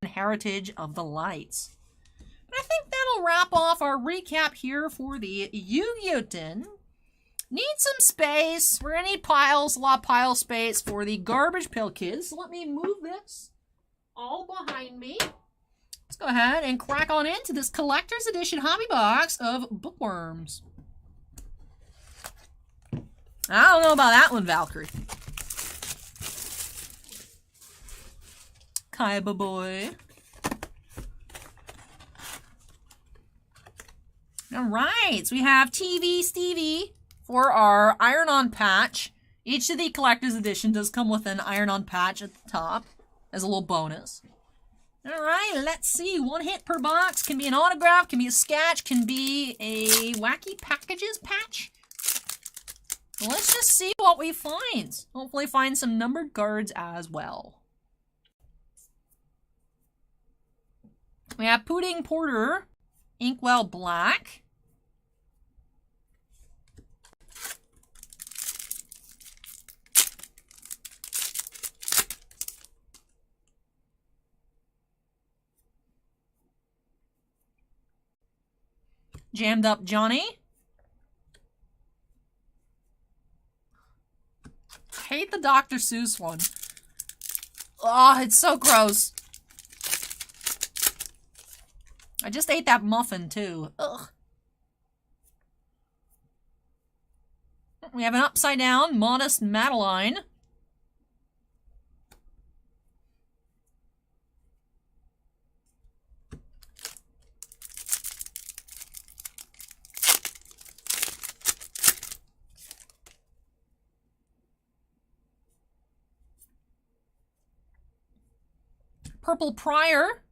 and Heritage of the Lights. But I think that'll wrap off our recap here for the Yu-Gi-Oh! Tin. Need some space. We're gonna need piles, a lot of pile space for the Garbage Pail Kids. So let me move this all behind me. Let's go ahead and crack on into this collector's edition hobby box of Bookworms. I don't know about that one, Valkyrie. Kaiba boy. Alright, so we have TV Stevie for our Iron-On patch. Each of the collector's edition does come with an Iron-On patch at the top as a little bonus. Alright, let's see. 1 hit per box. Can be an autograph, can be a sketch, can be a Wacky Packages patch. Let's just see what we find. Hopefully find some numbered cards as well. We have Pudding Porter, Inkwell Black. Jammed Up Johnny. I hate the Dr. Seuss one. Oh, it's so gross. I just ate that muffin, too. Ugh. We have an upside down, Modest Madeline. Purple Prior.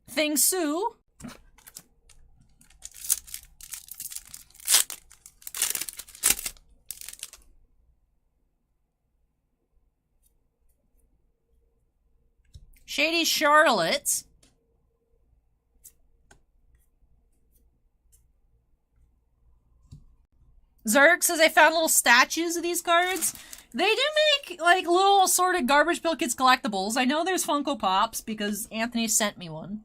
Thing Sue. Shady Charlotte. Zerg says I found little statues of these cards. They do make, like, little assorted Garbage Pail Kids collectibles. I know there's Funko Pops because Anthony sent me one.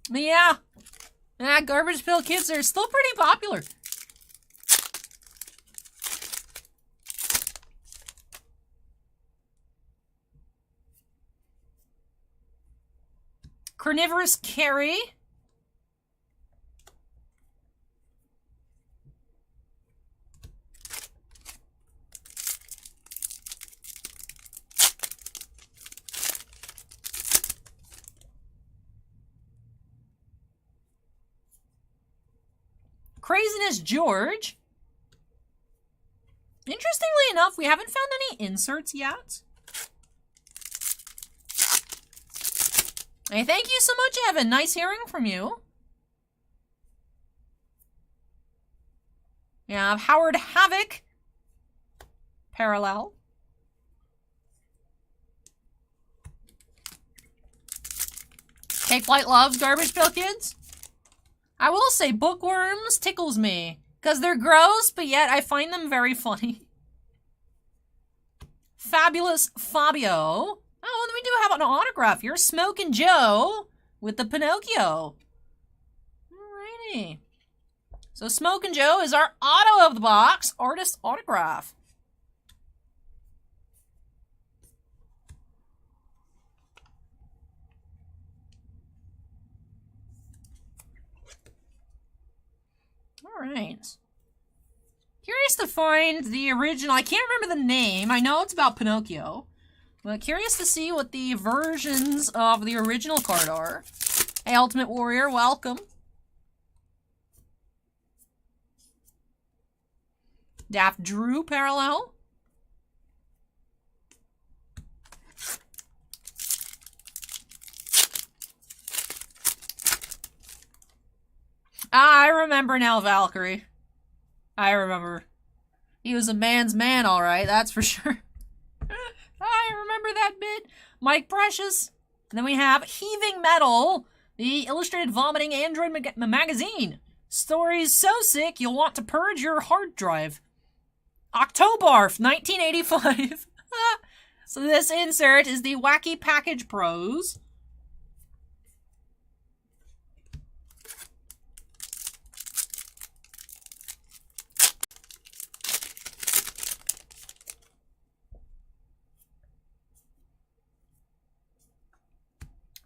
But yeah. Yeah, Garbage Pail Kids are still pretty popular. Carnivorous Carry. Craziness George. Interestingly enough, we haven't found any inserts yet. Hey, thank you so much, Evan. Nice hearing from you. We have Howard Havoc. Parallel. TakeFlight loves Garbage Pail Kids. I will say bookworms tickles me. Because they're gross, but yet I find them very funny. Fabulous Fabio. Oh, and we do have an autograph here. Smokin' Joe with the Pinocchio. Alrighty. So Smokin' Joe is our auto of the box. Artist autograph. Alright. Curious to find the original. I can't remember the name. I know it's about Pinocchio. But curious to see what the versions of the original card are. Hey, Ultimate Warrior, welcome. Daft Drew parallel. Ah, I remember now, Valkyrie. I remember. He was a man's man, alright, that's for sure. I remember that bit. Mike Precious. And then we have Heaving Metal, the Illustrated Vomiting Android magazine. Stories so sick you'll want to purge your hard drive. Octobarf, 1985. So this insert is the Wacky Package Pros.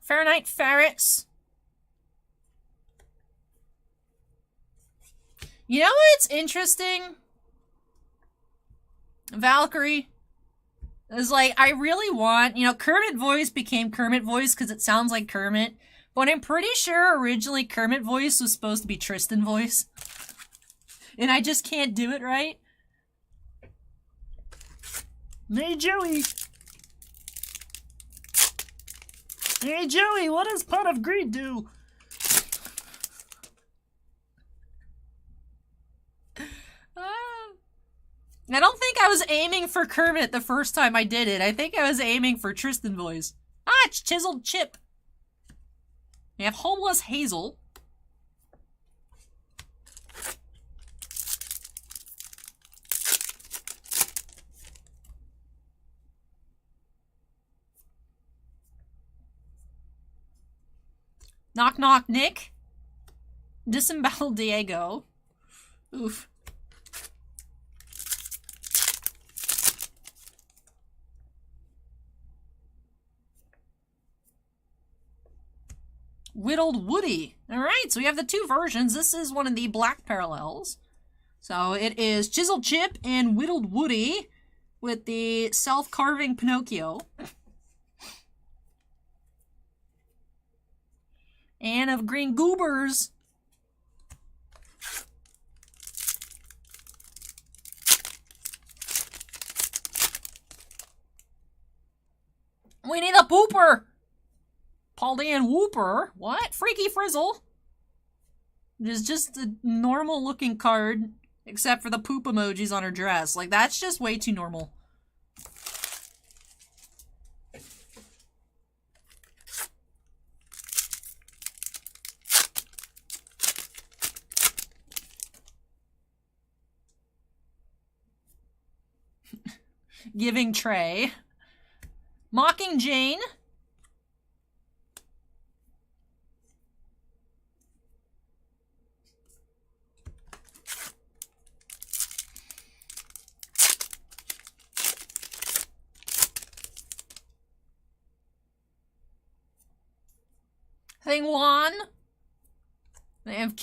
Fahrenheit Ferrets. You know what's interesting? Valkyrie is like, I really want, you know, Kermit voice became Kermit voice because it sounds like Kermit, but I'm pretty sure originally Kermit voice was supposed to be Tristan voice. And I just can't do it right. Hey, Joey. Hey, Joey, what does Pot of Greed do? I don't think I was aiming for Kermit the first time I did it. I think I was aiming for Tristan voice. Ah, it's Chiseled Chip. We have Homeless Hazel. Knock Knock Nick. Disembowel Diego. Oof. Whittled Woody. Alright, so we have the two versions. This is one of the black parallels. So it is Chiseled Chip and Whittled Woody with the self-carving Pinocchio. And of Green Goobers. Pooper! Paul Dan Whooper. What? Freaky Frizzle. It's just a normal looking card, except for the poop emojis on her dress. Like, that's just way too normal. Giving Trey. Mocking Jane. Thing Juan. They have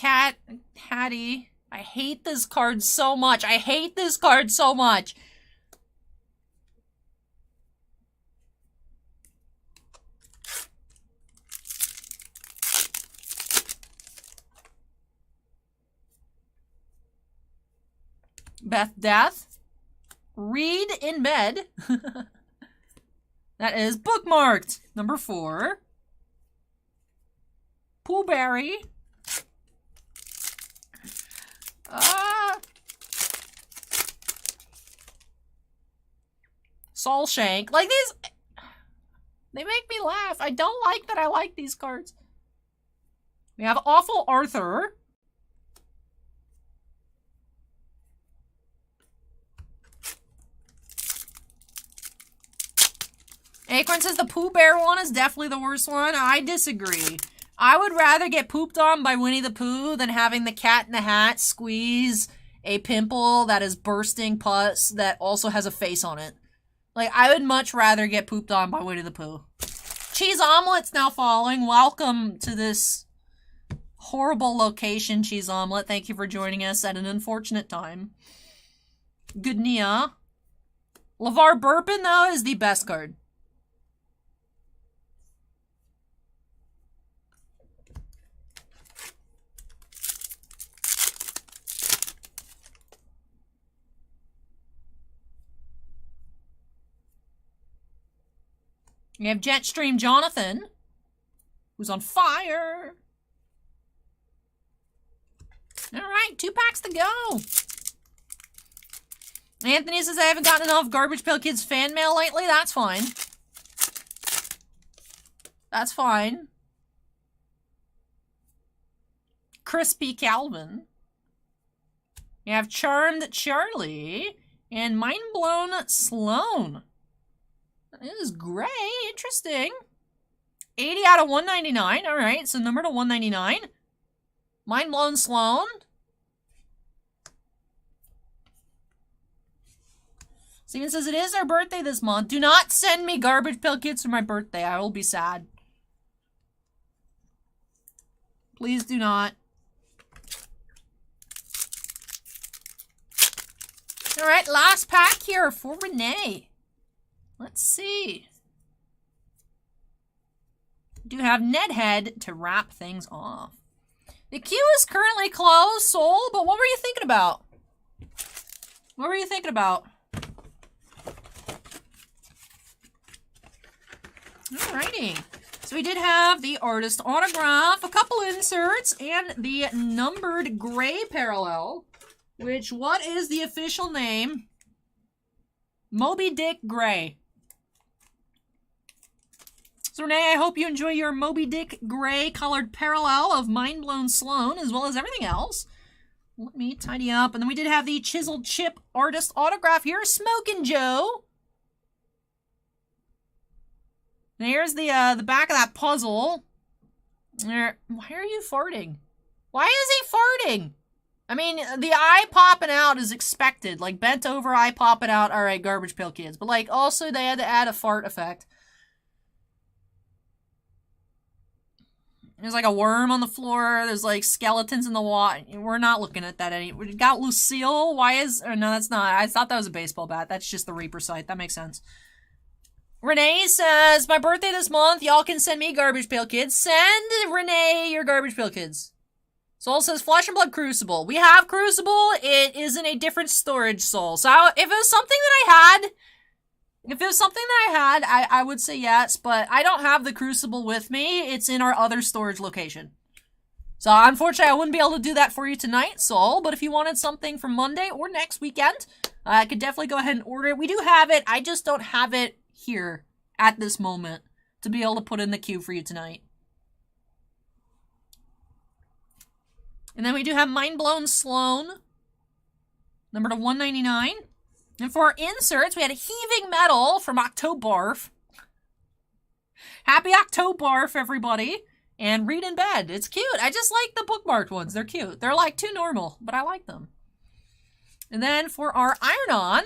Hattie. I hate this card so much. I hate this card so much. Beth Death. Read in bed. That is bookmarked. Number 4. Poohberry. Soul Shank. Like these, they make me laugh. I don't like that I like these cards. We have Awful Arthur. Acorn says the Pooh Bear one is definitely the worst one. I disagree. I would rather get pooped on by Winnie the Pooh than having the Cat in the Hat squeeze a pimple that is bursting pus that also has a face on it. Like, I would much rather get pooped on by Winnie the Pooh. Cheese Omelet's now following. Welcome to this horrible location, Cheese Omelet. Thank you for joining us at an unfortunate time. Good Nia. LeVar Burpin, though, is the best card. We have Jetstream Jonathan, who's on fire. All right, 2 packs to go. Anthony says, I haven't gotten enough Garbage Pail Kids fan mail lately. That's fine. That's fine. Crispy Calvin. We have Charmed Charlie and Mind Blown Sloan. It is gray. Interesting. 80 out of 199. All right, so number to 199. Mind Blown Sloan. Steven says, it is our birthday this month. Do not send me Garbage Pail Kids for my birthday. I will be sad. Please do not. All right, last pack here for Renee. Let's see. Do have Nedhead to wrap things off. The queue is currently closed, Soul, but what were you thinking about? What were you thinking about? Alrighty. So we did have the artist autograph, a couple inserts, and the numbered gray parallel, which, what is the official name? Moby Dick Gray. So Renee, I hope you enjoy your Moby Dick Gray colored parallel of Mind Blown Sloan, as well as everything else. Let me tidy up. And then we did have the Chiseled Chip artist autograph here, Smokin' Joe. And here's the back of that puzzle. There. Why are you farting? Why is he farting? I mean, the eye popping out is expected. Like, bent over eye popping out. All right, Garbage Pail Kids. But, like, also they had to add a fart effect. There's like a worm on the floor. There's like skeletons in the water. We're not looking at that We got Lucille. Why is... Oh, no, that's not. I thought that was a baseball bat. That's just the Reaper site. That makes sense. Renee says, my birthday this month. Y'all can send me Garbage Pail Kids. Send Renee your Garbage Pail Kids. Soul says, Flesh and Blood Crucible. We have Crucible. It is in a different storage, Soul. So if it was something that I had If it was something that I had, I would say yes, but I don't have the Crucible with me. It's in our other storage location. So unfortunately, I wouldn't be able to do that for you tonight, Sol, but if you wanted something for Monday or next weekend, I could definitely go ahead and order it. We do have it, I just don't have it here at this moment to be able to put in the queue for you tonight. And then we do have Mind Blown Sloan, number to 199. And for our inserts, we had a Heaving Metal from Octobarf. Happy Octobarf, everybody. And Read in Bed. It's cute. I just like the bookmarked ones. They're cute. They're like too normal, but I like them. And then for our Iron-On,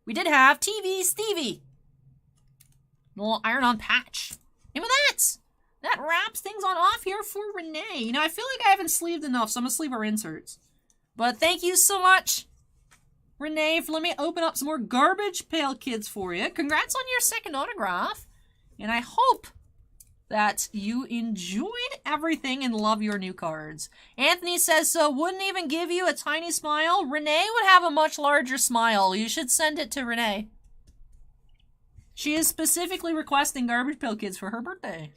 we did have TV Stevie. A little Iron-On patch. And with that wraps things on off here for Renee. You know, I feel like I haven't sleeved enough, so I'm going to sleeve our inserts. But thank you so much, Renee, for letting me open up some more Garbage Pail Kids for you. Congrats on your second autograph. And I hope that you enjoyed everything and love your new cards. Anthony says, so wouldn't even give you a tiny smile? Renee would have a much larger smile. You should send it to Renee. She is specifically requesting Garbage Pail Kids for her birthday.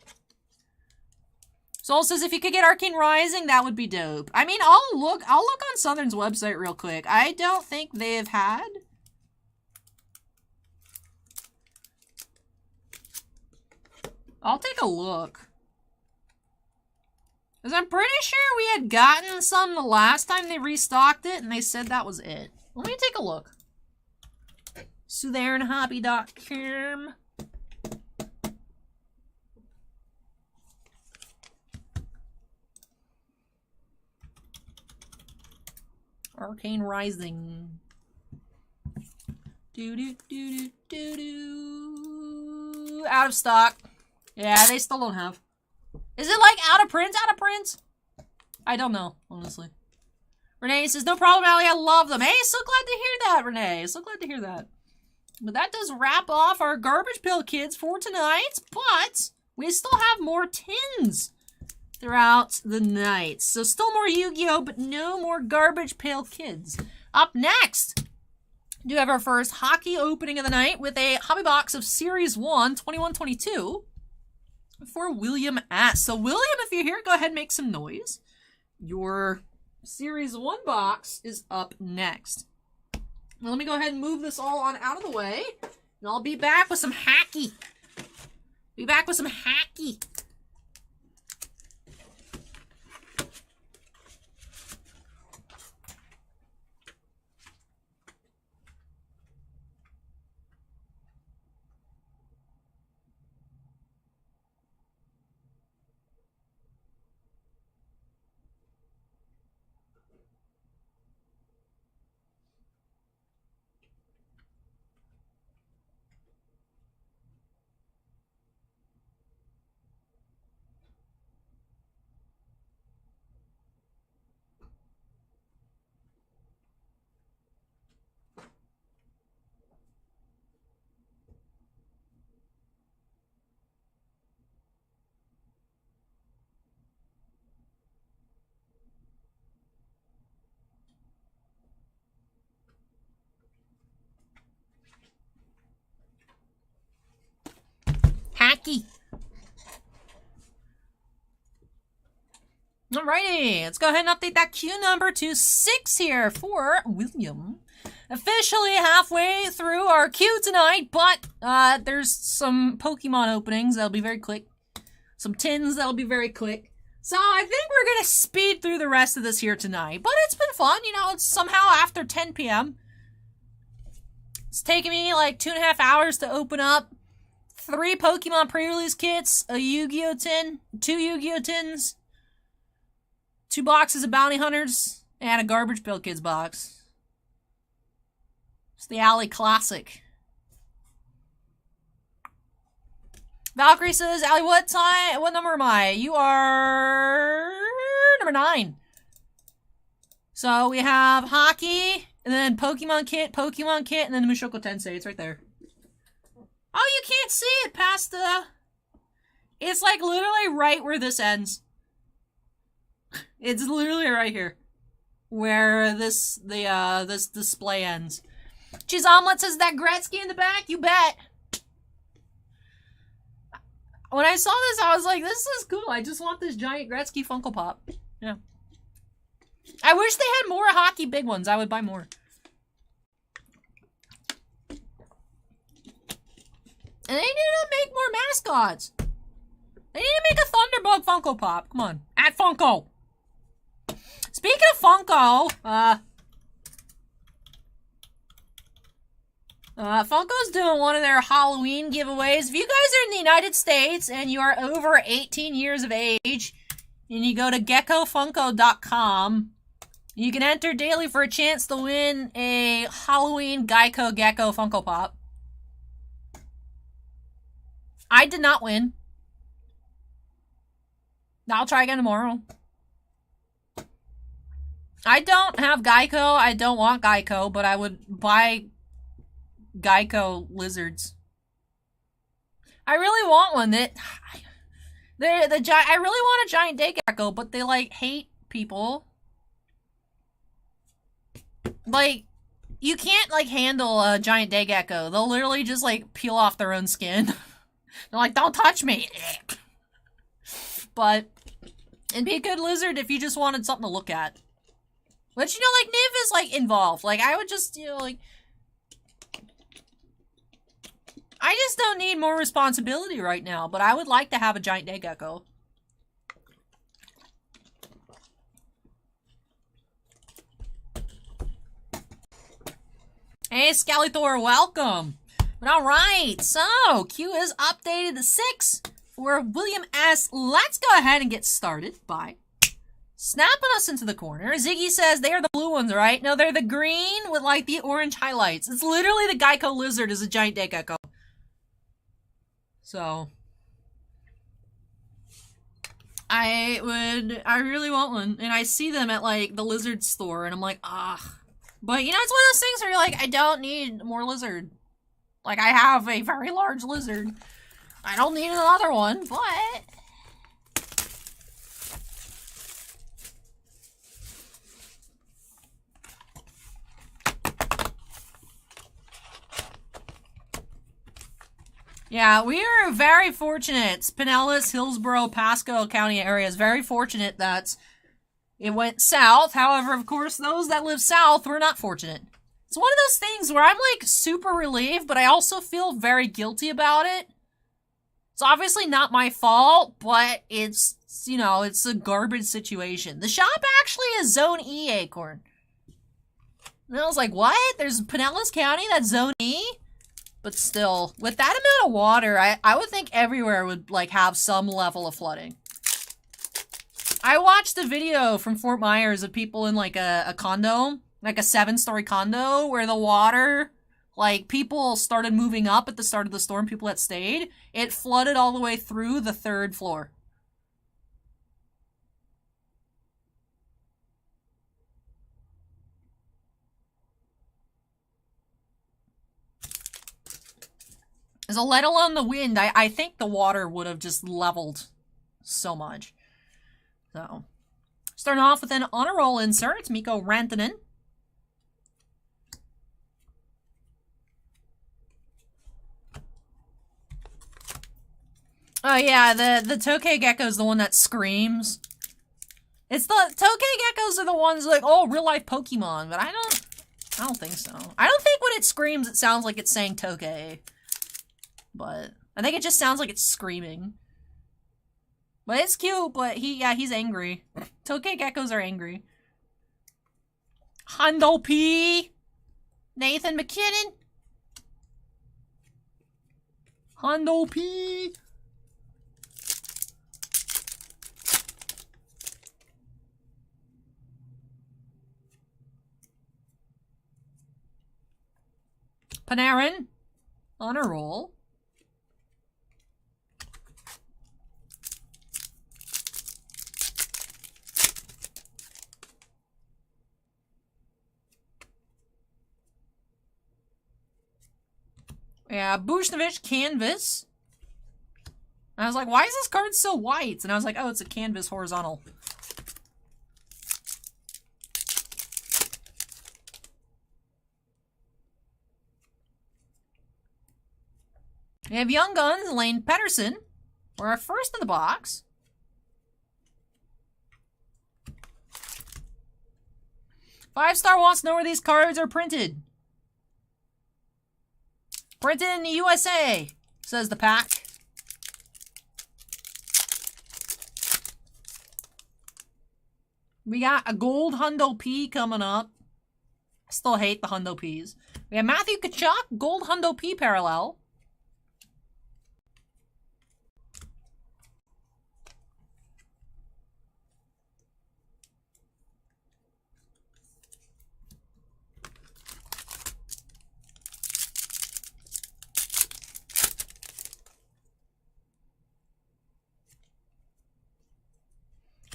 Soul says if you could get Arcane Rising, that would be dope. I mean, I'll look on Southern's website real quick. I don't think they've had. I'll take a look. Because I'm pretty sure we had gotten some the last time they restocked it, and they said that was it. Let me take a look. SW&SH. Arcane Rising. Out of stock. Yeah, they still don't have. Is it like out of print? Out of print? I don't know, honestly. Renee says, no problem, Allie. I love them. Hey, so glad to hear that, Renee. So glad to hear that. But that does wrap off our Garbage Pail Kids for tonight. But we still have more tins throughout the night. So still more Yu-Gi-Oh, but no more Garbage Pail Kids. Up next, we do have our first hockey opening of the night with a hobby box of Series 1, 21-22 for William S. So William, if you're here, go ahead and make some noise. Your Series 1 box is up next. Now let me go ahead and move this all on out of the way, and I'll be back with some hacky. Be back with some hacky. Hacky. Alrighty, let's go ahead and update that queue number to 6 here for William. Officially halfway through our queue tonight, but there's some Pokemon openings that'll be very quick. Some tins that'll be very quick. So I think we're going to speed through the rest of this here tonight. But it's been fun, you know, it's somehow after 10 p.m. It's taken me like 2.5 hours to open up 3 Pokemon pre-release kits, a Yu-Gi-Oh tin, 2 Yu-Gi-Oh tins, 2 boxes of Bounty Hunters, and a Garbage Pail Kids box. It's the Alley Classic. Valkyrie says, Allie, what number am I? You are number 9. So we have Hockey, and then Pokemon Kit, and then the Mushoku Tensei. It's right there. Oh, you can't see it past the... It's like literally right where this ends. It's literally right here. Where this display ends. Cheese Omelet says, that Gretzky in the back? You bet. When I saw this, I was like, this is cool. I just want this giant Gretzky Funko Pop. Yeah. I wish they had more hockey big ones. I would buy more. And they need to make more mascots. They need to make a Thunderbug Funko Pop. Come on. At Funko. Speaking of Funko, Funko's doing one of their Halloween giveaways. If you guys are in the United States and you are over 18 years of age, and you go to geckofunko.com, you can enter daily for a chance to win a Halloween Gecko Funko Pop. I did not win. I'll try again tomorrow. I don't have Geico. I don't want Geico, but I would buy Geico lizards. I really want one. I really want a giant day gecko, but they like hate people. Like, you can't like handle a giant day gecko. They'll literally just like peel off their own skin. They're like, don't touch me. But it'd be a good lizard if you just wanted something to look at. But you know, like, Niv is like involved. Like, I would just, you know, like, I just don't need more responsibility right now, but I would like to have a giant day gecko. Hey, Skeletor, welcome. But alright, so Q is updated to 6 for William S. Let's go ahead and get started by snapping us into the corner. Ziggy says they are the blue ones, right? No, they're the green with like the orange highlights. It's literally the Geico lizard is a giant day gecko. So I really want one. And I see them at like the lizard store and I'm like, ah. But you know, it's one of those things where you're like, I don't need more lizard. Like, I have a very large lizard. I don't need another one, but yeah, we are very fortunate. Pinellas, Hillsborough, Pasco County area is very fortunate that it went south. However, of course, those that live south were not fortunate. It's one of those things where I'm, like, super relieved, but I also feel very guilty about it. It's obviously not my fault, but it's, you know, it's a garbage situation. The shop actually is Zone E, Acorn. And I was like, what? There's Pinellas County that's Zone E? But still, with that amount of water, I would think everywhere would, like, have some level of flooding. I watched a video from Fort Myers of people in, like, a condo, like a 7-story condo, where the water, like, people started moving up at the start of the storm, people that stayed. It flooded all the way through the 3rd floor. So let alone the wind, I think the water would have just leveled so much. So, starting off with an honor roll insert, it's Mikko Rantanen. Oh yeah, the Tokay Gecko is the one that screams. It's the Tokay Geckos are the ones like, oh, real life Pokemon, but I don't think so. I don't think when it screams it sounds like it's saying Tokay. But I think it just sounds like it's screaming. But it's cute, but he's angry. Tokay Geckos are angry. Hondo P. Nathan McKinnon. Hondo P. Panarin. On a roll. Yeah, Bushnovich canvas. And I was like, why is this card so white? And I was like, oh, it's a canvas horizontal. We have Young Guns, Lane Pedersen. We're our first in the box. Five-star wants to know where these cards are printed. Printed in the USA, says the pack. We got a gold Hundo P coming up. I still hate the Hundo Ps. We have Matthew Tkachuk, gold Hundo P parallel.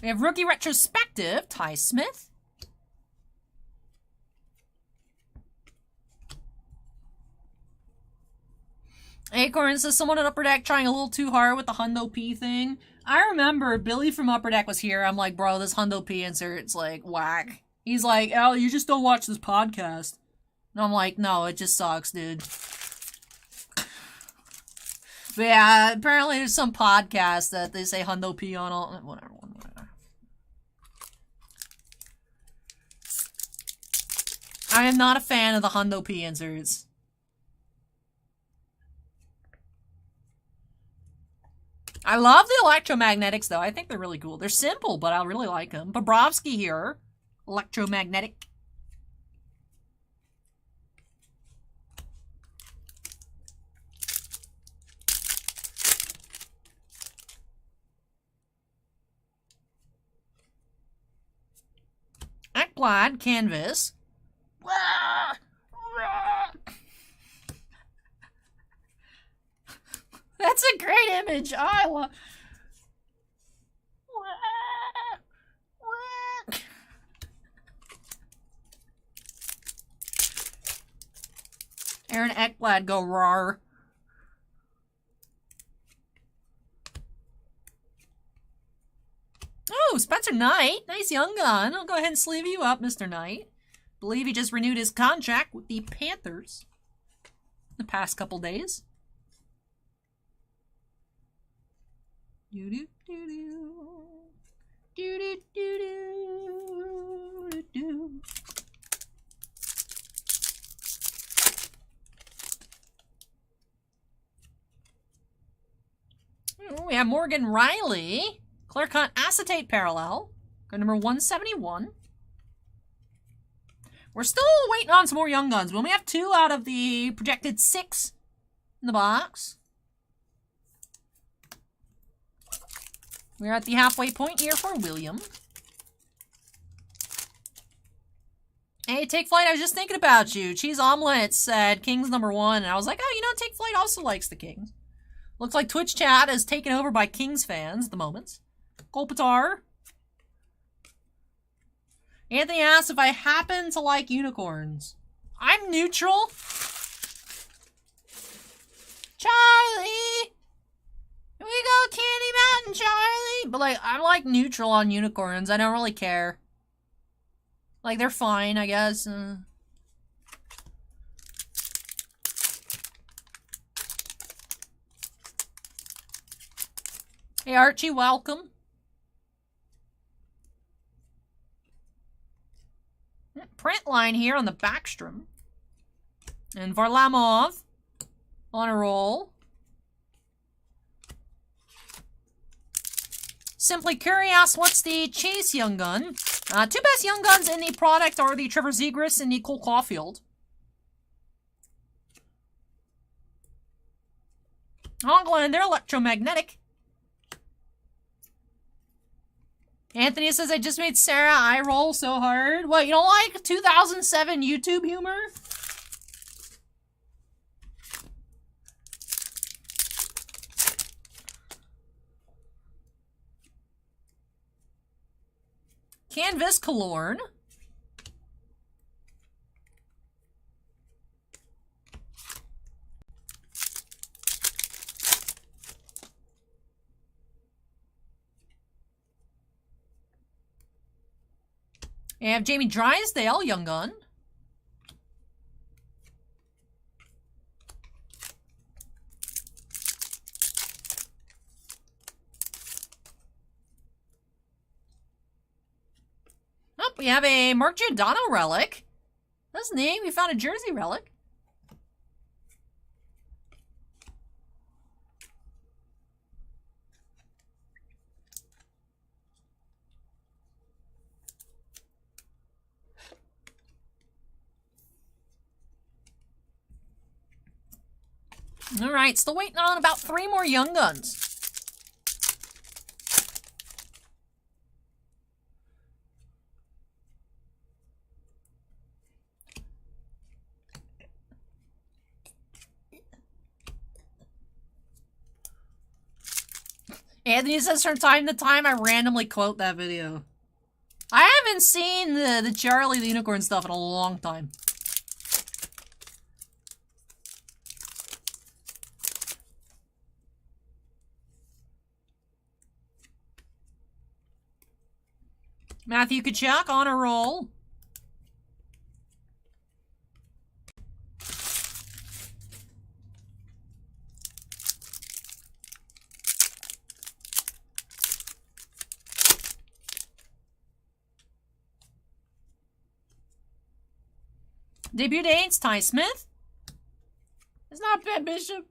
We have rookie retrospective, Ty Smith. Acorn says someone at Upper Deck trying a little too hard with the Hundo P thing. I remember Billy from Upper Deck was here. I'm like, bro, this Hundo P insert's like whack. He's like, Al, you just don't watch this podcast. And I'm like, no, it just sucks, dude. But yeah, apparently there's some podcast that they say Hundo P on all, whatever. I am not a fan of the Hundo P inserts. I love the electromagnetics, though. I think they're really cool. They're simple, but I really like them. Bobrovsky here. Electromagnetic. Ekblad, canvas. That's a great image. Oh, I love. Aaron Ekblad go rawr. Oh, Spencer Knight. Nice young gun. I'll go ahead and sleeve you up, Mr. Knight. Believe he just renewed his contract with the Panthers the past couple days. Do do do do do do do do. We have Morgan Riley, Clarkon acetate parallel, card number 171. We're still waiting on some more young guns. We only have 2 out of the projected 6 in the box. We're at the halfway point here for William. Hey, TakeFlight, I was just thinking about you. Cheese Omelette said Kings #1, and I was like, oh, you know, TakeFlight also likes the Kings. Looks like Twitch chat is taken over by Kings fans at the moment. Kolpitar. Anthony asks if I happen to like unicorns. I'm neutral. Charlie! Here we go, Candy Mountain, Charlie! But, like, I'm, like, neutral on unicorns. I don't really care. Like, they're fine, I guess. Hey, Archie, welcome. Print line here on the Backstrom. And Varlamov on a roll. Simply Curious, what's the Chase Young Gun? 2 best Young Guns in the product are the Trevor Zegras and the Cole Caulfield. Hongland, they're electromagnetic. Anthony says, I just made Sarah eye roll so hard. What, you don't like 2007 YouTube humor? Canvas Kalorn. We have Jamie Drysdale, Young Gun. we have a Mark Giordano relic. That's neat. We found a jersey relic. Alright, still waiting on about 3 more Young Guns. Anthony says from time to time I randomly quote that video. I haven't seen the Charlie the Unicorn stuff in a long time. Matthew Kachuk on a roll. Debut dates, Ty Smith. It's not bad, Bishop.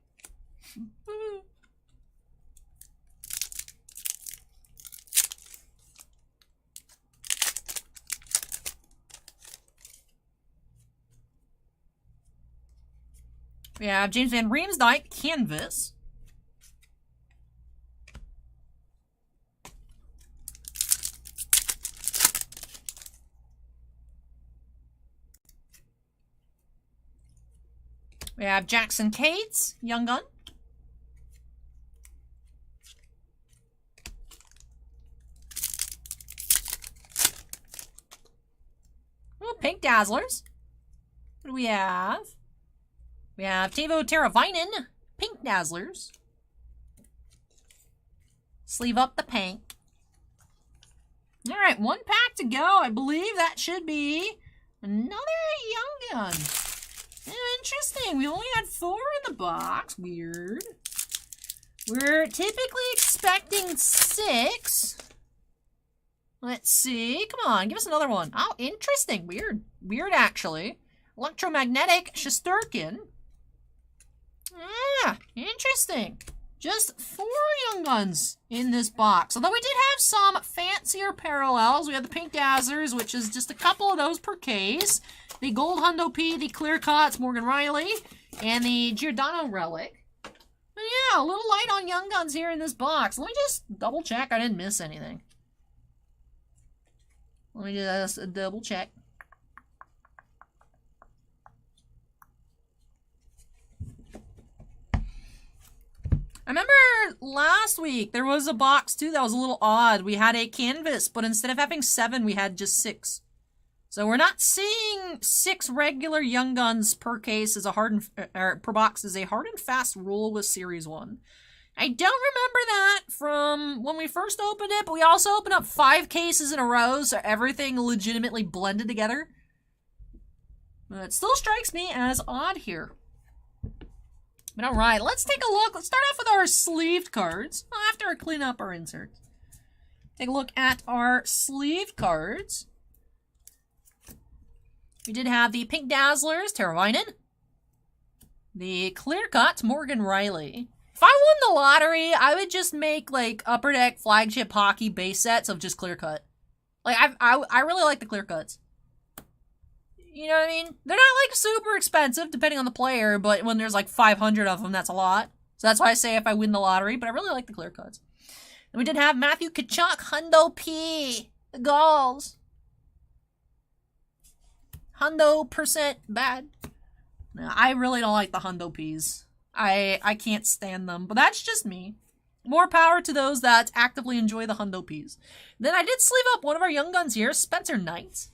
We have James Van Riemsdyk, Canvas. We have Jackson Cates, Young Gun. Oh, Pink Dazzlers. What do we have? We have Teuvo Teravainen, Pink Dazzlers. Sleeve up the pink. Alright, 1 pack to go. I believe that should be another Young Gun. Interesting. We only had 4 in the box. Weird. We're typically expecting 6. Let's see. Come on, give us another one. Oh, interesting. Weird. Weird, actually. Electromagnetic Shesterkin. Ah, interesting. Just 4 Young Guns in this box. Although we did have some fancier parallels. We have the Pink Dazzlers, which is just a couple of those per case. The Gold Hundo P, the Clear Cuts, Morgan Riley, and the Giordano Relic. But yeah, a little light on Young Guns here in this box. Let me just double check I didn't miss anything. Let me just double check. I remember last week there was a box too that was a little odd. We had a canvas, but instead of having 7, we had just 6. So we're not seeing 6 regular Young Guns per case as a hard and per box as a hard and fast rule with Series 1. I don't remember that from when we first opened it, but we also opened up 5 cases in a row, so everything legitimately blended together. But it still strikes me as odd here. But alright, let's take a look. Let's start off with our sleeved cards after I clean up our inserts. Take a look at our sleeved cards. We did have the Pink Dazzlers, Teravainen. The Clear Cut, Morgan Riley. If I won the lottery, I would just make, like, Upper Deck flagship hockey base sets of just Clear Cut. Like, I really like the Clear Cuts. You know what I mean? They're not, like, super expensive, depending on the player, but when there's, like, 500 of them, that's a lot. So that's why I say if I win the lottery, but I really like the Clear Cuts. And we did have Matthew Tkachuk, Hundo P. The Gulls. Hundo % bad. No, I really don't like the Hundo Ps. I can't stand them, but that's just me. More power to those that actively enjoy the Hundo Ps. Then I did sleeve up one of our Young Guns here, Spencer Knight.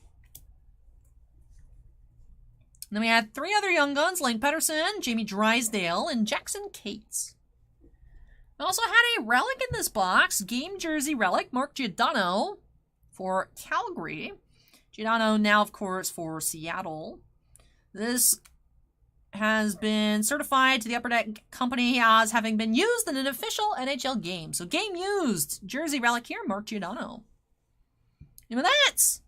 And then we had 3 other Young Guns, Lane Pedersen, Jamie Drysdale, and Jackson Cates. We also had a relic in this box, game jersey relic, Mark Giordano for Calgary. Giordano now, of course, for Seattle. This has been certified to the Upper Deck Company as having been used in an official NHL game. So game used. Jersey relic here, Mark Giordano. And with that,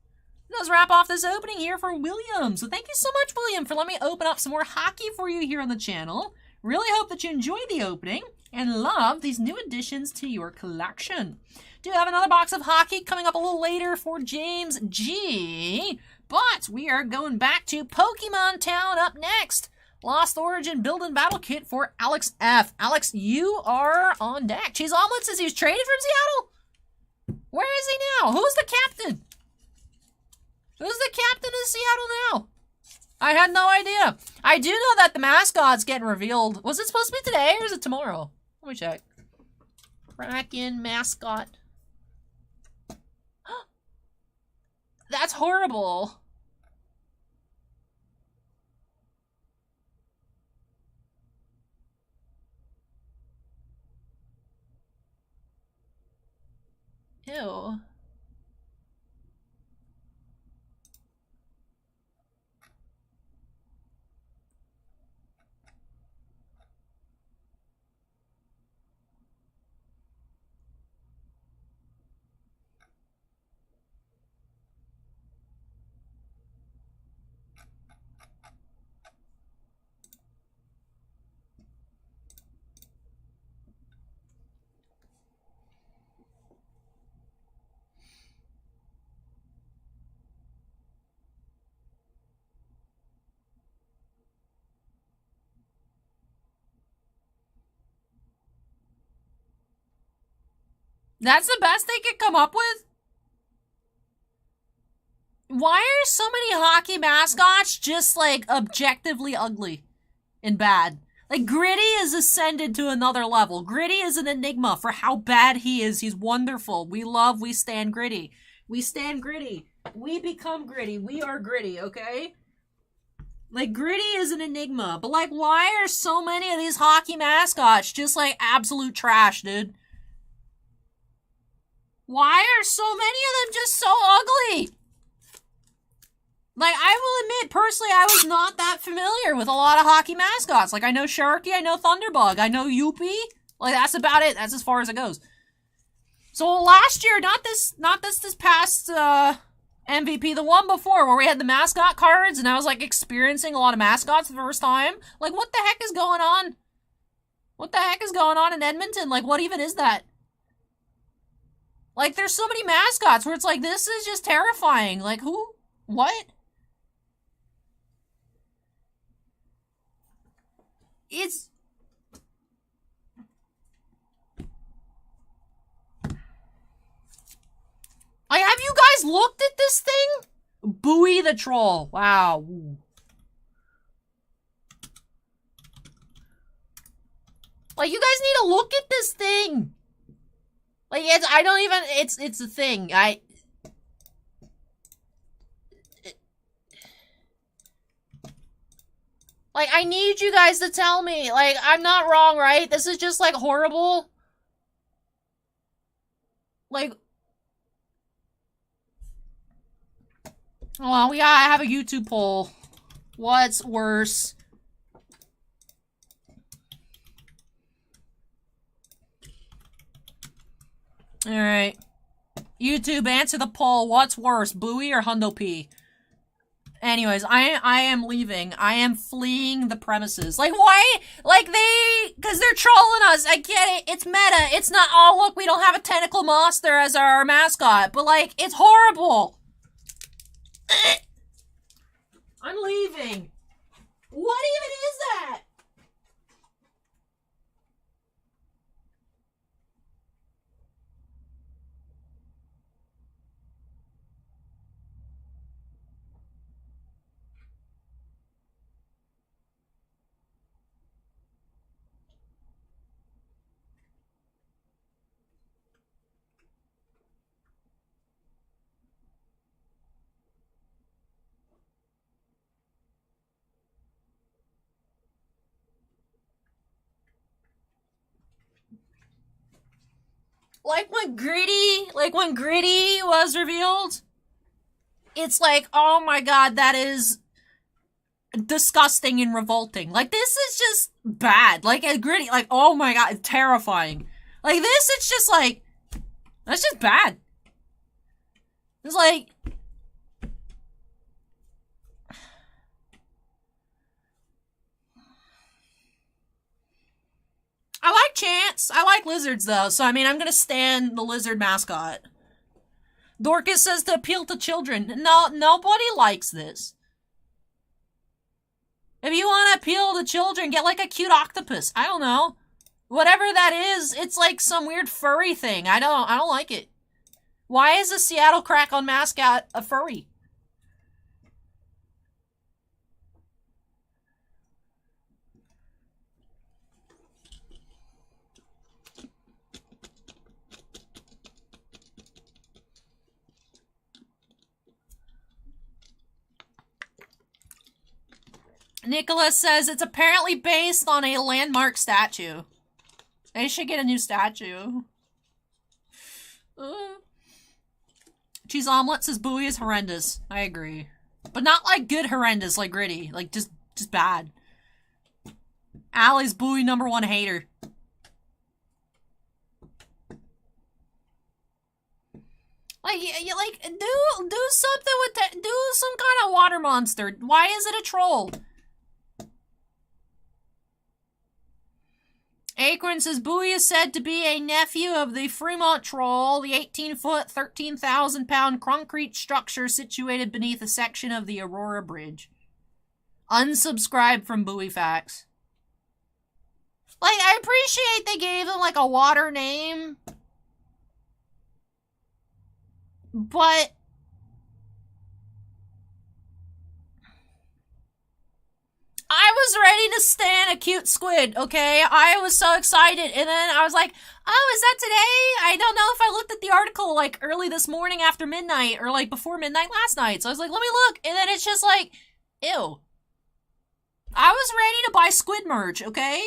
Let's wrap off this opening here for William. So thank you so much, William, for letting me open up some more hockey for you here on the channel. Really hope that you enjoyed the opening and love these new additions to your collection. Do have another box of hockey coming up a little later for James G. But we are going back to Pokemon Town up next. Lost Origin Build and Battle Kit for Alex F. Alex, you are on deck. Cheese Omelet says he was traded from Seattle. Where is he now? Who's the captain? Who's the captain of Seattle now? I had no idea. I do know that the mascot's getting revealed. Was it supposed to be today or is it tomorrow? Let me check. Kraken mascot. That's horrible. Ew. That's the best they could come up with? Why are so many hockey mascots just, like, objectively ugly and bad? Like, Gritty is ascended to another level. Gritty is an enigma for how bad he is. He's wonderful. We stand Gritty. We stand Gritty. We become Gritty. We are Gritty, okay? Like, Gritty is an enigma. But, like, why are so many of these hockey mascots just, like, absolute trash, dude? Why are so many of them just so ugly? Like, I will admit, personally, I was not that familiar with a lot of hockey mascots. Like, I know Sharky, I know Thunderbug, I know Youppi. Like, that's about it. That's as far as it goes. So last year, not this past MVP, the one before, where we had the mascot cards, and I was, like, experiencing a lot of mascots for the first time. Like, what the heck is going on? What the heck is going on in Edmonton? Like, what even is that? Like, there's so many mascots where it's like, this is just terrifying. Like, who? What? It's... Like, have you guys looked at this thing? Bowie the Troll. Wow. Like, you guys need to look at this thing. Like, it's a thing. Like, I need you guys to tell me. Like, I'm not wrong, right? This is just, like, horrible. Like... Well, we gotta have a YouTube poll. What's worse? Alright. YouTube, answer the poll. What's worse, Bowie or Hundo P? Anyways, I am leaving. I am fleeing the premises. Like, why? Like, because they're trolling us. I get it. It's meta. It's not, oh, look, we don't have a tentacle monster as our mascot. But, like, it's horrible. I'm leaving. What even is that? Like when Gritty was revealed, it's like, oh my god, that is disgusting and revolting. Like, this is just bad. Like, Gritty, like, oh my god, terrifying. Like, this, it's just like, that's just bad. It's like, chance. I like lizards, though, so I mean, I'm gonna stand the lizard mascot. Dorcas says to appeal to children. No, nobody likes this. If you want to appeal to children, get like a cute octopus. I don't know. Whatever that is, it's like some weird furry thing. I don't like it. Why is the Seattle Kraken mascot a furry? Nicholas says it's apparently based on a landmark statue. They should get a new statue. Cheese omelet says Bowie is horrendous. I agree. But not like good horrendous, like gritty. Like just bad. Allie's Bowie #1 hater. Like, do something with that. Do some kind of water monster. Why is it a troll? Acorn says Bowie is said to be a nephew of the Fremont Troll, the 18-foot, 13,000-pound concrete structure situated beneath a section of the Aurora Bridge. Unsubscribed from Bowie Facts. Like, I appreciate they gave him, like, a water name. But I was ready to stand a cute squid, okay? I was so excited, and then I was like, oh, is that today? I don't know if I looked at the article, like, early this morning after midnight, or, like, before midnight last night. So I was like, let me look, and then it's just like, ew. I was ready to buy squid merch, okay?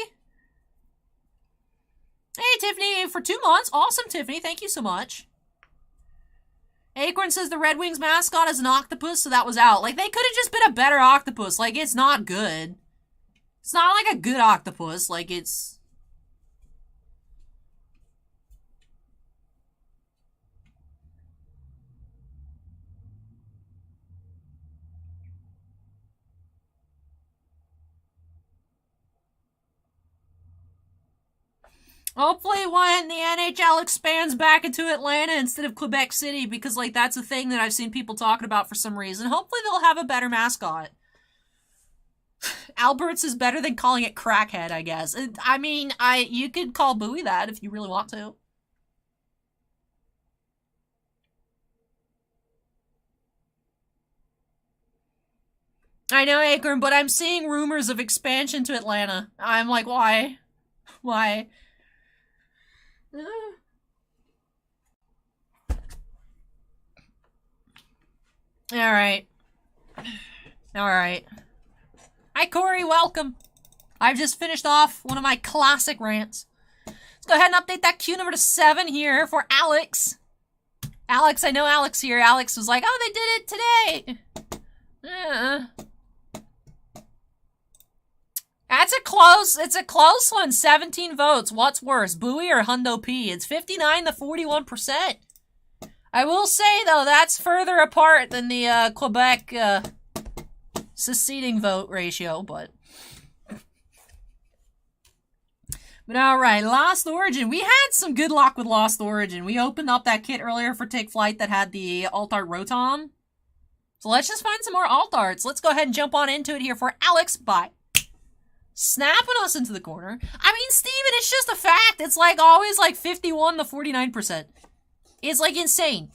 Hey, Tiffany, for 2 months. Awesome, Tiffany. Thank you so much. Acorn says the Red Wings mascot is an octopus, so that was out. Like, they could have just been a better octopus. Like, it's not good. It's not like a good octopus. Like, it's... Hopefully when the NHL expands back into Atlanta instead of Quebec City, because, like, that's a thing that I've seen people talking about for some reason. Hopefully they'll have a better mascot. Alberts is better than calling it Crackhead, I guess. I mean, you could call Bowie that if you really want to. I know, Acorn, but I'm seeing rumors of expansion to Atlanta. I'm like, why? Why? Alright. Alright. Hi, Corey, welcome. I've just finished off one of my classic rants. Let's go ahead and update that queue number to 7 here for Alex. Alex, I know Alex here. Alex was like, oh, they did it today. It's a close one. 17 votes. What's worse, Bowie or Hundo P? It's 59 to 41%. I will say, though, that's further apart than the Quebec seceding vote ratio, but alright, Lost Origin. We had some good luck with Lost Origin. We opened up that kit earlier for TakeFlight that had the alt art Rotom. So let's just find some more alt arts. Let's go ahead and jump on into it here for Alex. Bye. Snapping us into the corner. I mean, Steven, it's just a fact. It's like always like 51 to 49%. It's like insane.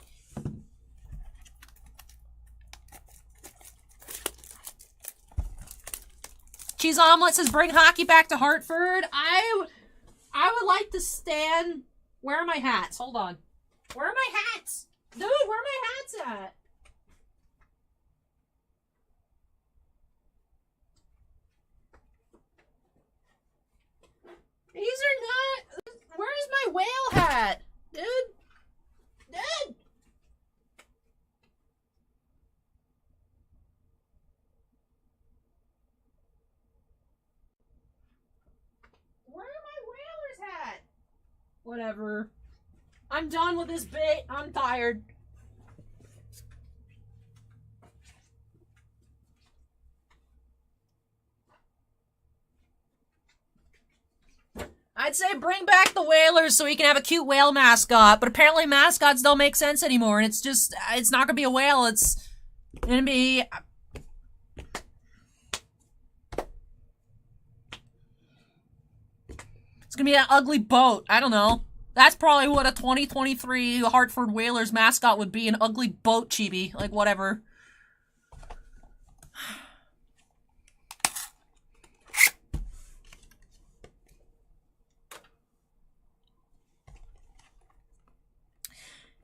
Cheese Omelet says, bring hockey back to Hartford. I would like to stand... Where are my hats? Hold on. Where are my hats? Dude, where are my hats at? These are not... Where's my whale hat? Dude. Dude. Where are my whaler's hat? Whatever. I'm done with this bit. I'm tired. I'd say bring back the whalers so we can have a cute whale mascot, but apparently mascots don't make sense anymore, and it's just, it's not gonna be a whale, it's gonna be... It's gonna be an ugly boat, I don't know. That's probably what a 2023 Hartford Whalers mascot would be, an ugly boat chibi, like whatever.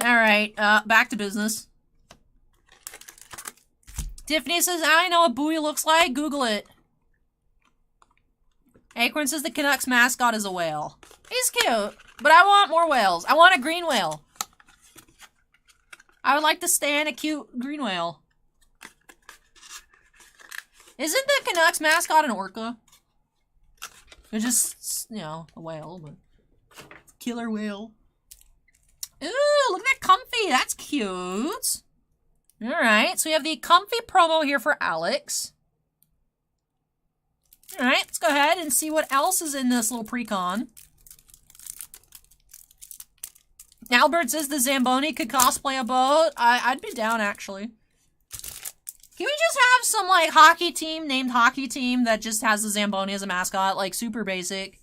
Alright, back to business. Tiffany says, I know what buoy looks like. Google it. Acorn says the Canucks mascot is a whale. He's cute, but I want more whales. I want a green whale. I would like to stand a cute green whale. Isn't the Canucks mascot an orca? They're just, you know, a whale, but... Killer whale. Ooh, look at that comfy. That's cute. Alright, so we have the comfy promo here for Alex. Alright, let's go ahead and see what else is in this little pre-con. Albert says the Zamboni could cosplay a boat. I'd be down, actually. Can we just have some, like, hockey team named Hockey Team that just has the Zamboni as a mascot? Like, super basic.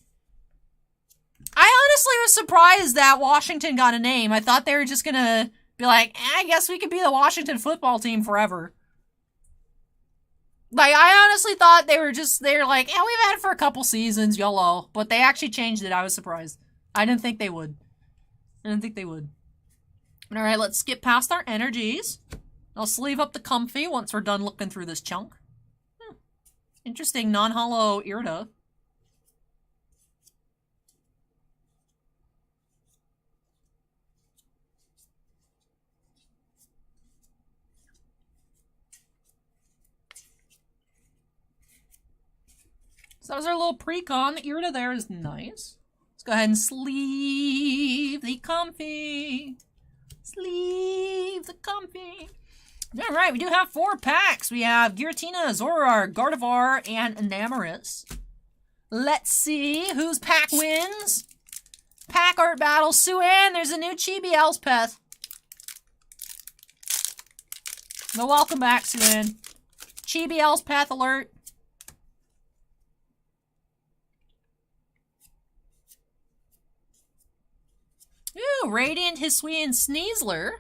I honestly was surprised that Washington got a name. I thought they were just gonna be like, I guess we could be the Washington football team forever. Like, I honestly thought they're like, yeah, we've had it for a couple seasons, YOLO. But they actually changed it. I was surprised. I didn't think they would. Alright, let's skip past our energies. I'll sleeve up the comfy once we're done looking through this chunk. Interesting non-hollow Irida. So that was our little pre-con. The Irida there is nice. Let's go ahead and sleeve the comfy. Sleeve the comfy. Alright, we do have 4 packs. We have Giratina, Zoroark, Gardevoir, and Enamorus. Let's see whose pack wins. Pack art battle. Sue-Ann, there's a new Chibi Elspeth. Well, welcome back, Sue-Ann. Chibi Elspeth alert. Ooh, Radiant, Hisui, and Sneasler.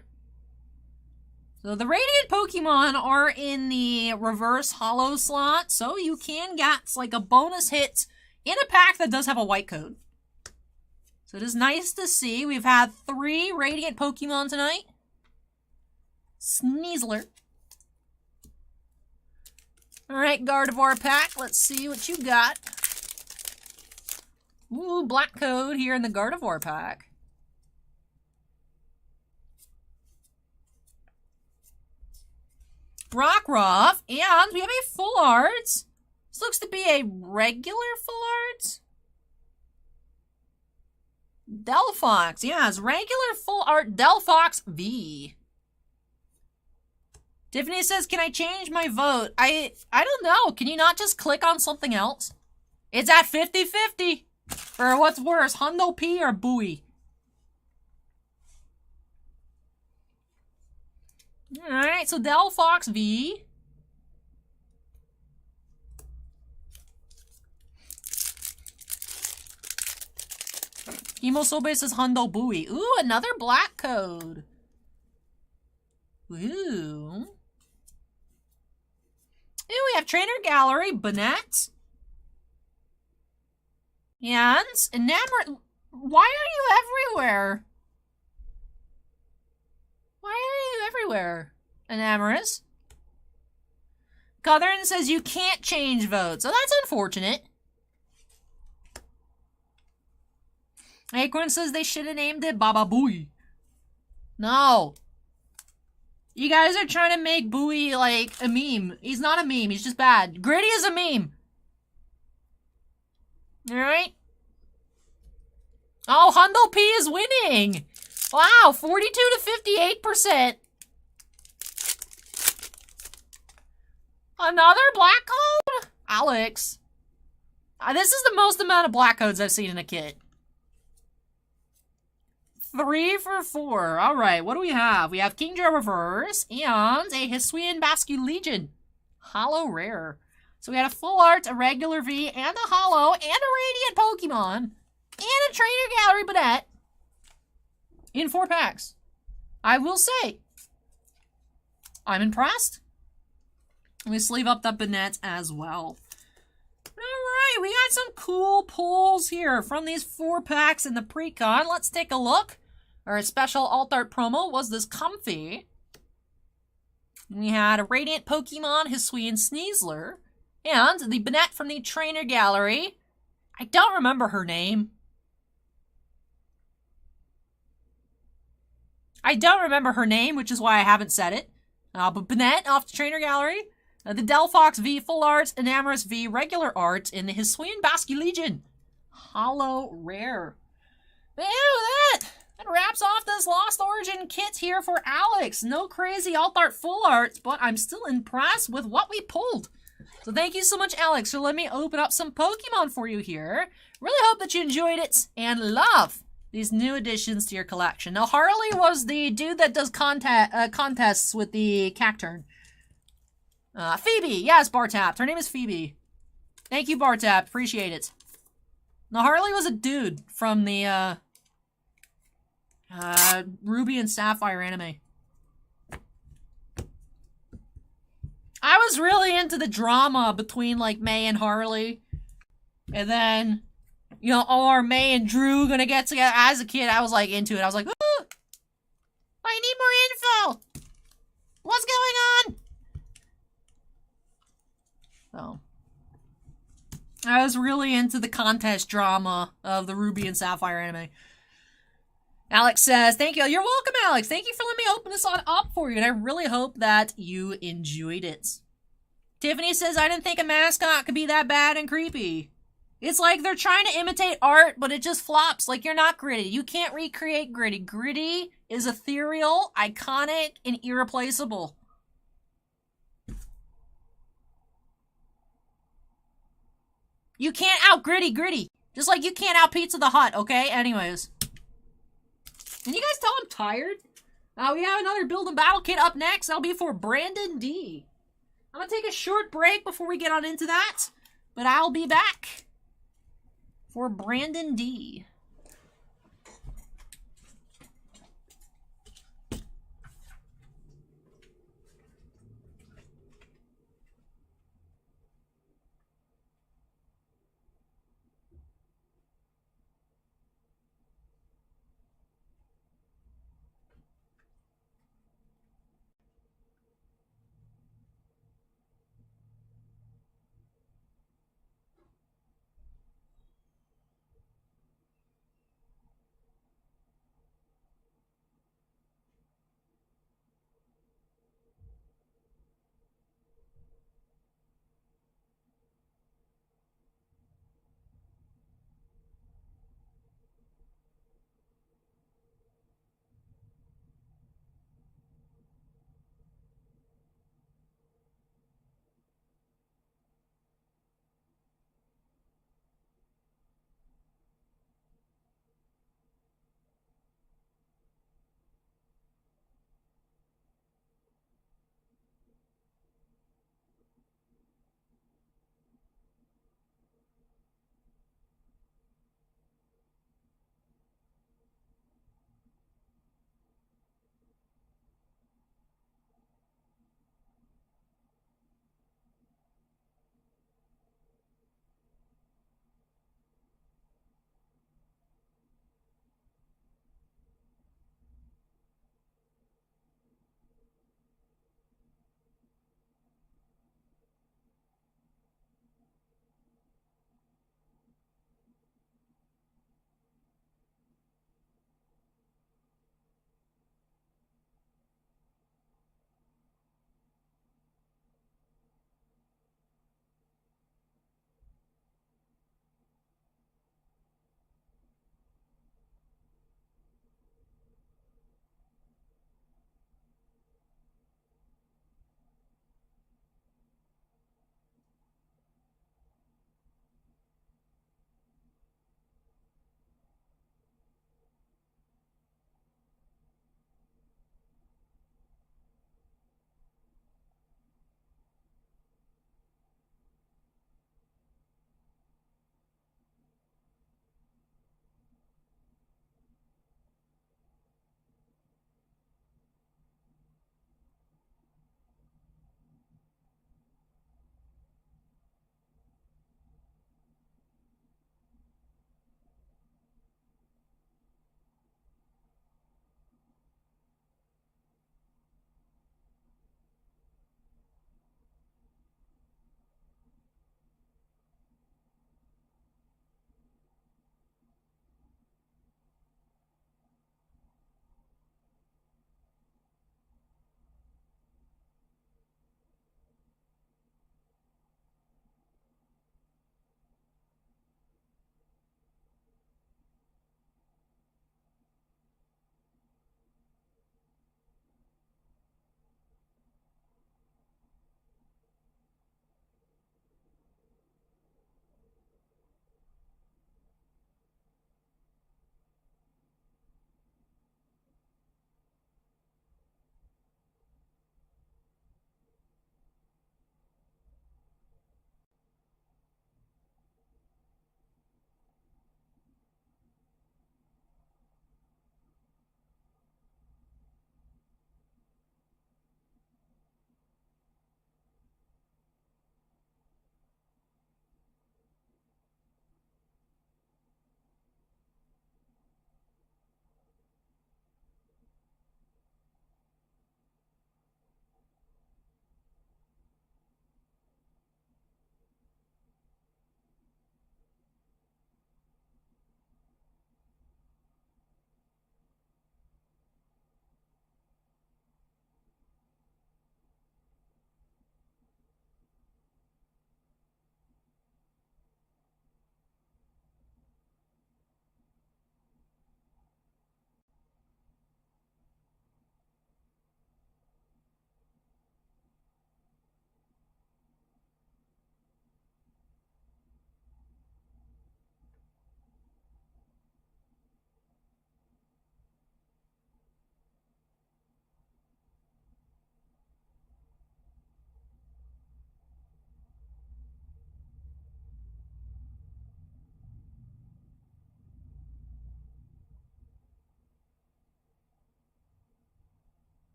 So the Radiant Pokemon are in the reverse hollow slot, so you can get like a bonus hit in a pack that does have a white code. So it is nice to see. We've had 3 Radiant Pokemon tonight. Sneasler. Alright, Gardevoir pack. Let's see what you got. Ooh, black code here in the Gardevoir pack. Rockruff, and we have a full art. This looks to be a regular full art. Delphox, yeah, it's regular full art Delphox V. Tiffany says, can I change my vote? I don't know. Can you not just click on something else? It's at 50-50. Or what's worse, Hundo P or Buoy? Alright, so Delphox V. Himosobe says Hundo Buoy. Ooh, another black code. Ooh. Ooh, we have Trainer Gallery, Banette. And Enamor. Why are you everywhere? Why are you everywhere, Enamorus? Cothern says you can't change votes. So that's unfortunate. Acorn says they should have named it Baba Booey. No. You guys are trying to make Booey like a meme. He's not a meme. He's just bad. Gritty is a meme. Alright. Oh, Hundo P is winning. Wow, 42 to 58%. Another black code? Alex. This is the most amount of black codes I've seen in a kit. 3 for 4. Alright, what do we have? We have Kingdra Reverse and a Hisuian Basque Legion. Holo Rare. So we had a full art, a regular V, and a holo, and a radiant Pokemon, and a Trainer Gallery Banette in 4 packs. I will say, I'm impressed. We sleeve up the Banette as well. Alright, we got some cool pulls here from these 4 packs in the pre-con. Let's take a look. Our special alt art promo was this Comfy. We had a Radiant Pokemon, Hisuian Sneasler, and the Banette from the Trainer Gallery. I don't remember her name. Which is why I haven't said it. But Banette off the Trainer Gallery. The Delphox V Full Art, Enamorous V Regular Art in the Hisuian Basque Legion. Holo Rare. Yeah, that wraps off this Lost Origin kit here for Alex. No crazy alt art full arts, but I'm still impressed with what we pulled. So thank you so much, Alex, for letting me open up some Pokemon for you here. Really hope that you enjoyed it and love these new additions to your collection. Now, Harley was the dude that does contests with the Cacturn. Phoebe, yes, Bartap. Her name is Phoebe. Thank you, Bartap. Appreciate it. Now, Harley was a dude from the, Ruby and Sapphire anime. I was really into the drama between, like, May and Harley. And then, you know, are May and Drew gonna get together? As a kid, I was, like, into it. I was like, ooh, I need more info! What's going on? So, I was really into the contest drama of the Ruby and Sapphire anime. Alex says, thank you. You're welcome, Alex. Thank you for letting me open this on up for you, and I really hope that you enjoyed it. Tiffany says, I didn't think a mascot could be that bad and creepy. It's like they're trying to imitate art, but it just flops. Like, you're not Gritty. You can't recreate Gritty. Gritty is ethereal, iconic, and irreplaceable. You can't out Gritty. Just like you can't out Pizza the Hut, okay? Anyways. Can you guys tell I'm tired? We have another Build and Battle kit up next. That'll be for Brandon D. I'm gonna take a short break before we get on into that. But I'll be back for Brandon D.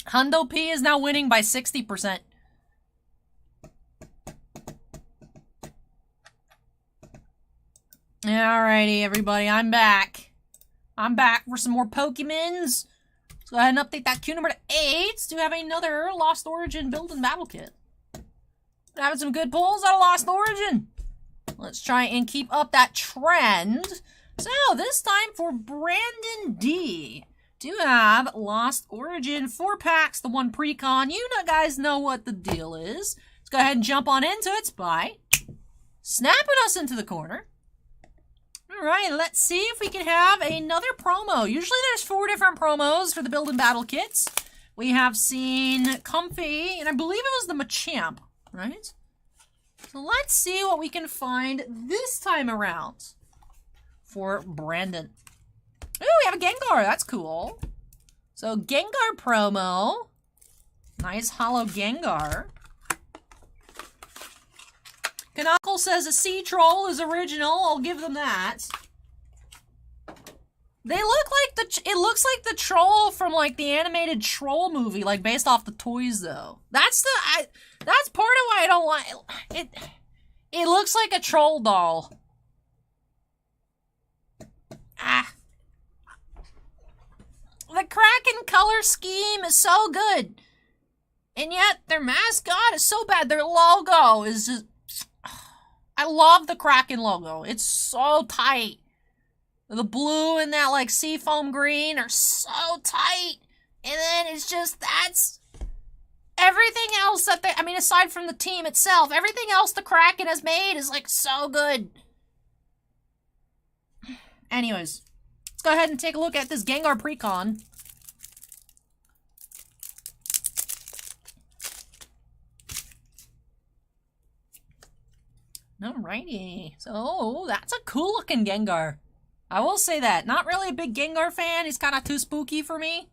Hundo P is now winning by 60%. Alrighty, everybody, I'm back. I'm back for some more Pokemons. Let's go ahead and update that queue number to 8 to have another Lost Origin build and battle kit. Having some good pulls out of Lost Origin. Let's try and keep up that trend. So, this time for Brandon D. Do have Lost Origin 4 packs, the 1 pre-con. You guys know what the deal is. Let's go ahead and jump on into it by snapping us into the corner. Alright, let's see if we can have another promo. Usually there's 4 different promos for the build and battle kits. We have seen Comfy, and I believe it was the Machamp, right? So let's see what we can find this time around for Brandon. Ooh, we have a Gengar. That's cool. So, Gengar promo. Nice hollow Gengar. Kanakle says a sea troll is original. I'll give them that. They look like it looks like the troll from like the animated Troll movie, like based off the toys though. That's part of why I don't like it. It looks like a troll doll. Ah. The Kraken color scheme is so good. And yet, their mascot is so bad. Their logo is just... I love the Kraken logo. It's so tight. The blue and that, like, seafoam green are so tight. And then it's just, that's... Everything else that they... I mean, aside from the team itself, everything else the Kraken has made is, like, so good. Anyways... Let's go ahead and take a look at this Gengar Precon. Alrighty. So, that's a cool looking Gengar. I will say that. Not really a big Gengar fan. He's kind of too spooky for me.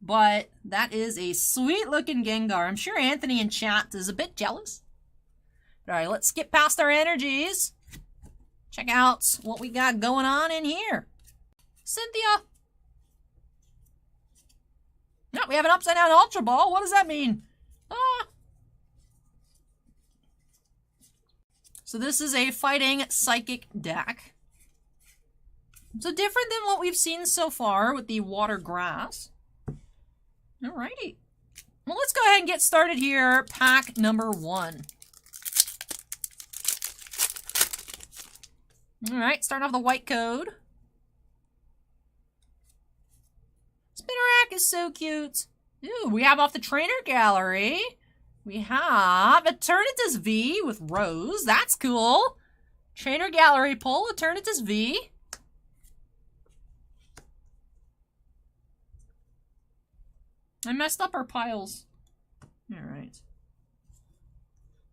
But that is a sweet looking Gengar. I'm sure Anthony in chat is a bit jealous. Alright, let's skip past our energies. Check out what we got going on in here. Cynthia! No, we have an upside down Ultra Ball. What does that mean? Ah! So this is a fighting psychic deck. So different than what we've seen so far with the water grass. Alrighty. Well, let's go ahead and get started here. Pack number 1. Alright, starting off the white code. Spinarak is so cute. Ooh, we have off the trainer gallery. We have Eternatus V with Rose. That's cool. Trainer gallery pull, Eternatus V. I messed up our piles. Alright.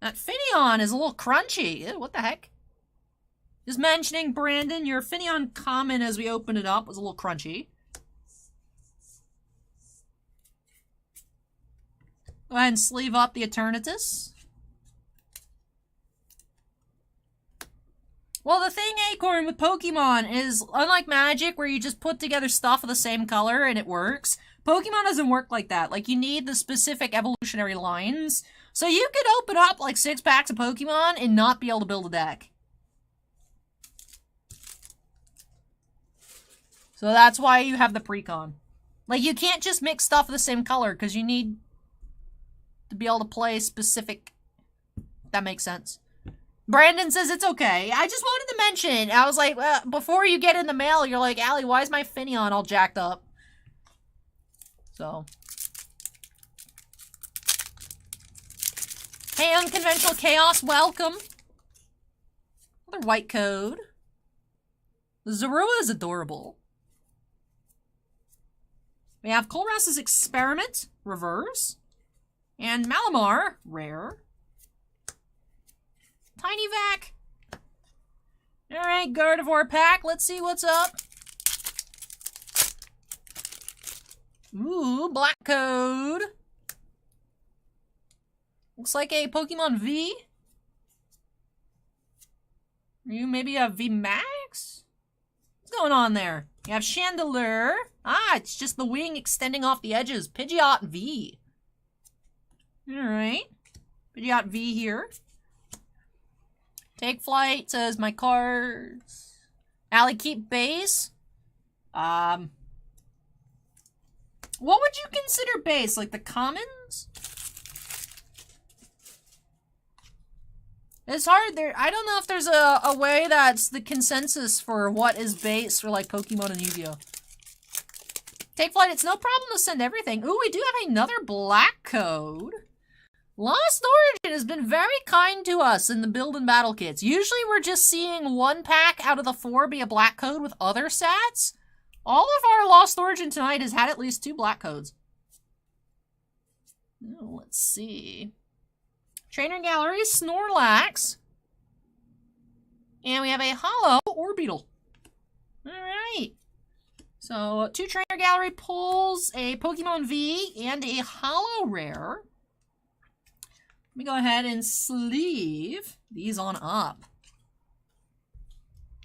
That Finneon is a little crunchy. Ew, what the heck? Just mentioning, Brandon, your Finneon comment as we opened it up was a little crunchy. Go ahead and sleeve up the Eternatus. Well, the thing, Acorn, with Pokemon is, unlike Magic, where you just put together stuff of the same color and it works, Pokemon doesn't work like that. Like, you need the specific evolutionary lines. So you could open up, like, 6 packs of Pokemon and not be able to build a deck. So that's why you have the precon. Like, you can't just mix stuff of the same color, because you need to be able to play specific... That makes sense. Brandon says it's okay. I just wanted to mention, I was like, before you get in the mail, you're like, Allie, why is my Finneon all jacked up? So. Hey, Unconventional Chaos, welcome. Another white code. The Zorua is adorable. We have Colress's Experiment, reverse. And Malamar, rare. Tiny Vac. Alright, Gardevoir pack. Let's see what's up. Ooh, black code. Looks like a Pokemon V. You maybe have V Max? What's going on there? You have Chandelure. Ah, it's just the wing extending off the edges. Pidgeot V. Alright. Pidgeot V here. TakeFlight says my cards. Allie, keep base. What would you consider base? Like the commons? It's hard there. I don't know if there's a way that's the consensus for what is base for like Pokemon and Yu-Gi-Oh! TakeFlight, it's no problem to send everything. Ooh, we do have another black code. Lost Origin has been very kind to us in the build and battle kits. Usually we're just seeing one pack out of the 4 be a black code with other sats. All of our Lost Origin tonight has had at least 2 black codes. Oh, let's see. Trainer Gallery, Snorlax. And we have a Hollow Orbeetle. Alright. So, 2 Trainer Gallery pulls, a Pokemon V, and a Hollow Rare. Let me go ahead and sleeve these on up.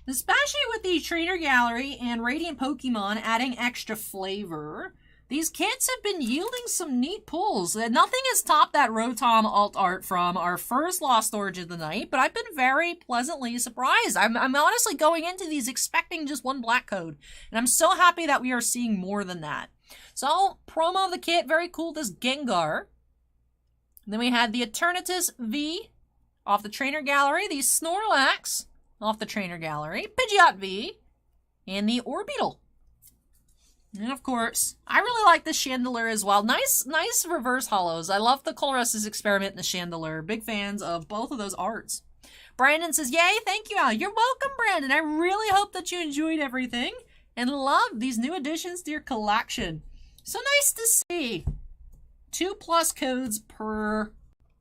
Especially with the Trainer Gallery and Radiant Pokemon adding extra flavor, these kits have been yielding some neat pulls. Nothing has topped that Rotom alt art from our first Lost Origin of the night, but I've been very pleasantly surprised. I'm honestly going into these expecting just 1 black code, and I'm so happy that we are seeing more than that. So, promo of the kit, very cool, this Gengar. And then we had the Eternatus V off the Trainer Gallery, the Snorlax off the Trainer Gallery, Pidgeot V, and the Orbeetle. And of course, I really like the Chandelure as well. Nice reverse hollows. I love the Colress's experiment in the Chandelure. Big fans of both of those arts. Brandon says, yay, thank you, Al. You're welcome, Brandon. I really hope that you enjoyed everything and love these new additions to your collection. So nice to see. 2+ codes per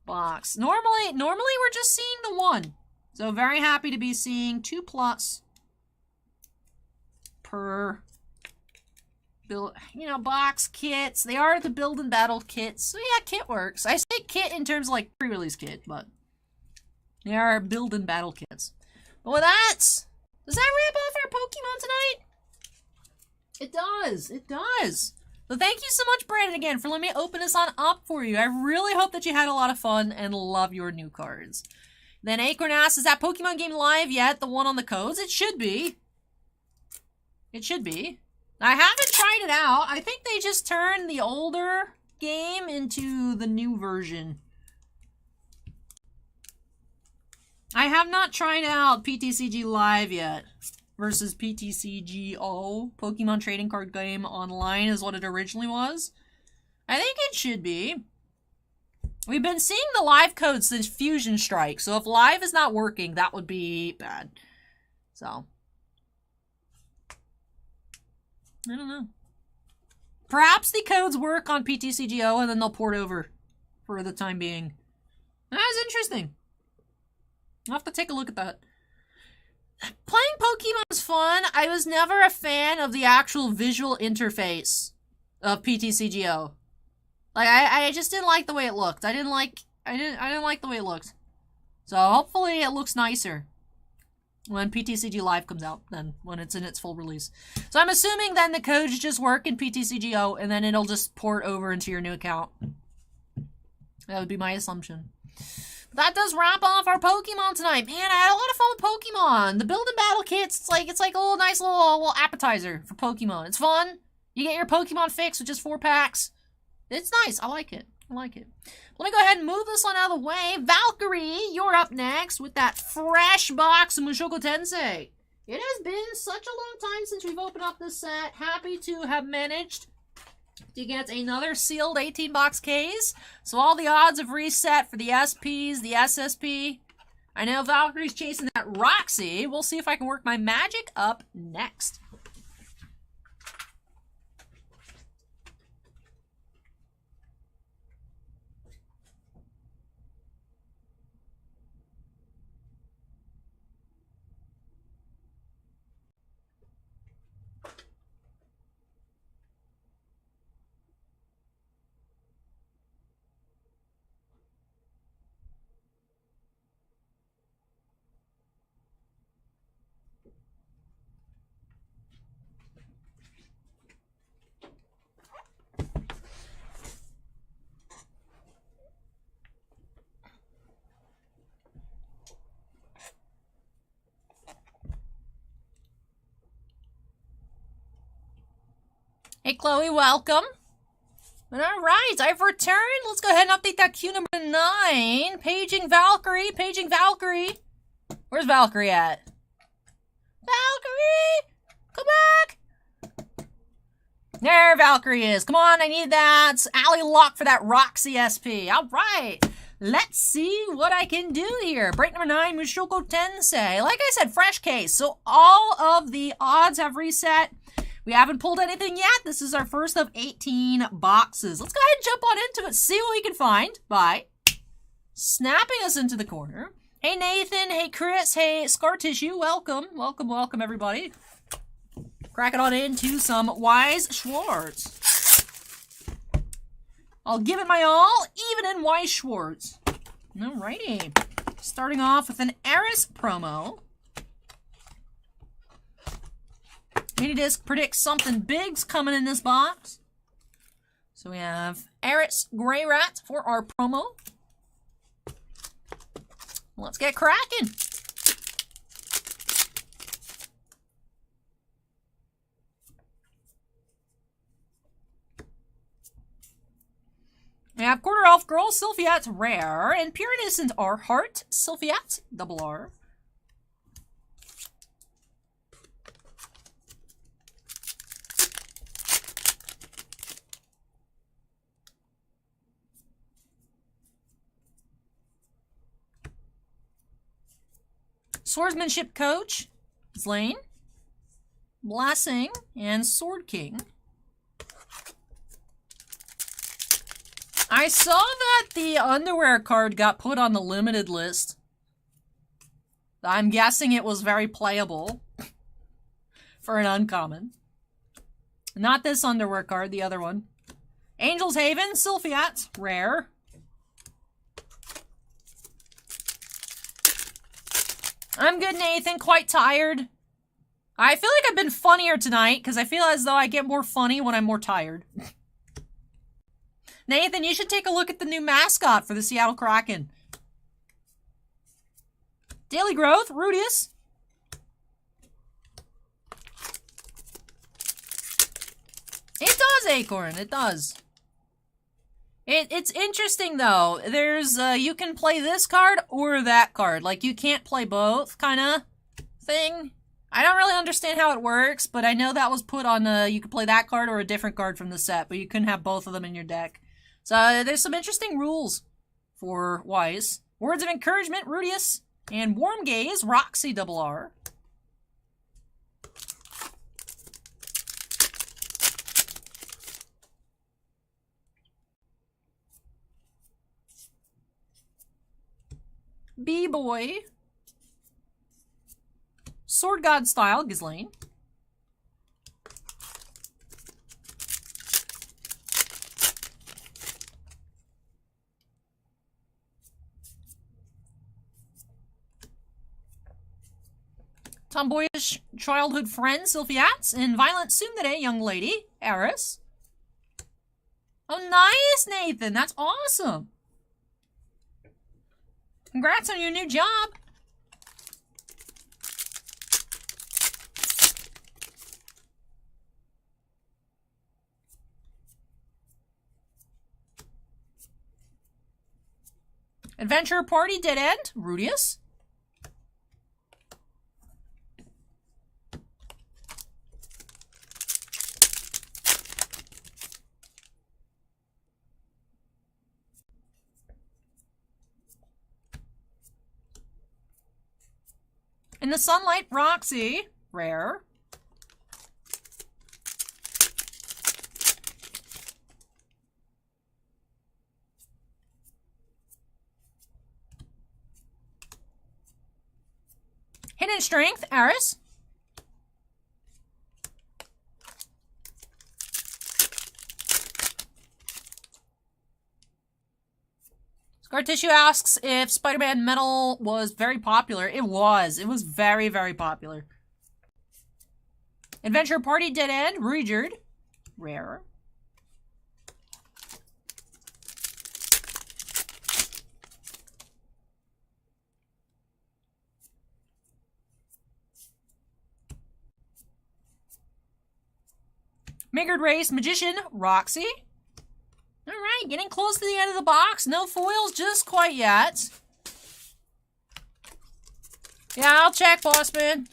box. Normally we're just seeing the 1. So very happy to be seeing 2+ per build, box kits. They are the build and battle kits. So yeah, kit works. I say kit in terms of like pre-release kit, but they are build and battle kits. But with that, does that wrap off our Pokemon tonight? It does. It does. So thank you so much, Brandon, again, for letting me open this on up for you. I really hope that you had a lot of fun and love your new cards. Then Acorn asks, is that Pokemon game live yet? The one on the codes? It should be. It should be. I haven't tried it out. I think they just turned the older game into the new version. I have not tried out PTCG Live yet. Versus PTCGO, Pokemon Trading Card Game Online is what it originally was. I think it should be. We've been seeing the live codes since Fusion Strike, so if live is not working, that would be bad. So. I don't know. Perhaps the codes work on PTCGO and then they'll port over for the time being. That's interesting. I'll have to take a look at that. Playing Pokemon is fun. I was never a fan of the actual visual interface of PTCGO. Like I just didn't like the way it looked. I didn't like the way it looked. So hopefully it looks nicer when PTCG Live comes out, then when it's in its full release. So I'm assuming then the codes just work in PTCGO and then it'll just port over into your new account. That would be my assumption. That does wrap off our Pokemon tonight. Man, I had a lot of fun with Pokemon. The build and battle kits, it's like a little nice little appetizer for Pokemon. It's fun. You get your Pokemon fix with just 4 packs. It's nice. I like it. I like it. Let me go ahead and move this one out of the way. Valkyrie, you're up next with that fresh box of Mushoku Tensei. It has been such a long time since we've opened up this set. Happy to have managed to get another sealed 18-box case. So all the odds have reset for the SPs, the SSP. I know Valkyrie's chasing that Roxy. We'll see if I can work my magic up next. Hey, Chloe, welcome. Alright, I've returned. Let's go ahead and update that queue number 9. Paging Valkyrie. Paging Valkyrie. Where's Valkyrie at? Valkyrie! Come back! There Valkyrie is. Come on, I need that alley lock for that Roxy SP. Alright. Let's see what I can do here. Break number 9, Mushoku Tensei. Like I said, fresh case. So all of the odds have reset. We haven't pulled anything yet. This is our first of 18 boxes. Let's go ahead and jump on into it, see what we can find by snapping us into the corner. Hey Nathan, hey Chris, hey Scar Tissue, welcome, welcome, welcome everybody. Cracking on into some Wise Schwartz. I'll give it my all, even in Wise Schwartz. Alrighty. Starting off with an Eris promo. Minidisc predicts something big's coming in this box. So we have Eris Grey Rat for our promo. Let's get cracking. We have Quarter Elf Girl, Sylphiat Rare, and Pure Innocent R Heart, Sylphiat Double R. Swordsmanship Coach, Zlane, Blessing, and Sword King. I saw that the underwear card got put on the limited list. I'm guessing it was very playable for an uncommon. Not this underwear card, the other one. Angel's Haven, Sylphiat, Rare. I'm good, Nathan. Quite tired. I feel like I've been funnier tonight, because I feel as though I get more funny when I'm more tired. Nathan, you should take a look at the new mascot for the Seattle Kraken. Daily Growth, Rudius. It does, Acorn. It does. It's interesting, though. There's, you can play this card or that card. Like, you can't play both, kind of thing. I don't really understand how it works, but I know that was put on, you could play that card or a different card from the set, but you couldn't have both of them in your deck. So, there's some interesting rules for Wise. Words of Encouragement, Rudius, and Warm Gaze, Roxy Double R. B-Boy. Sword God Style, Ghislaine. Tomboyish childhood friend, Sylphiat. And Violent Tsundere young lady, Eris. Oh, nice, Nathan. That's awesome. Congrats on your new job. Adventure Party Dead End, Rudius. In the Sunlight, Roxy, Rare. Hidden Strength, Eris. Scar Tissue asks if Spider-Man Metal was very popular. It was. It was very, very popular. Adventure Party Dead End, Regerd. Rare. Makered Race Magician Roxy. Alright, getting close to the end of the box. No foils just quite yet. Yeah, I'll check, Bossman.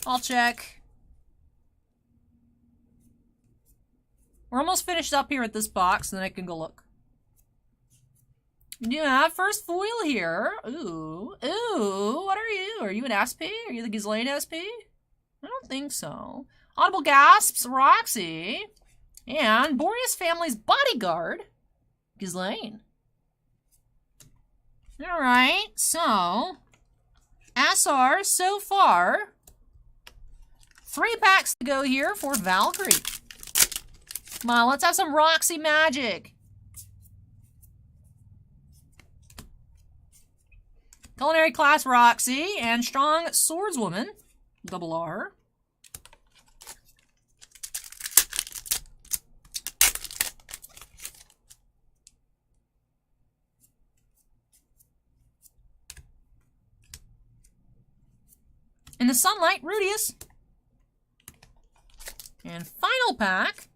I'll check. We're almost finished up here at this box, then I can go look. Yeah, first foil here. Ooh. Ooh, what are you? Are you an SP? Are you the Ghislaine SP? I don't think so. Audible Gasps, Roxy. And Boreas Family's Bodyguard, Ghislaine. Alright, so SR so far. 3 packs to go here for Valkyrie. Come on, let's have some Roxy magic. Culinary Class Roxy and Strong Swordswoman, double R. In the Sunlight, Rudius. And final pack.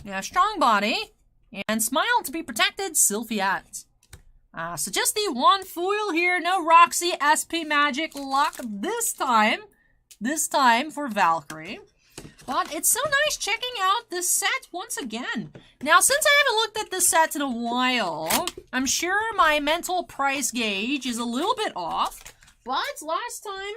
Yeah, Strong Body. And Smile to be Protected, Sylphiat. So just the one foil here. No Roxy SP Magic luck this time. This time for Valkyrie. But it's so nice checking out this set once again. Now, since I haven't looked at this set in a while, I'm sure my mental price gauge is a little bit off. But last time,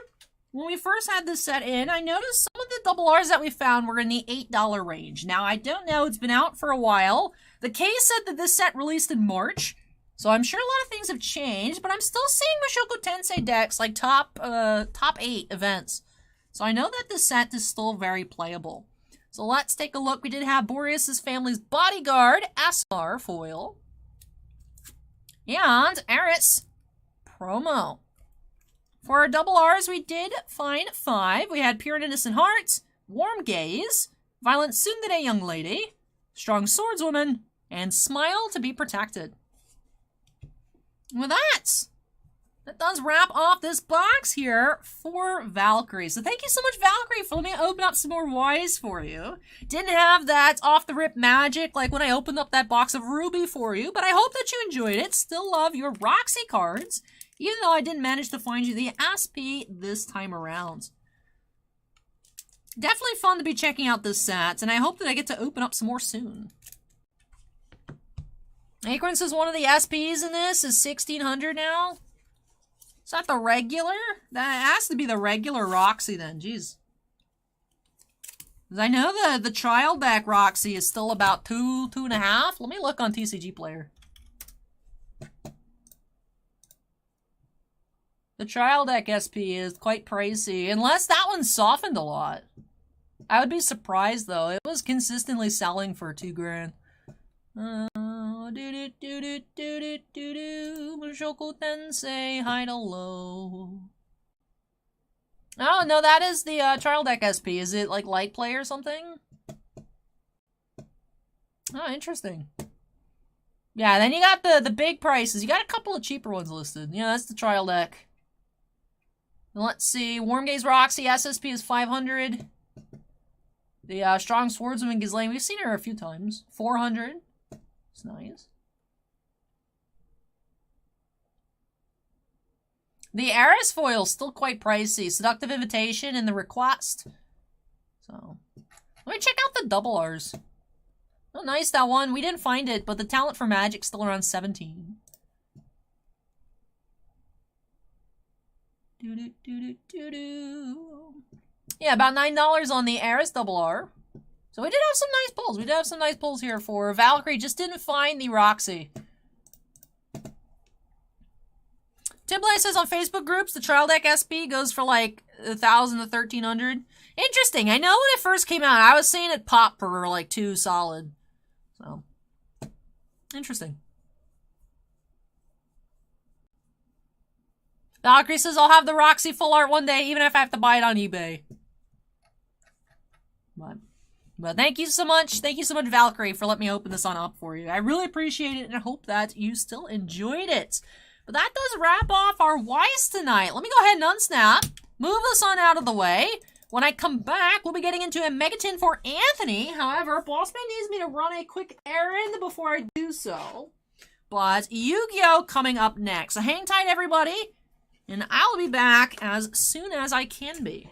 when we first had this set in, I noticed some of the double Rs that we found were in the $8 range. Now, I don't know. It's been out for a while. The case said that this set released in March. So I'm sure a lot of things have changed, but I'm still seeing Mushoku Tensei decks like top 8 events. So I know that this set is still very playable. So let's take a look. We did have Boreas Family's Bodyguard, SR foil. And Eris promo. For our double Rs, we did find 5. We had Pure and Innocent Hearts, Warm Gaze, Violent Tsundere Young Lady, Strong Swordswoman, and Smile to be Protected. With that does wrap off this box here for Valkyrie. So thank you so much, Valkyrie, for letting me open up some more Ys for you. Didn't have that off-the-rip magic like when I opened up that box of Ruby for you, but I hope that you enjoyed it. Still love your Roxy cards, even though I didn't manage to find you the SP this time around. Definitely fun to be checking out this set, and I hope that I get to open up some more soon. Acorn says one of the SPs in this is 1600 now. Is that the regular? That has to be the regular Roxy then, jeez. I know the trial deck Roxy is still about 2.5. Let me look on TCG Player. The trial deck SP is quite pricey, unless that one's softened a lot. I would be surprised though. It was consistently selling for $2 grand. Mushoku Tensei, hide low. Oh, no, that is the trial deck SP. Is it like light play or something? Oh, interesting. Yeah, then you got the big prices. You got a couple of cheaper ones listed. Yeah, that's the trial deck. Let's see. Warm Gaze Roxy SSP is 500. The Strong Swordswoman Ghislaine, we've seen her a few times. 400. It's nice. The Eris foil still quite pricey. Seductive Invitation and the Request. So, let me check out the double Rs. Oh, nice, that one. We didn't find it, but the Talent for Magic's still around 17. Yeah, about $9 on the Eris double R. So we did have some nice pulls. We did have some nice pulls here for Valkyrie. Just didn't find the Roxy. Timblay says on Facebook groups, the trial deck SP goes for like 1,000 to 1,300. Interesting. I know when it first came out, I was seeing it pop for like 2 solid. So, interesting. Valkyrie says, I'll have the Roxy full art one day, even if I have to buy it on eBay. But thank you so much. Thank you so much, Valkyrie, for letting me open this on up for you. I really appreciate it, and I hope that you still enjoyed it. But that does wrap off our Wise tonight. Let me go ahead and unsnap. Move this on out of the way. When I come back, we'll be getting into a Megatin for Anthony. However, Bossman needs me to run a quick errand before I do so. But Yu-Gi-Oh! Coming up next. So hang tight, everybody. And I'll be back as soon as I can be.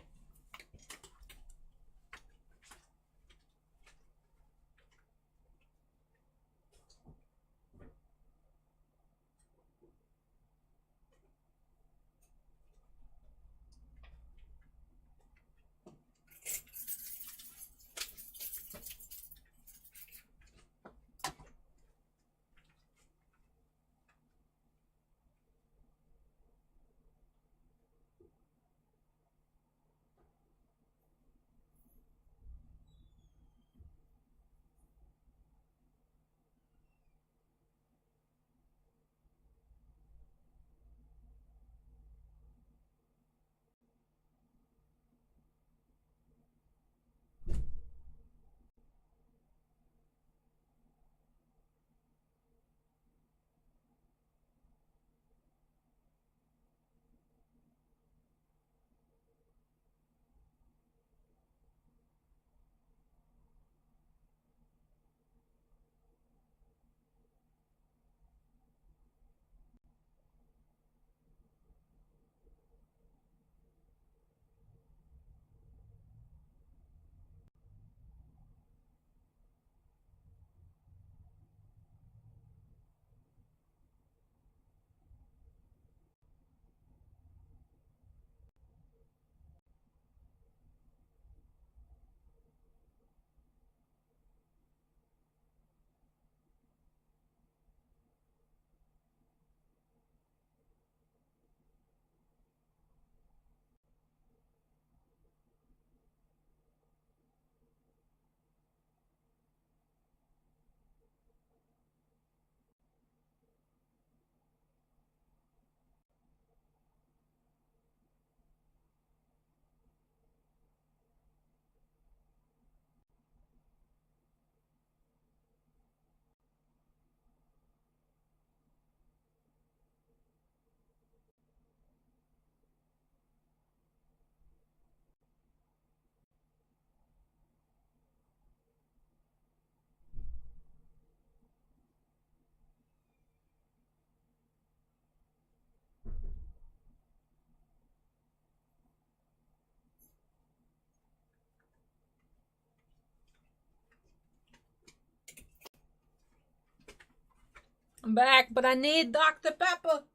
I'm back, but I need Dr. Pepper.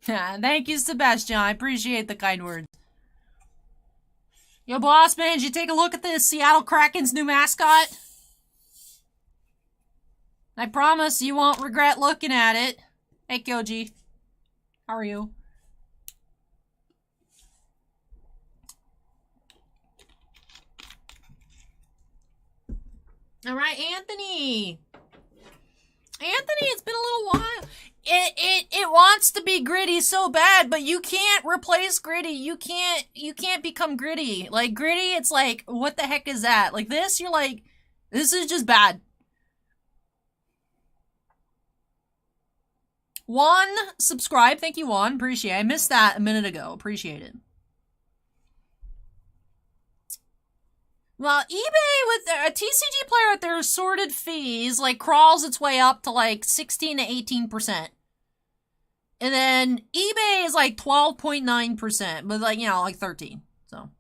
Thank you, Sebastian. I appreciate the kind words. Yo, boss man, did you take a look at the Seattle Kraken's new mascot? I promise you won't regret looking at it. Hey, Kyoji. How are you? All right, Anthony. Anthony, it's been a little while. It wants to be gritty so bad, but you can't replace gritty. You can't become gritty. Like gritty, it's like, what the heck is that? Like this, you're like, this is just bad. Juan, subscribe. Thank you, Juan. Appreciate it. I missed that a minute ago. Appreciate it. Well, eBay with a TCG player at their assorted fees, like, crawls its way up to, like, 16 to 18%. And then eBay is, like, 12.9%, but, like, you know, like, 13, so.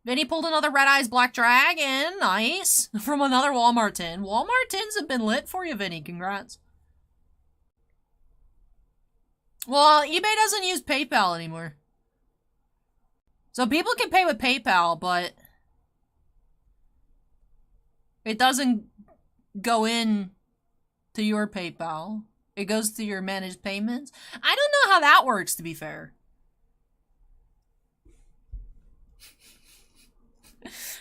Vinny pulled another Red Eyes Black Dragon, nice, from another Walmart tin. Walmart tins have been lit for you, Vinny, congrats. Well, eBay doesn't use PayPal anymore. So people can pay with PayPal, but it doesn't go in to your PayPal. It goes to your managed payments. I don't know how that works, to be fair.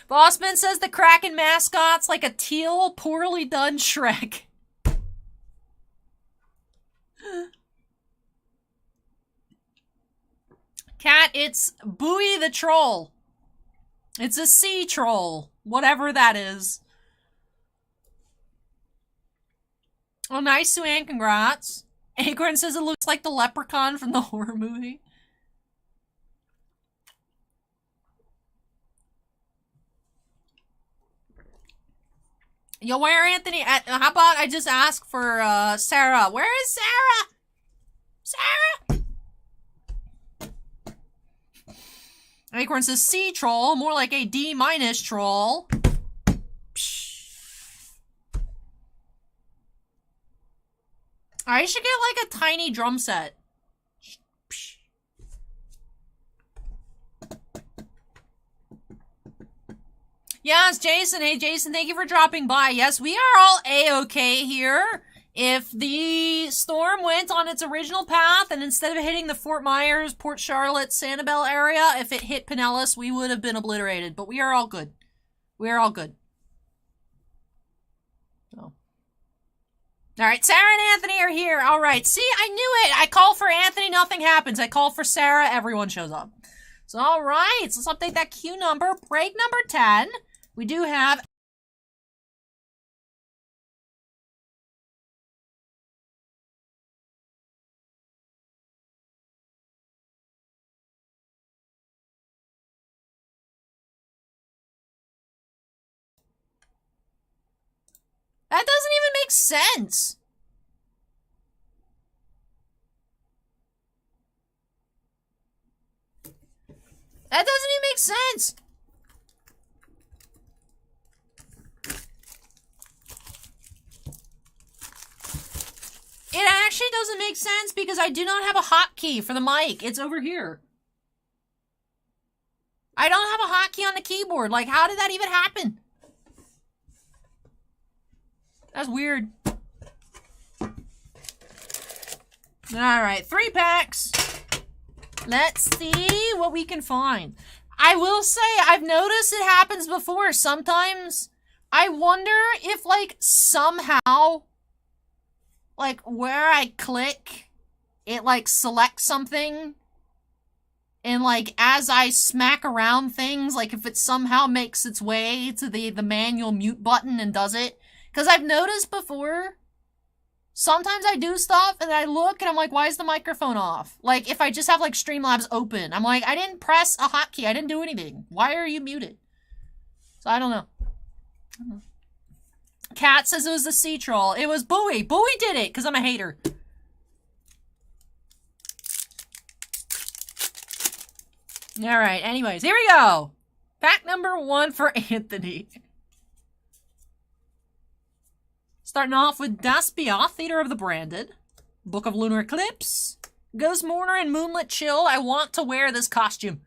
Bossman says the Kraken mascot's like a teal, poorly done Shrek. Cat, it's Bowie the Troll. It's a sea troll. Whatever that is. Oh, nice, Sue-Ann. Congrats. Acorn says it looks like the leprechaun from the horror movie. Yo, where Anthony? How about I just ask for Sarah? Where is Sarah? Sarah! Acorn says C troll, more like a D- troll. I should get like a tiny drum set. Yes, Jason. Hey, Jason, thank you for dropping by. Yes, we are all A-okay here. If the storm went on its original path and instead of hitting the Fort Myers, Port Charlotte, Sanibel area, if it hit Pinellas, we would have been obliterated. But we are all good. We are all good. So. Alright, Sarah and Anthony are here. Alright, see, I knew it. I call for Anthony, nothing happens. I call for Sarah, everyone shows up. So, alright, so let's update that queue number. Break number 10. We do have... That doesn't even make sense. That doesn't even make sense. It actually doesn't make sense because I do not have a hotkey for the mic. It's over here. I don't have a hotkey on the keyboard. Like, how did that even happen? That's weird. Alright, 3 packs. Let's see what we can find. I will say, I've noticed it happens before. Sometimes, I wonder if, like, somehow... like, where I click, it, like, selects something, and, like, as I smack around things, like, if it somehow makes its way to the manual mute button and does it, because I've noticed before, sometimes I do stuff, and I look, and I'm like, why is the microphone off? Like, if I just have, like, Streamlabs open, I'm like, I didn't press a hotkey, I didn't do anything. Why are you muted? So, I don't know. Kat says it was the sea troll. It was Bowie. Bowie did it, because I'm a hater. Alright, anyways, here we go. Pack number 1 for Anthony. Starting off with Daspia, Theater of the Branded. Book of Lunar Eclipse. Ghost Mourner and Moonlit Chill. I want to wear this costume.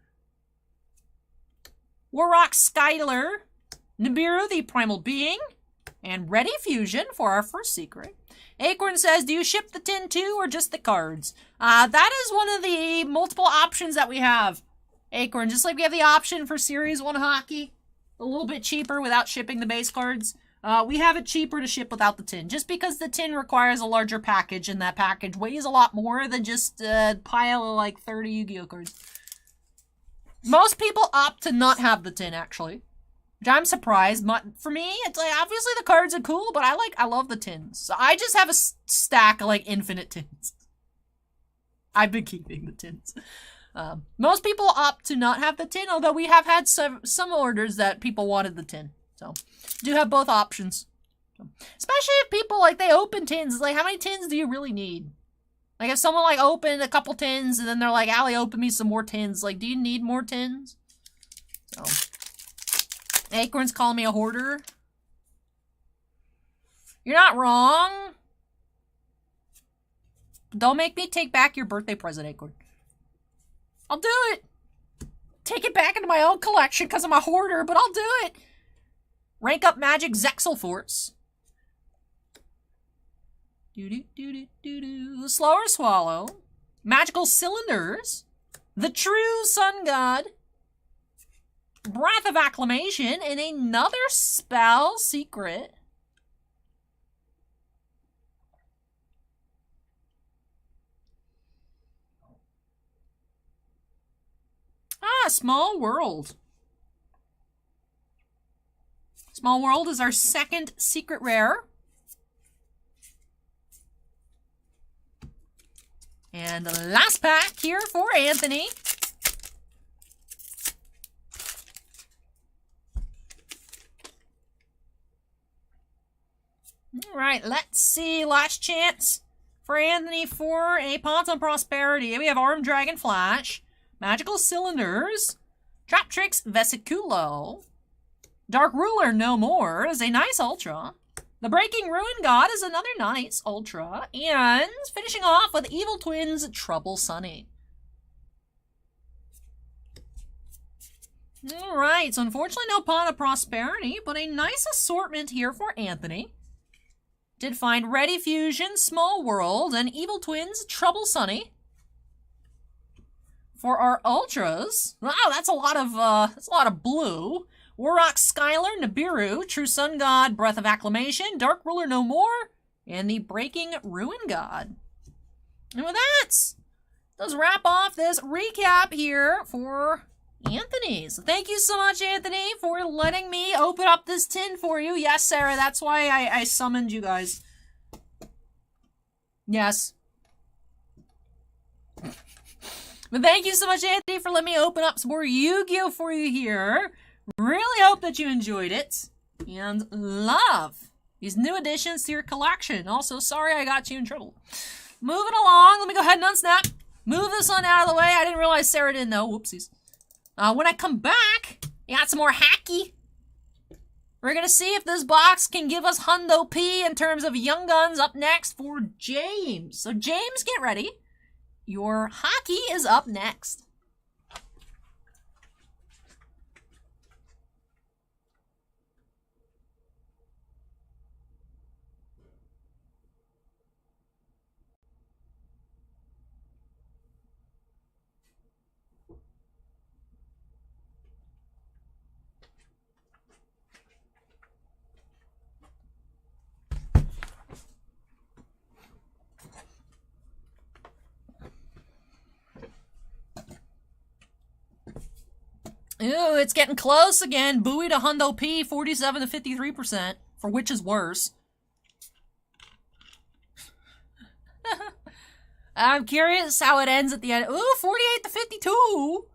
Warrock Skylar. Nibiru, the Primal Being. And Ready Fusion for our first secret. Acorn says, do you ship the tin too or just the cards? That is one of the multiple options that we have. Acorn, just like we have the option for Series 1 hockey, a little bit cheaper without shipping the base cards. We have it cheaper to ship without the tin, just because the tin requires a larger package, and that package weighs a lot more than just a pile of like 30 Yu-Gi-Oh cards. Most people opt to not have the tin, actually. Which I'm surprised. For me, it's like, obviously the cards are cool, but I love the tins. So I just have a stack of like infinite tins. I've been keeping the tins. Most people opt to not have the tin, although we have had some orders that people wanted the tin. So, do have both options. So, especially if people, like, they open tins. It's like, how many tins do you really need? Like, if someone, like, opened a couple tins, and then they're like, Allie, open me some more tins. Like, do you need more tins? So, Acorn's calling me a hoarder. You're not wrong. Don't make me take back your birthday present, Acorn. I'll do it. Take it back into my own collection because I'm a hoarder, but I'll do it. Rank up magic Zexal Force. Slower Swallow. Magical Cylinders. The True Sun God. Breath of Acclamation. And another spell secret. Ah, Small World. Small World is our second secret rare. And the last pack here for Anthony. All right, let's see. Last chance for Anthony for a Pawns on Prosperity. We have Armed Dragon Flash, Magical Cylinders, Trap Tricks Vesiculo, Dark Ruler No More is a nice Ultra. The Breaking Ruin God is another nice Ultra. And finishing off with Evil Twins Trouble Sunny. Alright, so unfortunately no Pawn of Prosperity, but a nice assortment here for Anthony. Did find Ready Fusion, Small World, and Evil Twins Trouble Sunny. For our Ultras, wow, that's a lot of blue. Warrock Skylar, Nibiru, True Sun God, Breath of Acclamation, Dark Ruler No More, and the Breaking Ruin God. And with that, let's wrap off this recap here for Anthony. So thank you so much, Anthony, for letting me open up this tin for you. Yes, Sarah, that's why I summoned you guys. Yes. But thank you so much, Anthony, for letting me open up some more Yu-Gi-Oh! For you here. Really hope that you enjoyed it and love these new additions to your collection. Also, sorry I got you in trouble. Moving along, let me go ahead and unsnap. Move this one out of the way. I didn't realize Sarah didn't know. Whoopsies. When I come back, you got some more hacky. We're going to see if this box can give us Hundo P in terms of Young Guns up next for James. So James, get ready. Your hockey is up next. Ooh, it's getting close again. Buoy to Hundo P, 47 to 53%. For which is worse. I'm curious how it ends at the end. Ooh, 48 to 52.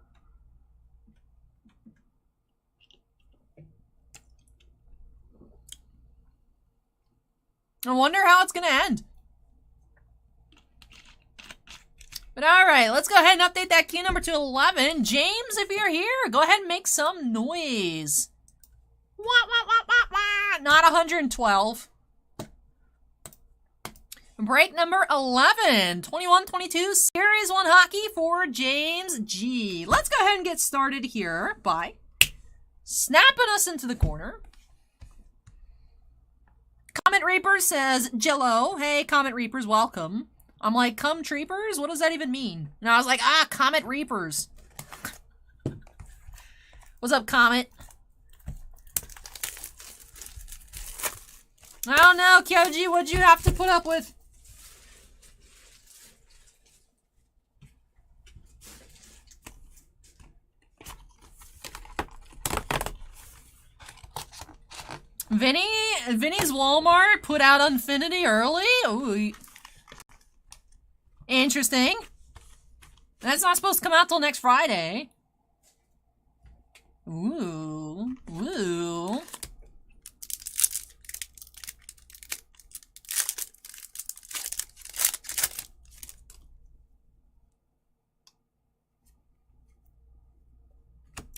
I wonder how it's going to end. But alright, let's go ahead and update that queue number to 11. James, if you're here, go ahead and make some noise. Wah, wah, wah, wah, wah. Not 112. Break number 11. 21-22 Series 1 hockey for James G. Let's go ahead and get started here by snapping us into the corner. Comet Reaper says, Jello. Hey, Comet Reapers, welcome. I'm like, come Treepers? What does that even mean? And I was like, Comet Reapers. What's up, Comet? I don't know, Kyoji, what'd you have to put up with? Vinny's Walmart put out Infinity early? Ooh. Interesting. That's not supposed to come out till next Friday. Ooh. Ooh.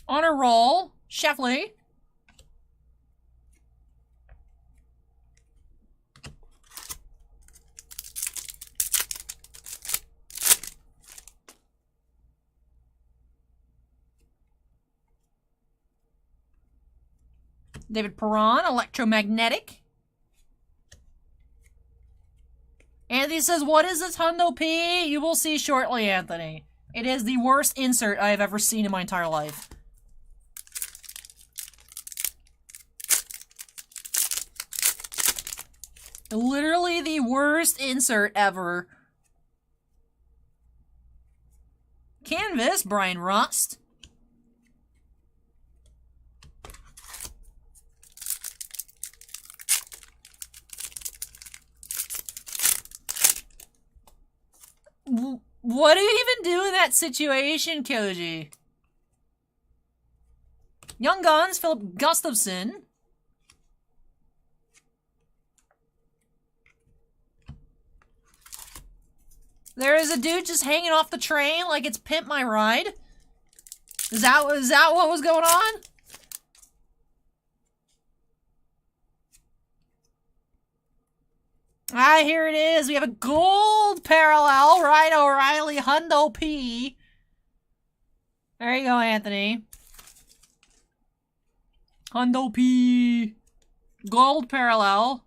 On a roll, Sheffley. David Perron, electromagnetic. Anthony says, what is this Hundo P? You will see shortly, Anthony. It is the worst insert I have ever seen in my entire life. Literally the worst insert ever. Canvas, Brian Rust. What do you even do in that situation, Koji? Young Guns, Philip Gustafson. There is a dude just hanging off the train like it's Pimp My Ride. Is that what was going on? Ah, here it is. We have a gold parallel. Ryan O'Reilly, Hundo P. There you go, Anthony. Hundo P. Gold parallel.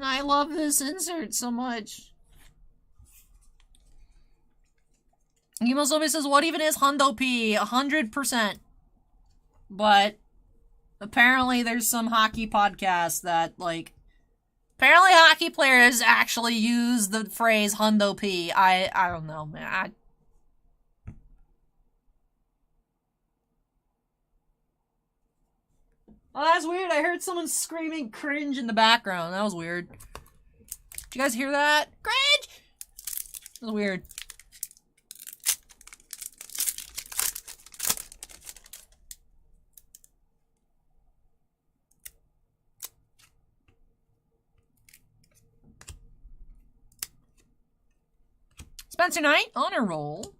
I love this insert so much. Emo says, what even is Hundo P? 100%. But apparently there's some hockey podcast that, like, apparently hockey players actually use the phrase Hundo P. I don't know, man. Oh, that's weird. I heard someone screaming cringe in the background. That was weird. Did you guys hear that? Cringe! That was weird. Spencer Knight, honor roll.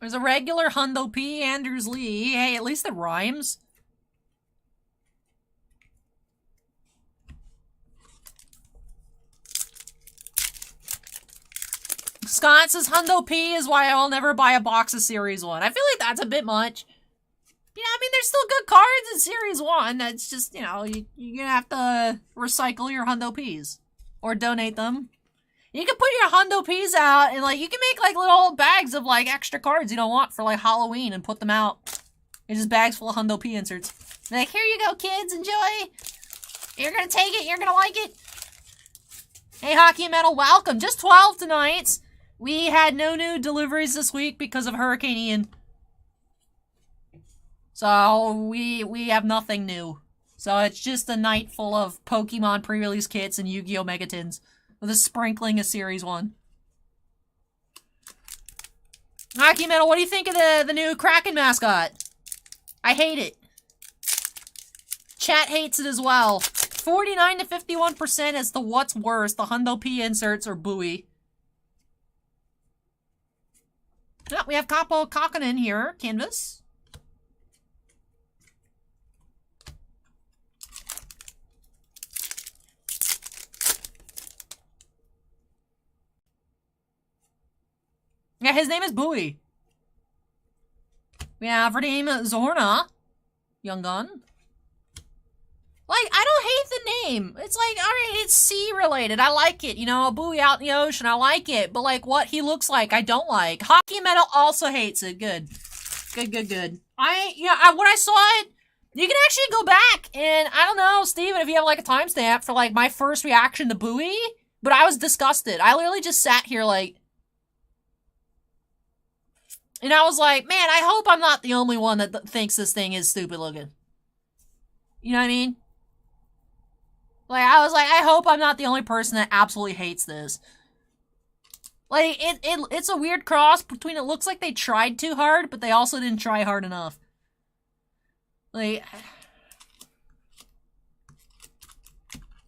There's a regular Hundo P, Andrews Lee. Hey, at least it rhymes. Scott says Hundo P is why I'll never buy a box of Series 1. I feel like that's a bit much. Yeah, I mean, there's still good cards in Series 1. That's just, you know, you're gonna have to recycle your Hundo Ps. Or donate them. You can put your Hundo Ps out and, like, you can make, like, little bags of, like, extra cards you don't want for, like, Halloween and put them out. It's just bags full of Hundo P inserts. Like, here you go, kids, enjoy. You're gonna take it, you're gonna like it. Hey, Hockey Metal, welcome. Just 12 tonight. We had no new deliveries this week because of Hurricane Ian. So, we have nothing new. So, it's just a night full of Pokemon pre-release kits and Yu-Gi-Oh! Megatins. With a sprinkling of Series 1. Hockey Metal, what do you think of the new Kraken mascot? I hate it. Chat hates it as well. 49 to 51% as to what's worse, the Hundo P inserts or Buoy. Yeah, we have Capo Kakkonen here, canvas. Yeah, his name is Buoy. We have Redeem Zorna. Young Gun. Like, I don't hate the name. It's like, alright, it's sea related. I like it. You know, a buoy out in the ocean. I like it. But, like, what he looks like, I don't like. Hockey Metal also hates it. Good. Good. When I saw it, you can actually go back and, I don't know, Steven, if you have, like, a timestamp for, like, my first reaction to Buoy. But I was disgusted. I literally just sat here, like, and I was like, man, I hope I'm not the only one that thinks this thing is stupid looking. You know what I mean? Like, I was like, I hope I'm not the only person that absolutely hates this. Like, it's a weird cross between, it looks like they tried too hard, but they also didn't try hard enough. Like,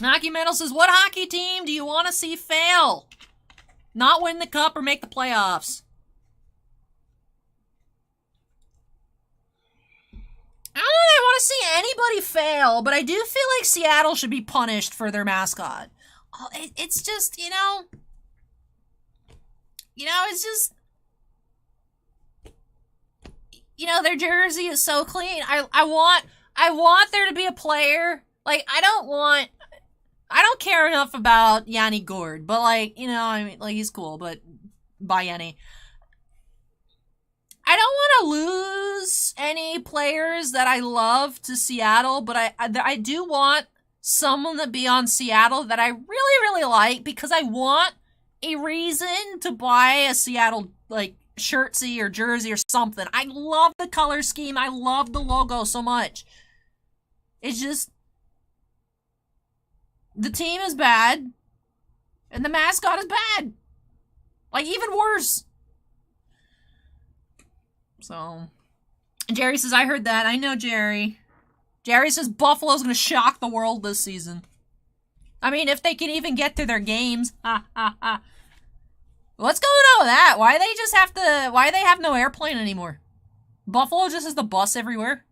Hockey Metal says, what hockey team do you want to see fail? Not win the cup or make the playoffs. I don't know if I want to see anybody fail, but I do feel like Seattle should be punished for their mascot. It's just, you know, it's just, you know, their jersey is so clean. I want there to be a player. Like, I don't care enough about Yanni Gourde, but like, you know, I mean, like, he's cool, but bye, Yanni. I don't want to lose any players that I love to Seattle, but I do want someone to be on Seattle that I really, really like, because I want a reason to buy a Seattle, like, shirtsy or jersey or something. I love the color scheme. I love the logo so much. It's just, the team is bad, and the mascot is bad. Like, even worse. So, Jerry says, I heard that. I know, Jerry. Jerry says Buffalo's going to shock the world this season. I mean, if they can even get to their games. Ha, ha, ha. What's going on with that? Why do they have no airplane anymore? Buffalo just has the bus everywhere.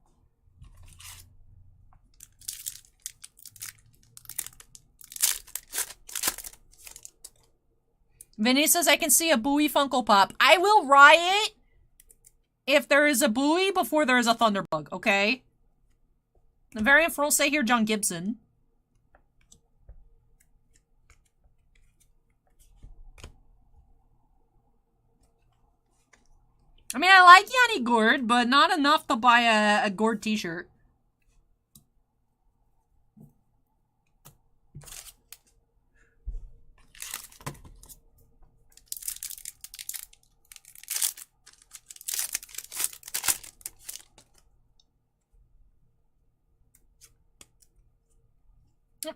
Vinny says, I can see a buoy Funko Pop. I will riot if there is a buoy before there is a Thunderbug, okay? The variant for, we'll say here, John Gibson. I mean, I like Yanni Gourde, but not enough to buy a Gourde t-shirt.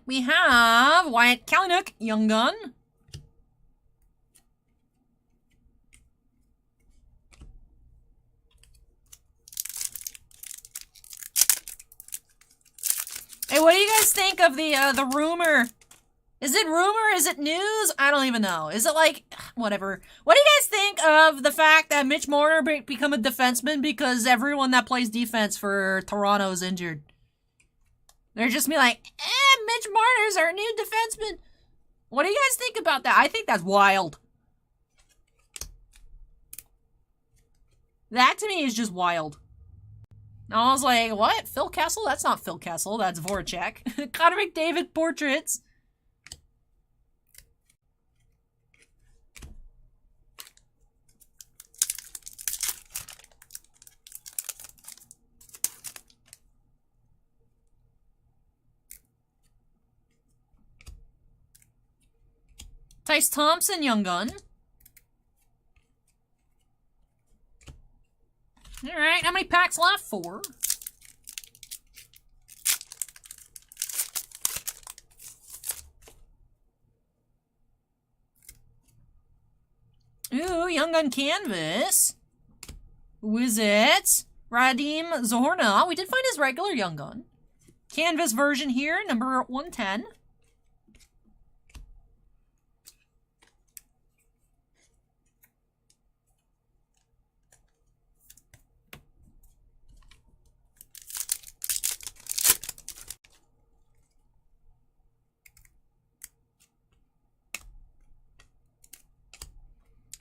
We have Wyatt Kalynuk, Young Gun. Hey, what do you guys think of the rumor? Is it rumor? Is it news? I don't even know. Is it like, whatever. What do you guys think of the fact that Mitch Marner become a defenseman because everyone that plays defense for Toronto is injured? They're just be like, Mitch Marner's our new defenseman. What do you guys think about that? I think that's wild. That to me is just wild. I was like, what? Phil Kessel? That's not Phil Kessel. That's Voracek. Connor McDavid portraits. Tyce Thompson, Young Gun. Alright, how many packs left? 4. Ooh, Young Gun Canvas. Who is it? Radim Zohorna. We did find his regular Young Gun. Canvas version here, number 110.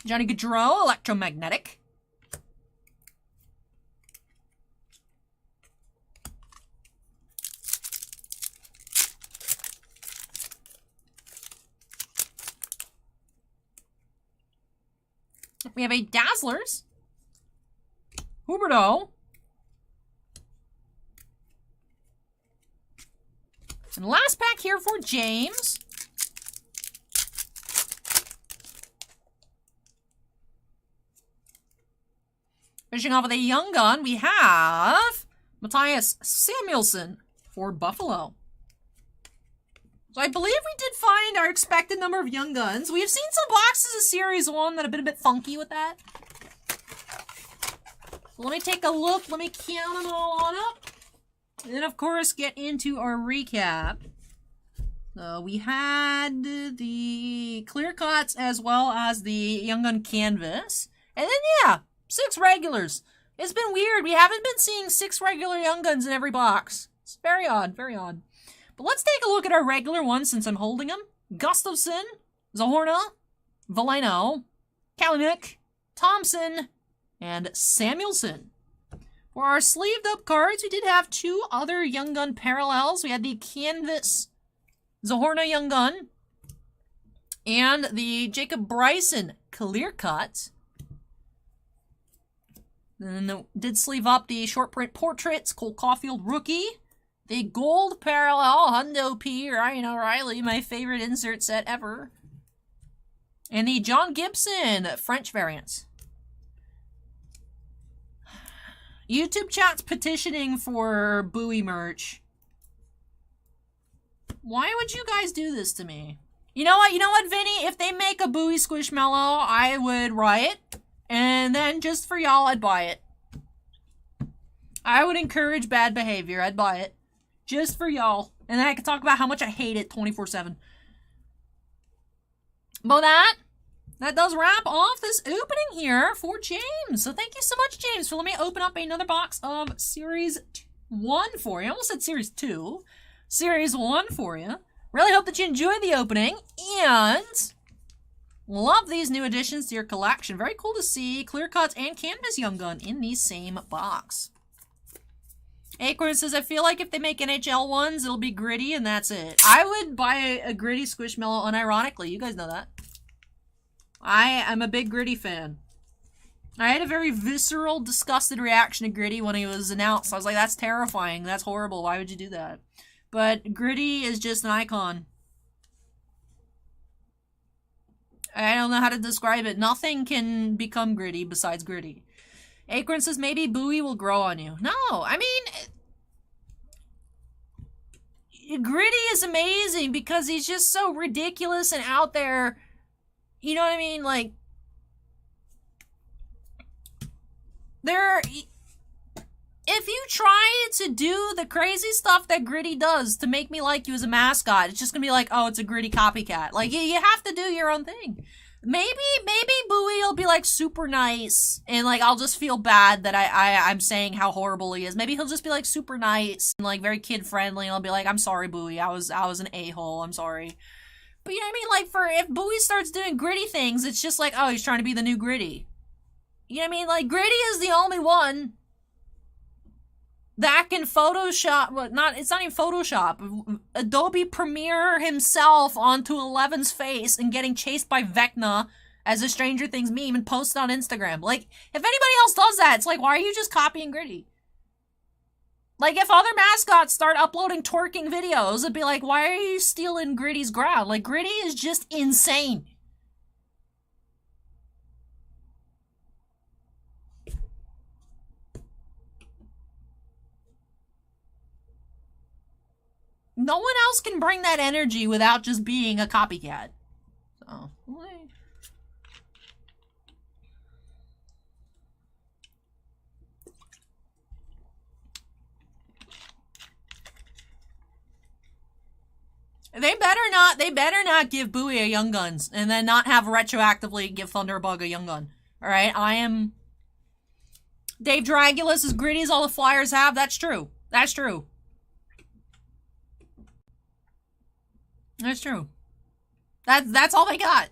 Johnny Gaudreau, Electromagnetic. We have a Dazzlers. Huberto. And last pack here for James. Finishing off with a Young Gun, we have Matthias Samuelsson for Buffalo. So I believe we did find our expected number of Young Guns. We've seen some boxes of Series 1 that have been a bit funky with that. Let me take a look. Let me count them all on up. And then, of course, get into our recap. So we had the clear cuts as well as the Young Gun canvas. And then, yeah, 6 regulars. It's been weird. We haven't been seeing 6 regular Young Guns in every box. It's very odd, very odd. But let's take a look at our regular ones since I'm holding them. Gustafsson, Zahorna, Valeno, Kalinick, Thompson, and Samuelson. For our sleeved up cards, we did have 2 other Young Gun parallels. We had the canvas Zahorna Young Gun and the Jacob Bryson clear cut. Then did sleeve up the short print portraits, Cole Caulfield rookie, the gold parallel Hundo P. Ryan O'Reilly, my favorite insert set ever, and the John Gibson French variants. YouTube chat's petitioning for Bowie merch. Why would you guys do this to me? You know what, Vinny? If they make a Bowie Squishmallow, I would riot. And then just for y'all, I'd buy it. I would encourage bad behavior. I'd buy it. Just for y'all. And then I could talk about how much I hate it 24/7. But that does wrap off this opening here for James. So thank you so much, James, for letting me open up another box of Series 1 for you. I almost said Series 2. Series 1 for you. Really hope that you enjoyed the opening, and love these new additions to your collection. Very cool to see clear cuts and canvas Young Gun in the same box. Acorn says, I feel like if they make NHL ones, it'll be gritty and that's it. I would buy a gritty Squishmallow unironically. You guys know that. I am a big gritty fan. I had a very visceral, disgusted reaction to gritty when he was announced. I was like, that's terrifying. That's horrible. Why would you do that? But Gritty is just an icon. I don't know how to describe it. Nothing can become Gritty besides Gritty. Acorn says maybe Bowie will grow on you. No, I mean, Gritty is amazing because he's just so ridiculous and out there. You know what I mean? Like, if you try to do the crazy stuff that Gritty does to make me like you as a mascot, it's just gonna be like, oh, it's a Gritty copycat. Like, you have to do your own thing. Maybe Bowie will be, like, super nice, and, like, I'll just feel bad that I'm saying how horrible he is. Maybe he'll just be, like, super nice and, like, very kid-friendly, and I'll be like, I'm sorry, Bowie, I was an a-hole, I'm sorry. But, you know what I mean? Like, if Bowie starts doing Gritty things, it's just like, oh, he's trying to be the new Gritty. You know what I mean? Like, Gritty is the only one that can Photoshop, well, it's not even Photoshop, Adobe Premiere himself onto Eleven's face and getting chased by Vecna as a Stranger Things meme and post it on Instagram. Like, if anybody else does that, it's like, why are you just copying Gritty? Like, if other mascots start uploading twerking videos, it'd be like, why are you stealing Gritty's ground? Like, Gritty is just insane. No one else can bring that energy without just being a copycat. So, they better not give Bowie a Young Guns and then not have retroactively give Thunderbug a Young Gun. Alright, I am Dave Dragulus as gritty as all the Flyers have. That's true. That's true. That's true. That's all they got.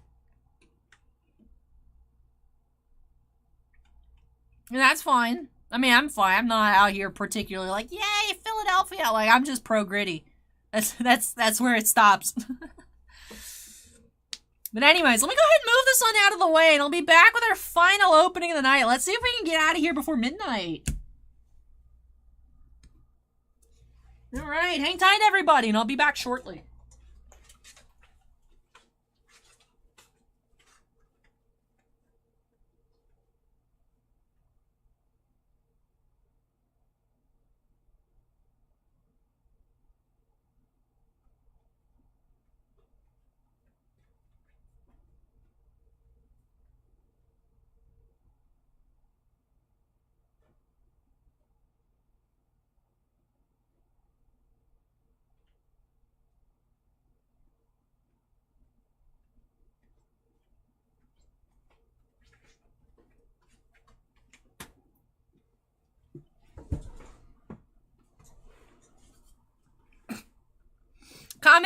And that's fine. I mean, I'm fine. I'm not out here particularly like, yay, Philadelphia. Like, I'm just pro gritty. That's where it stops. But anyways, let me go ahead and move this one out of the way, and I'll be back with our final opening of the night. Let's see if we can get out of here before midnight. Alright, hang tight, everybody, and I'll be back shortly.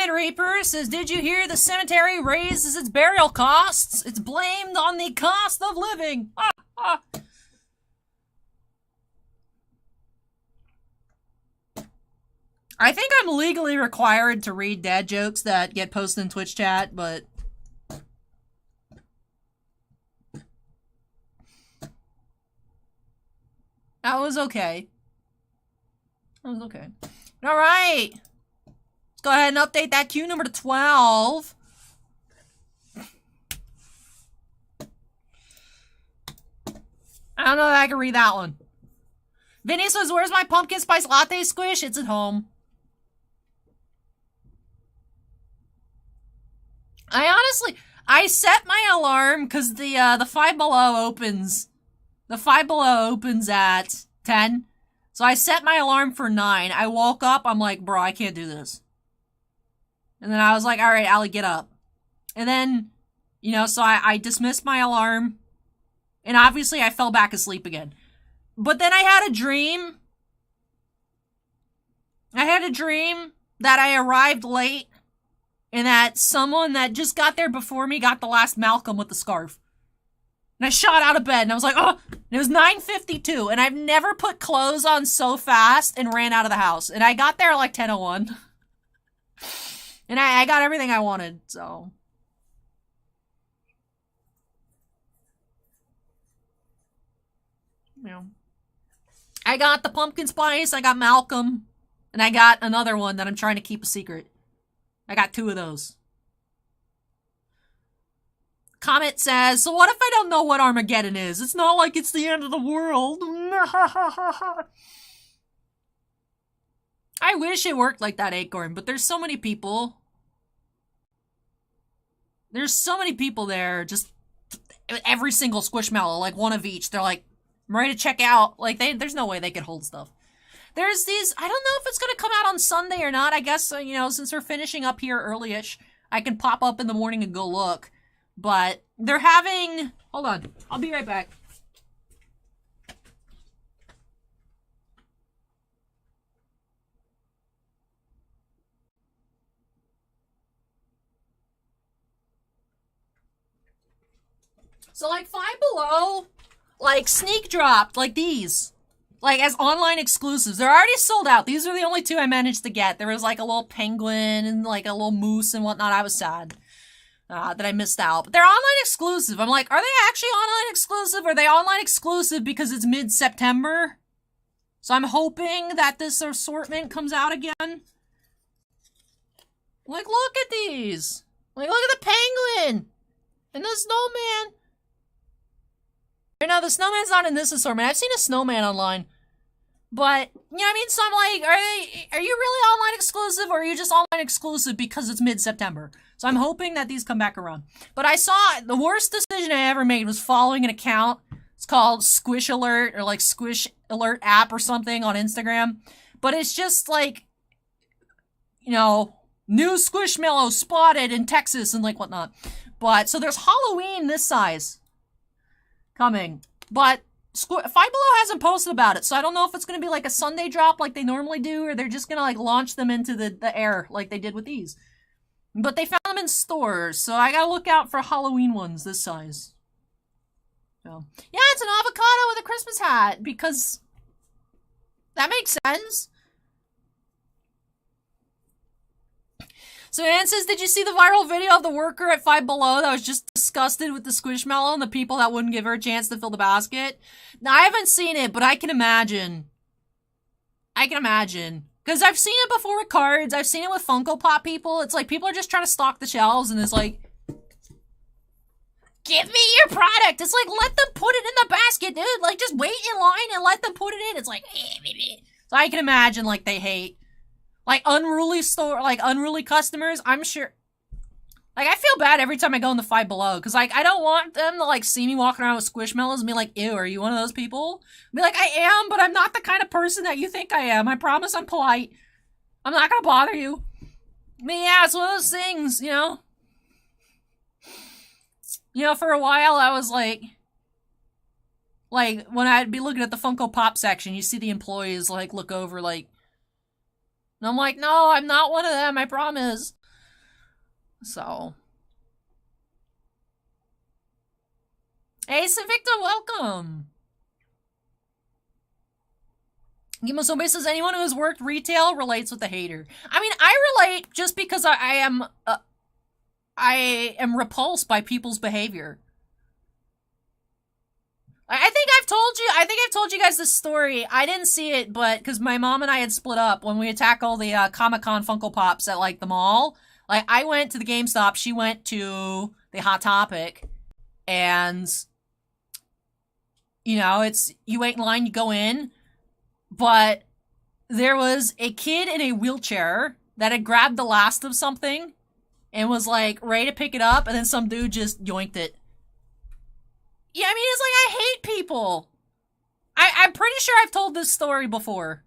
Grid Reaper says, did you hear the cemetery raises its burial costs? It's blamed on the cost of living. Ah, ah. I think I'm legally required to read dad jokes that get posted in Twitch chat, but... that was okay. That was okay. Alright! Let's go ahead and update that queue number to 12. I don't know if I can read that one. Vinny says, where's my pumpkin spice latte squish? It's at home. I set my alarm because the Five Below opens. The Five Below opens at 10. So I set my alarm for 9. I woke up, I'm like, bro, I can't do this. And then I was like, alright, Allie, get up. And then, you know, so I dismissed my alarm. And obviously I fell back asleep again. But then I had a dream. I had a dream that I arrived late. And that someone that just got there before me got the last Malcolm with the scarf. And I shot out of bed and I was like, oh, and it was 9:52. And I've never put clothes on so fast and ran out of the house. And I got there at like 10:01. And I got everything I wanted, so. You know. I got the pumpkin spice, I got Malcolm, and I got another one that I'm trying to keep a secret. I got 2 of those. Comet says, so what if I don't know what Armageddon is? It's not like it's the end of the world. I wish it worked like that, Acorn, but there's so many people. There's so many people there, just every single Squishmallow, like one of each. They're like, I'm ready to check out. Like, there's no way they could hold stuff. There's these, I don't know if it's going to come out on Sunday or not. I guess, you know, since we're finishing up here early-ish, I can pop up in the morning and go look. But they're having, hold on, I'll be right back. So, like, Five Below, like, sneak dropped, like these. Like, as online exclusives. They're already sold out. These are the only 2 I managed to get. There was, like, a little penguin and, like, a little moose and whatnot. I was sad that I missed out. But they're online exclusive. I'm like, are they actually online exclusive? Or are they online exclusive because it's mid-September? So I'm hoping that this assortment comes out again. Like, look at these. Like, look at the penguin. And the snowman. No, the snowman's not in this assortment. I've seen a snowman online. But, you know what I mean? So I'm like, are you really online exclusive or are you just online exclusive because it's mid-September? So I'm hoping that these come back around. But I saw, the worst decision I ever made was following an account. It's called Squish Alert or like Squish Alert app or something on Instagram. But it's just like, you know, new Squishmallow spotted in Texas and like whatnot. But, so there's Halloween this size coming. But Five Below hasn't posted about it, so I don't know if it's going to be like a Sunday drop like they normally do, or they're just going to like launch them into the air like they did with these. But they found them in stores, so I gotta look out for Halloween ones this size. So, yeah, it's an avocado with a Christmas hat, because that makes sense. So Ann says, did you see the viral video of the worker at Five Below that was just disgusted with the Squishmallow and the people that wouldn't give her a chance to fill the basket? Now, I haven't seen it, but I can imagine. Because I've seen it before with cards. I've seen it with Funko Pop people. It's like people are just trying to stock the shelves and it's like, give me your product. It's like, let them put it in the basket, dude. Like, just wait in line and let them put it in. It's like, so I can imagine, like, they hate. Like, unruly customers, I'm sure. Like, I feel bad every time I go in the Five Below, because, like, I don't want them to, like, see me walking around with Squishmallows and be like, ew, are you one of those people? Be like, I am, but I'm not the kind of person that you think I am. I promise I'm polite. I'm not gonna bother you. I mean, yeah, it's one of those things, you know? You know, for a while, I was like, when I'd be looking at the Funko Pop section, you see the employees, like, look over, like, and I'm like, no, I'm not one of them, I promise. So. Hey, Sinvicta, welcome! Gimosobe says, anyone who has worked retail relates with the hater. I mean, I relate just because I am repulsed by people's behavior. I think I've told you guys this story. I didn't see it, but because my mom and I had split up when we attacked all the Comic-Con Funko Pops at like the mall. Like I went to the GameStop, she went to the Hot Topic, and you know, it's you wait in line, you go in, but there was a kid in a wheelchair that had grabbed the last of something and was like ready to pick it up, and then some dude just yoinked it. Yeah, I mean, it's like, I hate people. I'm pretty sure I've told this story before.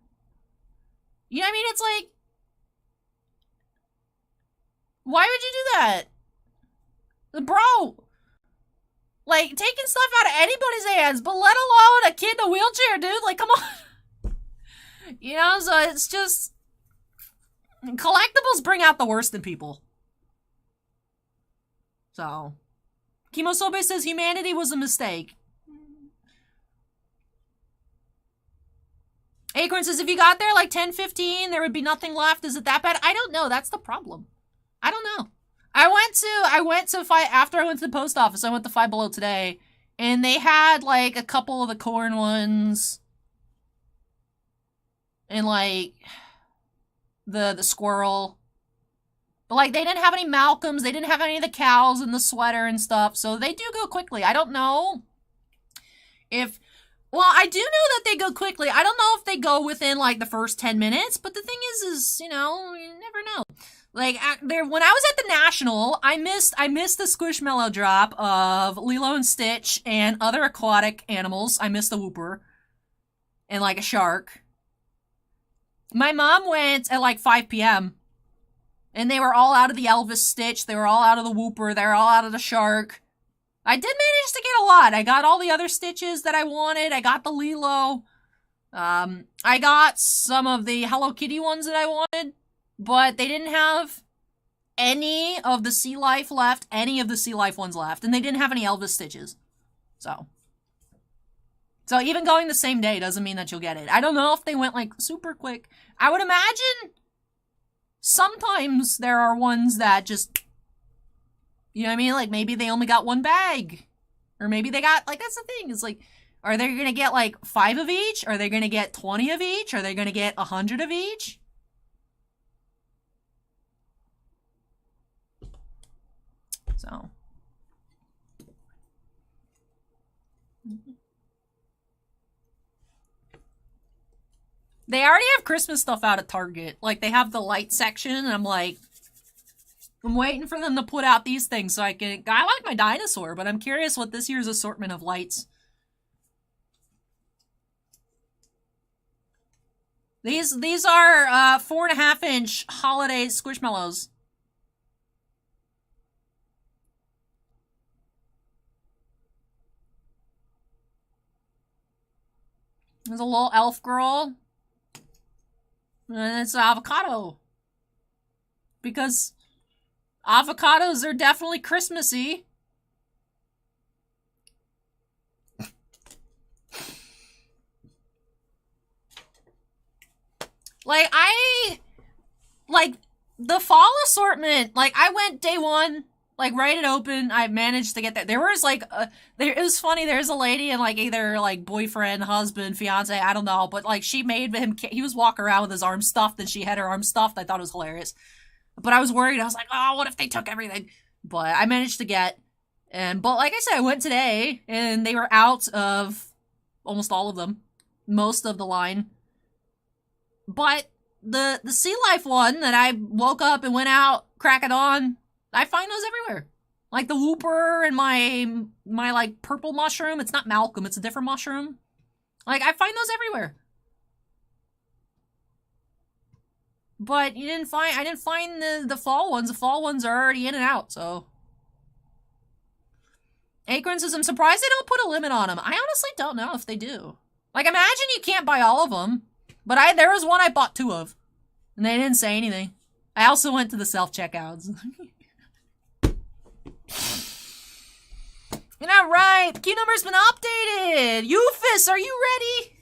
You know what I mean? It's like, why would you do that? Bro, like, taking stuff out of anybody's hands, but let alone a kid in a wheelchair, dude. Like, come on. You know, so it's just, collectibles bring out the worst in people. So... Kimosobe says humanity was a mistake. Acorn says if you got there like 10:15, there would be nothing left. Is it that bad? I don't know. That's the problem. I don't know. I went to after I went to the post office, I went to Five Below today, and they had like a couple of the corn ones and like the squirrel. But, like, they didn't have any Malcolms, they didn't have any of the cows and the sweater and stuff, so they do go quickly. I don't know if... Well, I do know that they go quickly. I don't know if they go within, like, the first 10 minutes, but the thing is, you know, you never know. Like, when I was at the National, I missed the Squishmallow drop of Lilo and Stitch and other aquatic animals. I missed the Whooper. And, like, a shark. My mom went at, like, 5 p.m., and they were all out of the Elvis Stitch. They were all out of the Whooper. They were all out of the Shark. I did manage to get a lot. I got all the other Stitches that I wanted. I got the Lilo. I got some of the Hello Kitty ones that I wanted. But they didn't have any of the Sea Life left. Any of the Sea Life ones left. And they didn't have any Elvis Stitches. So even going the same day doesn't mean that you'll get it. I don't know if they went, like, super quick. I would imagine... Sometimes there are ones that just, you know what I mean? Like, maybe they only got one bag. Or maybe they got, like, that's the thing. It's like, are they going to get, like, 5 of each? Are they going to get 20 of each? Are they going to get 100 of each? So. They already have Christmas stuff out at Target. Like, they have the light section, and I'm like, I'm waiting for them to put out these things so I like my dinosaur, but I'm curious what this year's assortment of lights. These are 4.5-inch holiday Squishmallows. There's a little elf girl. And it's an avocado. Because avocados are definitely Christmassy. Like, the fall assortment, like, I went day one, like, right at open, I managed to get that. There was, like, it was funny, there's a lady and, like, either, like, boyfriend, husband, fiance, I don't know, but, like, she made him, he was walking around with his arm stuffed, and she had her arm stuffed. I thought it was hilarious. But I was worried, I was like, oh, what if they took everything? But I managed to get, but like I said, I went today, and they were out of almost all of them. Most of the line. But the Sea Life one that I woke up and went out, crack it on, I find those everywhere. Like the Whooper and my like purple mushroom. It's not Malcolm, it's a different mushroom. Like, I find those everywhere. But I didn't find the fall ones. The fall ones are already in and out, so. Acorn says, I'm surprised they don't put a limit on them. I honestly don't know if they do. Like, imagine you can't buy all of them. But there was one I bought 2 of. And they didn't say anything. I also went to the self-checkouts. You're not right. The queue number's been updated. Eufus, are you ready?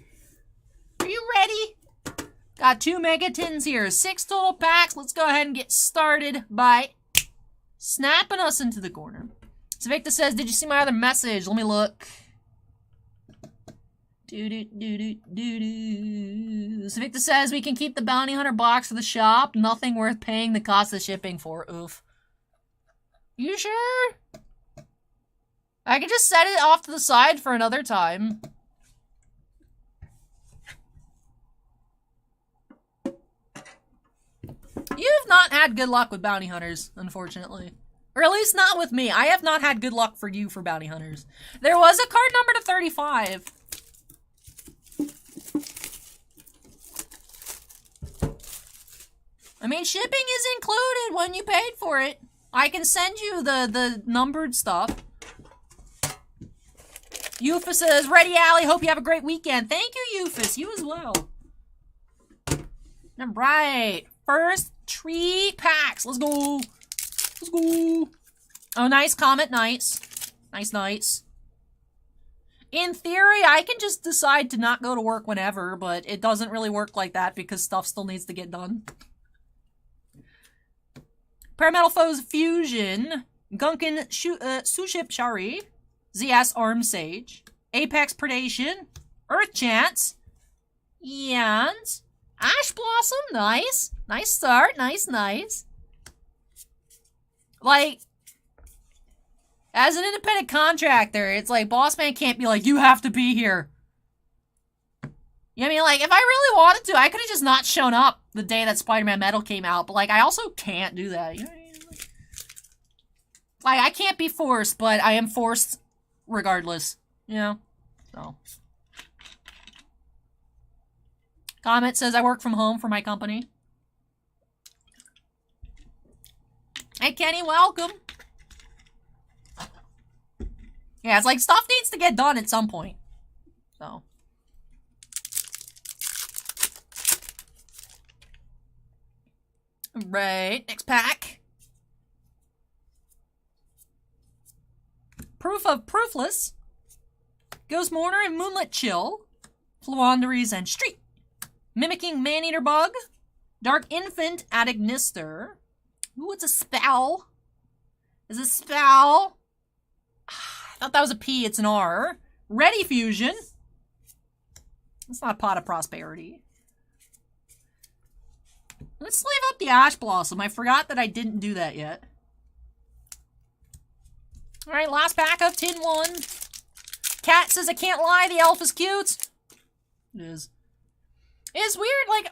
Are you ready? Got 2 mega tins here. 6 total packs. Let's go ahead and get started by snapping us into the corner. Sinvicta says, did you see my other message? Let me look. Sinvicta says, we can keep the bounty hunter box for the shop. Nothing worth paying the cost of shipping for. Oof. You sure? I could just set it off to the side for another time. You've not had good luck with bounty hunters, unfortunately. Or at least not with me. I have not had good luck for you for bounty hunters. There was a card number to 35. I mean, shipping is included when you paid for it. I can send you the numbered stuff. Eufus says, ready, Allie. Hope you have a great weekend. Thank you, Eufus. You as well. Alright. First tree packs. Let's go. Let's go. Oh, nice comment. Nice. Nice, nice. In theory, I can just decide to not go to work whenever, but it doesn't really work like that because stuff still needs to get done. Parametal Foes Fusion. Gunkin Suship Shari. ZS Arm Sage. Apex Predation. Earth Chance. And Ash Blossom. Nice. Nice start. Nice, nice. Like, as an independent contractor, it's like, boss man can't be like, you have to be here. You know what I mean? Like, if I really wanted to, I could have just not shown up the day that Spider-Man Metal came out. But, like, I also can't do that. You know what I mean? Like, I can't be forced, but I am forced regardless. You know? So. Comment says, I work from home for my company. Hey, Kenny, welcome. Yeah, it's like stuff needs to get done at some point. So. Right, next pack. Proof of Proofless. Ghost Mourner and Moonlit Chill. Fluanderies and Street. Mimicking Maneater Bug. Dark Infant Adignister. Ooh, it's a spell. It's a spell. I thought that was a P, it's an R. Ready Fusion. It's not Pot of Prosperity. Let's leave up the Ash Blossom. I forgot that I didn't do that yet. Alright, last pack of Tin 1. Cat says, I can't lie, the elf is cute. It is. It's weird, like,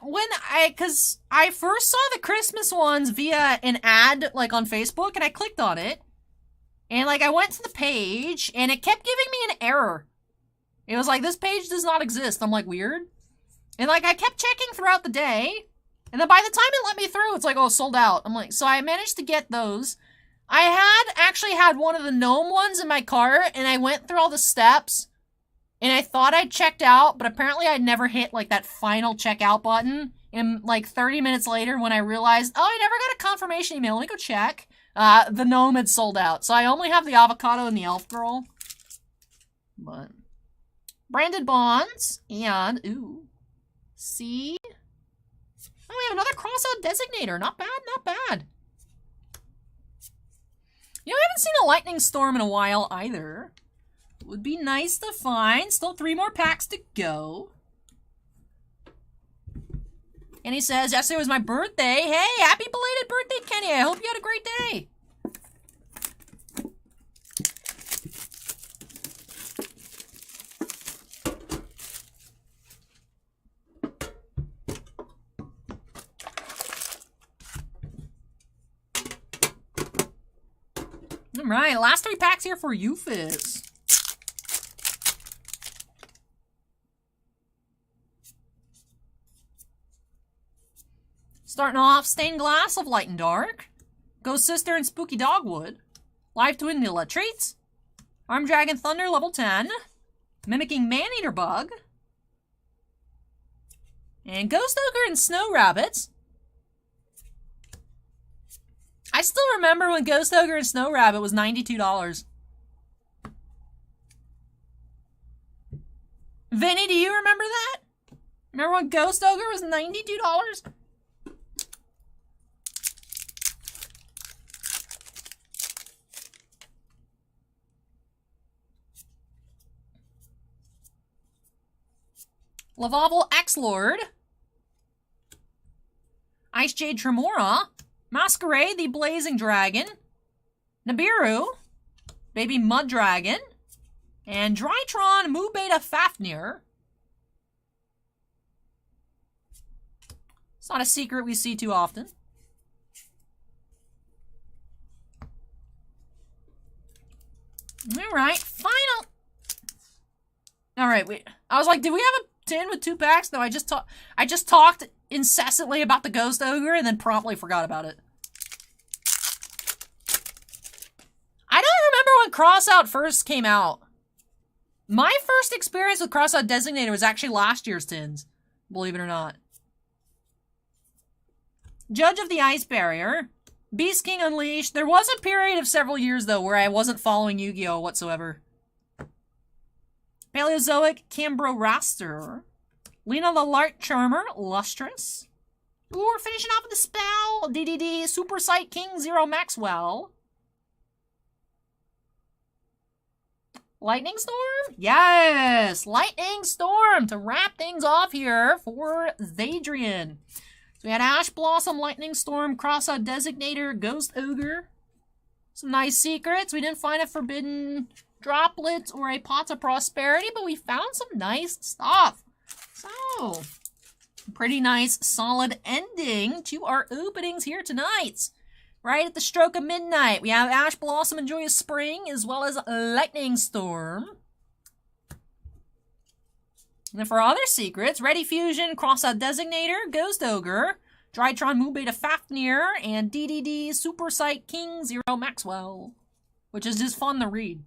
cause I first saw the Christmas ones via an ad, like, on Facebook, and I clicked on it. And, like, I went to the page, and it kept giving me an error. It was like, this page does not exist. I'm like, weird. And, like, I kept checking throughout the day, and then by the time it let me through, it's like, oh, sold out. I'm like, so I managed to get those. I actually had one of the gnome ones in my cart, and I went through all the steps, and I thought I'd checked out, but apparently I'd never hit, like, that final checkout button. And, like, 30 minutes later, when I realized, oh, I never got a confirmation email, let me go check, the gnome had sold out. So I only have the avocado and the elf girl. But, branded bonds, and, ooh, see? Oh, we have another crossout designator. Not bad, not bad. You know, I haven't seen a lightning storm in a while either. Would be nice to find. Still 3 more packs to go. And he says, yesterday was my birthday. Hey, happy belated birthday, Kenny. I hope you had a great day. All right, last 3 packs here for Eufus. Starting off, Stained Glass of Light and Dark, Ghost Sister and Spooky Dogwood, Live Twin Nilla Treats, Arm Dragon Thunder level 10, Mimicking Maneater Bug, and Ghost Ogre and Snow Rabbits. I still remember when Ghost Ogre and Snow Rabbit was $92. Vinny, do you remember that? Remember when Ghost Ogre was $92? Lavavel X-Lord. Ice Jade Tremora. Masquerade the Blazing Dragon. Nibiru. Baby Mud Dragon. And Drytron Mu Beta Fafnir. It's not a secret we see too often. Alright, final. Alright, I was like, did we have a tin with 2 packs? No, I just talked incessantly about the Ghost Ogre and then promptly forgot about it. I don't remember when Crossout first came out. My first experience with Crossout Designator was actually last year's tins, believe it or not. Judge of the Ice Barrier. Beast King Unleashed. There was a period of several years, though, where I wasn't following Yu-Gi-Oh! Whatsoever. Paleozoic Cambro-Raster. Lena the Lark Charmer. Lustrous. Ooh, we're finishing off with the spell. DDD Super Sight King Zero Maxwell. Lightning Storm? Yes! Lightning Storm to wrap things off here for Zadrian. So we had Ash Blossom, Lightning Storm, Crossout Designator, Ghost Ogre. Some nice secrets. We didn't find a Forbidden Droplet or a Pot of Prosperity, but we found some nice stuff. So, pretty nice, solid ending to our openings here tonight. Right at the stroke of midnight, we have Ash Blossom and Joyous Spring, as well as Lightning Storm. And then for other secrets, Ready Fusion, Crossout Designator, Ghost Ogre, Drytron Mu Beta Fafnir, and DDD Super Sight King Zero Maxwell, which is just fun to read.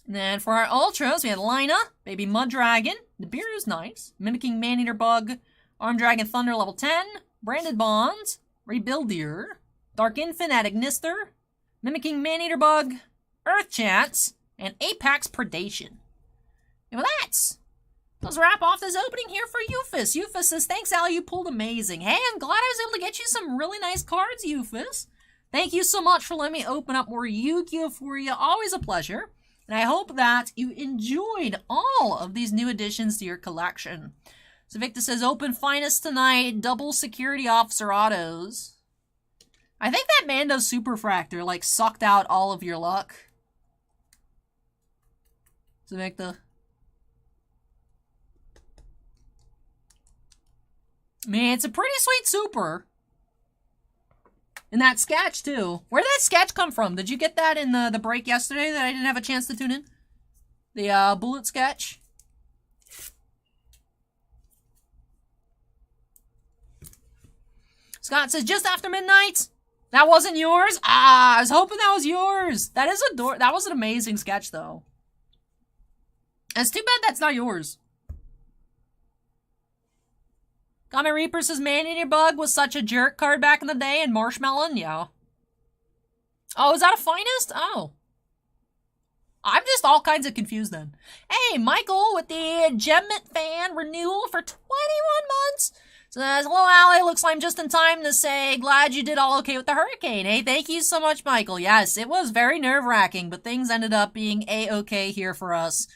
And then for our Ultras, we had Lina, Baby Mud Dragon, Nibiru's nice, Mimicking Maneater Bug, Arm Dragon Thunder level 10, Branded Bonds, Rebuildier, Dark Infant at Ignister, Mimicking Maneater Bug, Earth Chats, and Apex Predation. And with that, let's wrap off this opening here for Euphis. Euphis says, thanks, Al, you pulled amazing. Hey, I'm glad I was able to get you some really nice cards, Euphis. Thank you so much for letting me open up more Yu-Gi-Oh! For you. Always a pleasure. And I hope that you enjoyed all of these new additions to your collection. Sinvicta says, open finest tonight, double security officer autos. I think that Mando Superfractor, like, sucked out all of your luck. Sinvicta. I mean, it's a pretty sweet super. And that sketch, too. Where did that sketch come from? Did you get that in the break yesterday that I didn't have a chance to tune in? The bullet sketch? Scott says, just after midnight? That wasn't yours? Ah, I was hoping that was yours. That is that was an amazing sketch, though. It's too bad that's not yours. Comet Reaper says, Maneater Bug was such a jerk card back in the day, and Marshmallow, yeah. Oh, is that a finest? Oh. I'm just all kinds of confused then. Hey, Michael with the Gemmit fan renewal for 21 months. Says, hello, Allie. Looks like I'm just in time to say, glad you did all okay with the hurricane. Hey, thank you so much, Michael. Yes, it was very nerve-wracking, but things ended up being a-okay here for us.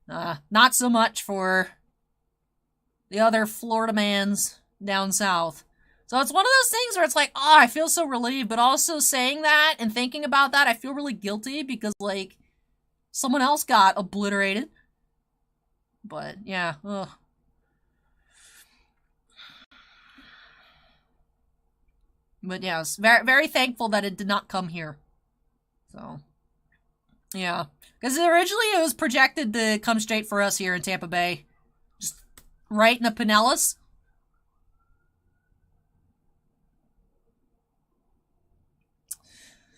Not so much for the other Florida mans down south. So it's one of those things where it's like, oh, I feel so relieved, but also saying that and thinking about that, I feel really guilty because, like, someone else got obliterated. But, yeah, ugh. But, yes, very, very thankful that it did not come here. So, yeah. Because originally it was projected to come straight for us here in Tampa Bay. Just right in the Pinellas.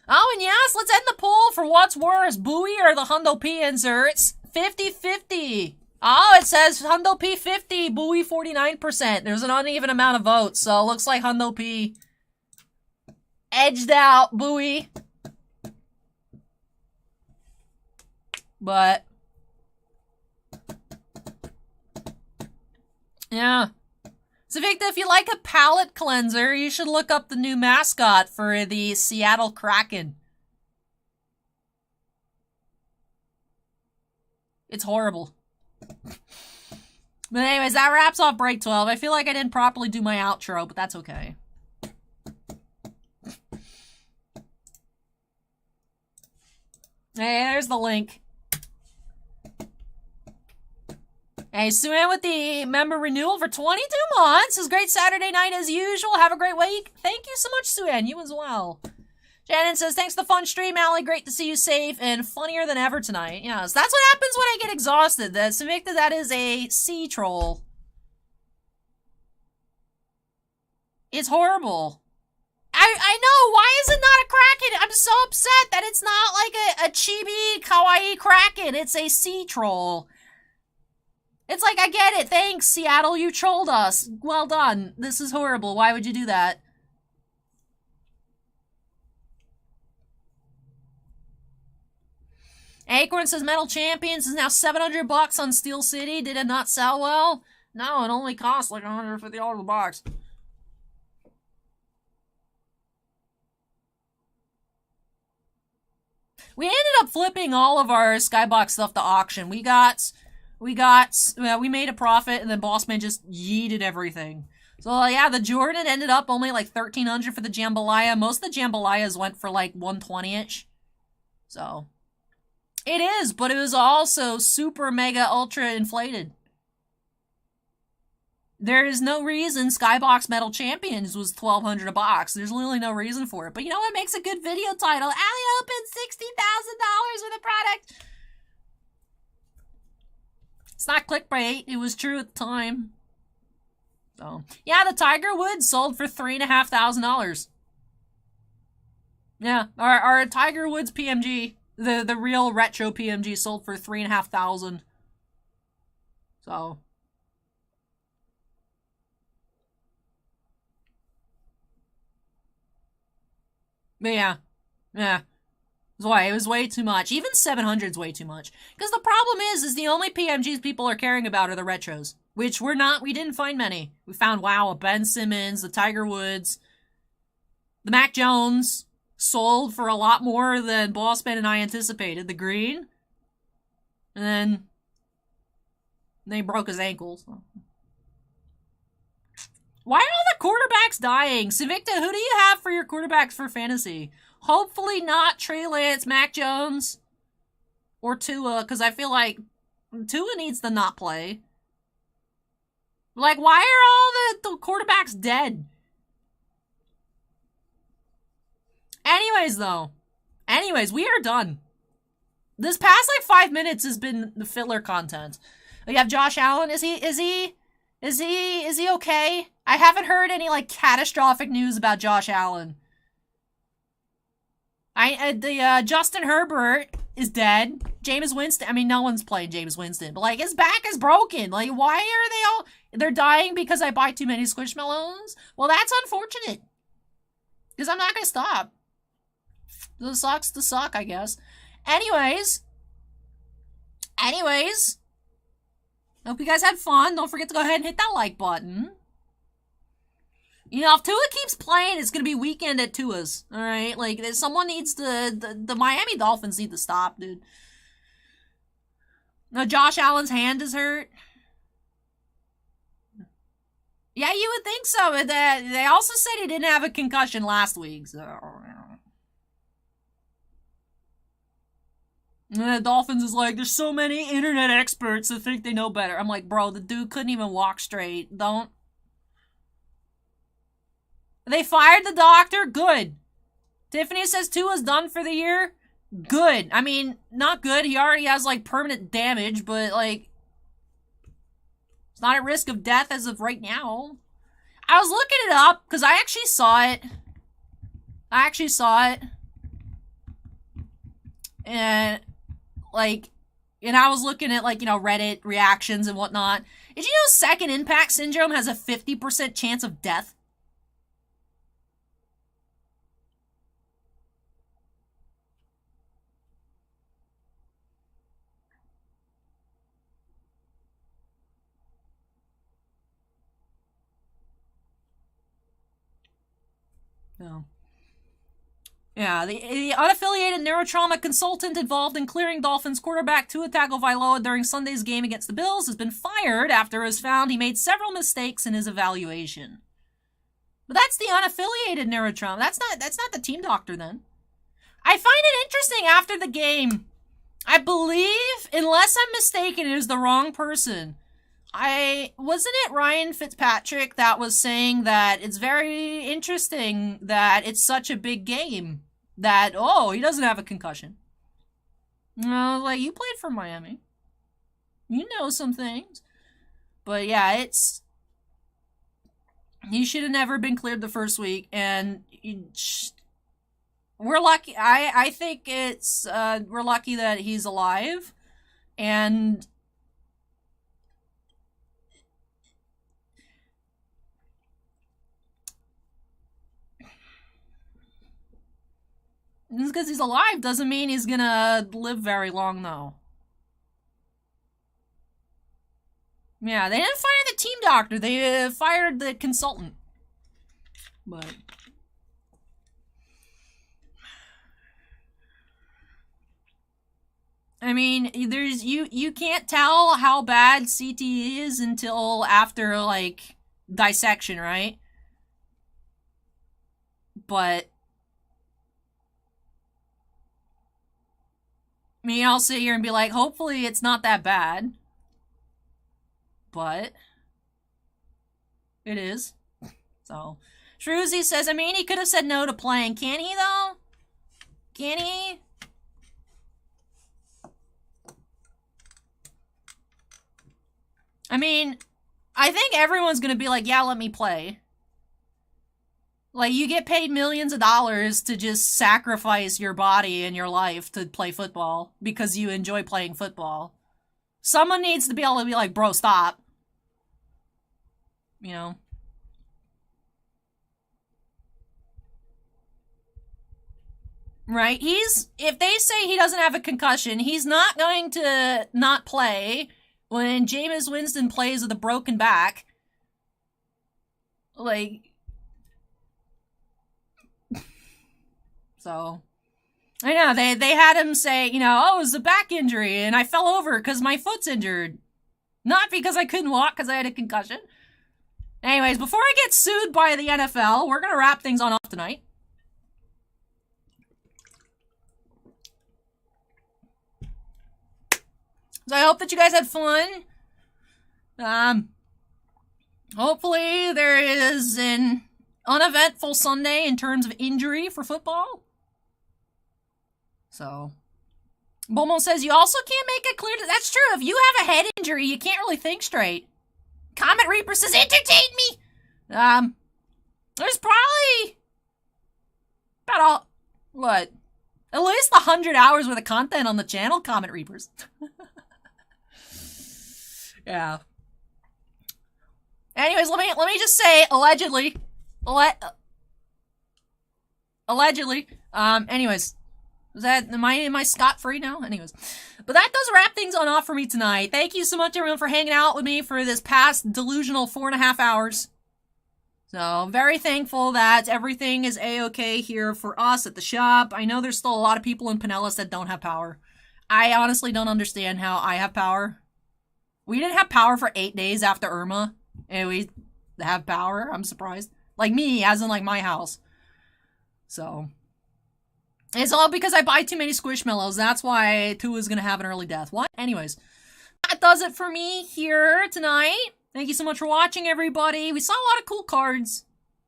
Oh, and yes, let's end the poll for what's worse, Bowie or the Hundo P inserts. 50-50. Oh, it says Hundo P 50, Bowie 49%. There's an uneven amount of votes, so it looks like Hundo P edged out buoy. But yeah. Sinvicta, if you like a palette cleanser, you should look up the new mascot for the Seattle Kraken. It's horrible. But anyways, that wraps off break 12. I feel like I didn't properly do my outro, but that's okay. Hey, there's the link. Hey, Sue-Ann with the member renewal for 22 months. It was a great Saturday night as usual. Have a great week. Thank you so much, Sue-Ann. You as well. Shannon says, thanks for the fun stream, Allie. Great to see you safe and funnier than ever tonight. Yes, that's what happens when I get exhausted. The Sinvicta, that is a sea troll. It's horrible. I know. Why is it not a Kraken? I'm so upset that it's not like a chibi, kawaii Kraken. It's a sea troll. It's like, I get it. Thanks, Seattle. You trolled us. Well done. This is horrible. Why would you do that? Acorn says Metal Champions is now $700 on Steel City. Did it not sell well? No, it only cost like $150 a box. We ended up flipping all of our Skybox stuff to auction. We made a profit, and then Bossman just yeeted everything. So, yeah, the Jordan ended up only like $1,300 for the Jambalaya. Most of the Jambalayas went for like $120-ish. So, it is, but it was also super mega ultra inflated. There is no reason Skybox Metal Champions was $1,200 a box. There's literally no reason for it. But you know what makes a good video title? Allie opened $60,000 with a product. It's not clickbait. It was true at the time. So, yeah, the Tiger Woods sold for $3,500. Yeah, our Tiger Woods PMG, the real retro PMG, sold for $3,500. So, but yeah. It was way too much. Even 700 is way too much. Because the problem is the only PMGs people are caring about are the retros. Which we didn't find many. We found, wow, a Ben Simmons, the Tiger Woods, the Mac Jones, sold for a lot more than Bossman and I anticipated. The green. And then he broke his ankle. So. Why are all the quarterbacks dying? Sinvicta, who do you have for your quarterbacks for fantasy? Hopefully not Trey Lance, Mac Jones, or Tua, because I feel like Tua needs to not play. Like, why are all the quarterbacks dead? Anyways, we are done. This past, like, 5 minutes has been the filler content. We have Josh Allen. Is he okay? I haven't heard any, like, catastrophic news about Josh Allen. Justin Herbert is dead. Jameis Winston, I mean, no one's playing Jameis Winston, but, like, his back is broken. Like, why are they're dying because I buy too many Squishmallows? Well, that's unfortunate. Because I'm not gonna stop. The sucks to suck, I guess. Anyways. Hope you guys had fun. Don't forget to go ahead and hit that like button. You know, if Tua keeps playing, it's going to be weekend at Tua's. Alright? Like, someone needs to... The Miami Dolphins need to stop, dude. No, Josh Allen's hand is hurt. Yeah, you would think so. But they also said he didn't have a concussion last week, so... And the Dolphins is like, there's so many internet experts that think they know better. I'm like, bro, the dude couldn't even walk straight. Don't... They fired the doctor? Good. Tiffany says Tua's done for the year? Good. I mean, not good. He already has, like, permanent damage, but, like... It's not at risk of death as of right now. I was looking it up, because I actually saw it. And, like... And I was looking at, like, you know, Reddit reactions and whatnot. Did you know second impact syndrome has a 50% chance of death? So. Yeah, the unaffiliated neurotrauma consultant involved in clearing Dolphins quarterback Tua Tagovailoa during Sunday's game against the Bills has been fired after it was found he made several mistakes in his evaluation. But that's the unaffiliated neurotrauma. That's not the team doctor then. I find it interesting after the game. I believe, unless I'm mistaken, it was the wrong person. Wasn't it Ryan Fitzpatrick that was saying that it's very interesting that it's such a big game that, he doesn't have a concussion. Like, you played for Miami. You know some things. But yeah, he should have never been cleared the first week, and we're lucky. I think we're lucky that he's alive, and just because he's alive doesn't mean he's gonna live very long, though. Yeah, they didn't fire the team doctor. They fired the consultant. But I mean, you can't tell how bad CTE is until after, like, dissection, right? But I'll sit here and be like, hopefully it's not that bad. But it is. So, Shrewsy says, he could have said no to playing. Can he, though? Can he? I think everyone's gonna be like, yeah, let me play. Like, you get paid millions of dollars to just sacrifice your body and your life to play football because you enjoy playing football. Someone needs to be able to be like, bro, stop. You know? Right? If they say he doesn't have a concussion, he's not going to not play when Jameis Winston plays with a broken back. Like, so, I know, they had him say, it was a back injury, and I fell over because my foot's injured. Not because I couldn't walk because I had a concussion. Anyways, before I get sued by the NFL, we're going to wrap things on off tonight. So I hope that you guys had fun. Hopefully there is an uneventful Sunday in terms of injury for football. So, Bomo says, you also can't make it clear that's true. If you have a head injury, you can't really think straight. Comet Reaper says, entertain me! There's probably about at least 100 hours worth of content on the channel, Comet Reapers. Yeah. Anyways, let me just say, allegedly. Anyways. Am I scot-free now? Anyways. But that does wrap things on off for me tonight. Thank you so much, everyone, for hanging out with me for this past delusional 4.5 hours. So, very thankful that everything is A-okay here for us at the shop. I know there's still a lot of people in Pinellas that don't have power. I honestly don't understand how I have power. We didn't have power for 8 days after Irma, and we have power. I'm surprised. Like me, as in like my house. So, it's all because I buy too many Squishmallows. That's why Tua's gonna have an early death. What? Anyways, that does it for me here tonight. Thank you so much for watching, everybody. We saw a lot of cool cards.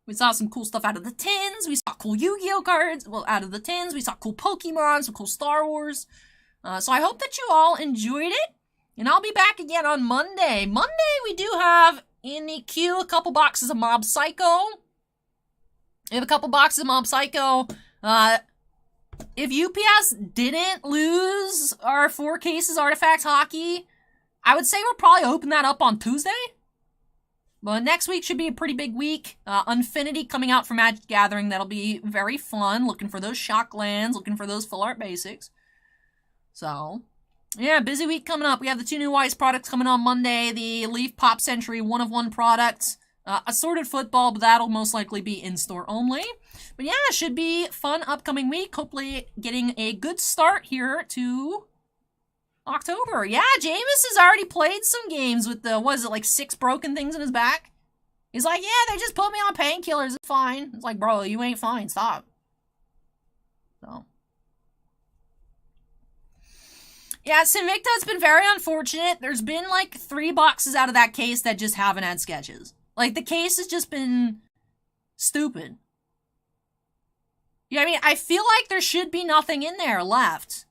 We saw some cool stuff out of the tins. We saw cool Yu-Gi-Oh cards. Well, out of the tins. We saw cool Pokemon, some cool Star Wars. So I hope that you all enjoyed it. And I'll be back again on Monday. Monday, we do have in the queue a couple boxes of Mob Psycho. We have a couple boxes of Mob Psycho. If UPS didn't lose our 4 cases Artifacts Hockey, I would say we'll probably open that up on Tuesday. But next week should be a pretty big week. Unfinity coming out from Magic Gathering. That'll be very fun. Looking for those shock lands. Looking for those full art basics. So, yeah, busy week coming up. We have the 2 new Wise products coming on Monday. The Leaf Pop Century 1 of 1 products. Assorted football, but that'll most likely be in-store only. But yeah, it should be fun upcoming week. Hopefully getting a good start here to October. Yeah, Jameis has already played some games with the, what is it, like 6 broken things in his back? He's like, yeah, they just put me on painkillers. It's fine. It's like, bro, you ain't fine. Stop. So. Yeah, Sinvicta, it's been very unfortunate. There's been like 3 boxes out of that case that just haven't had sketches. Like, the case has just been stupid. Yeah, I mean, I feel like there should be nothing in there left.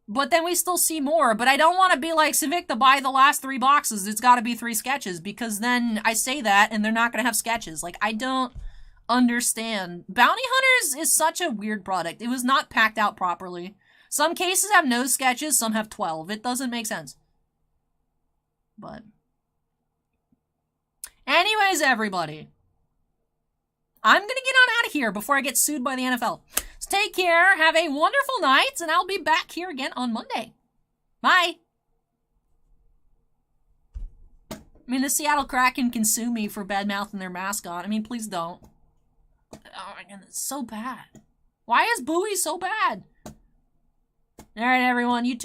But then we still see more. But I don't want to be like, Sinvicta, buy the last 3 boxes. It's got to be 3 sketches. Because then I say that, and they're not going to have sketches. Like, I don't understand. Bounty Hunters is such a weird product. It was not packed out properly. Some cases have no sketches, some have 12. It doesn't make sense. But anyways, everybody, I'm going to get on out of here before I get sued by the NFL. So take care, have a wonderful night, and I'll be back here again on Monday. Bye. I mean, the Seattle Kraken can sue me for bad-mouthing their mascot. I mean, please don't. Oh my god, it's so bad. Why is Bowie so bad? Alright, everyone, YouTube.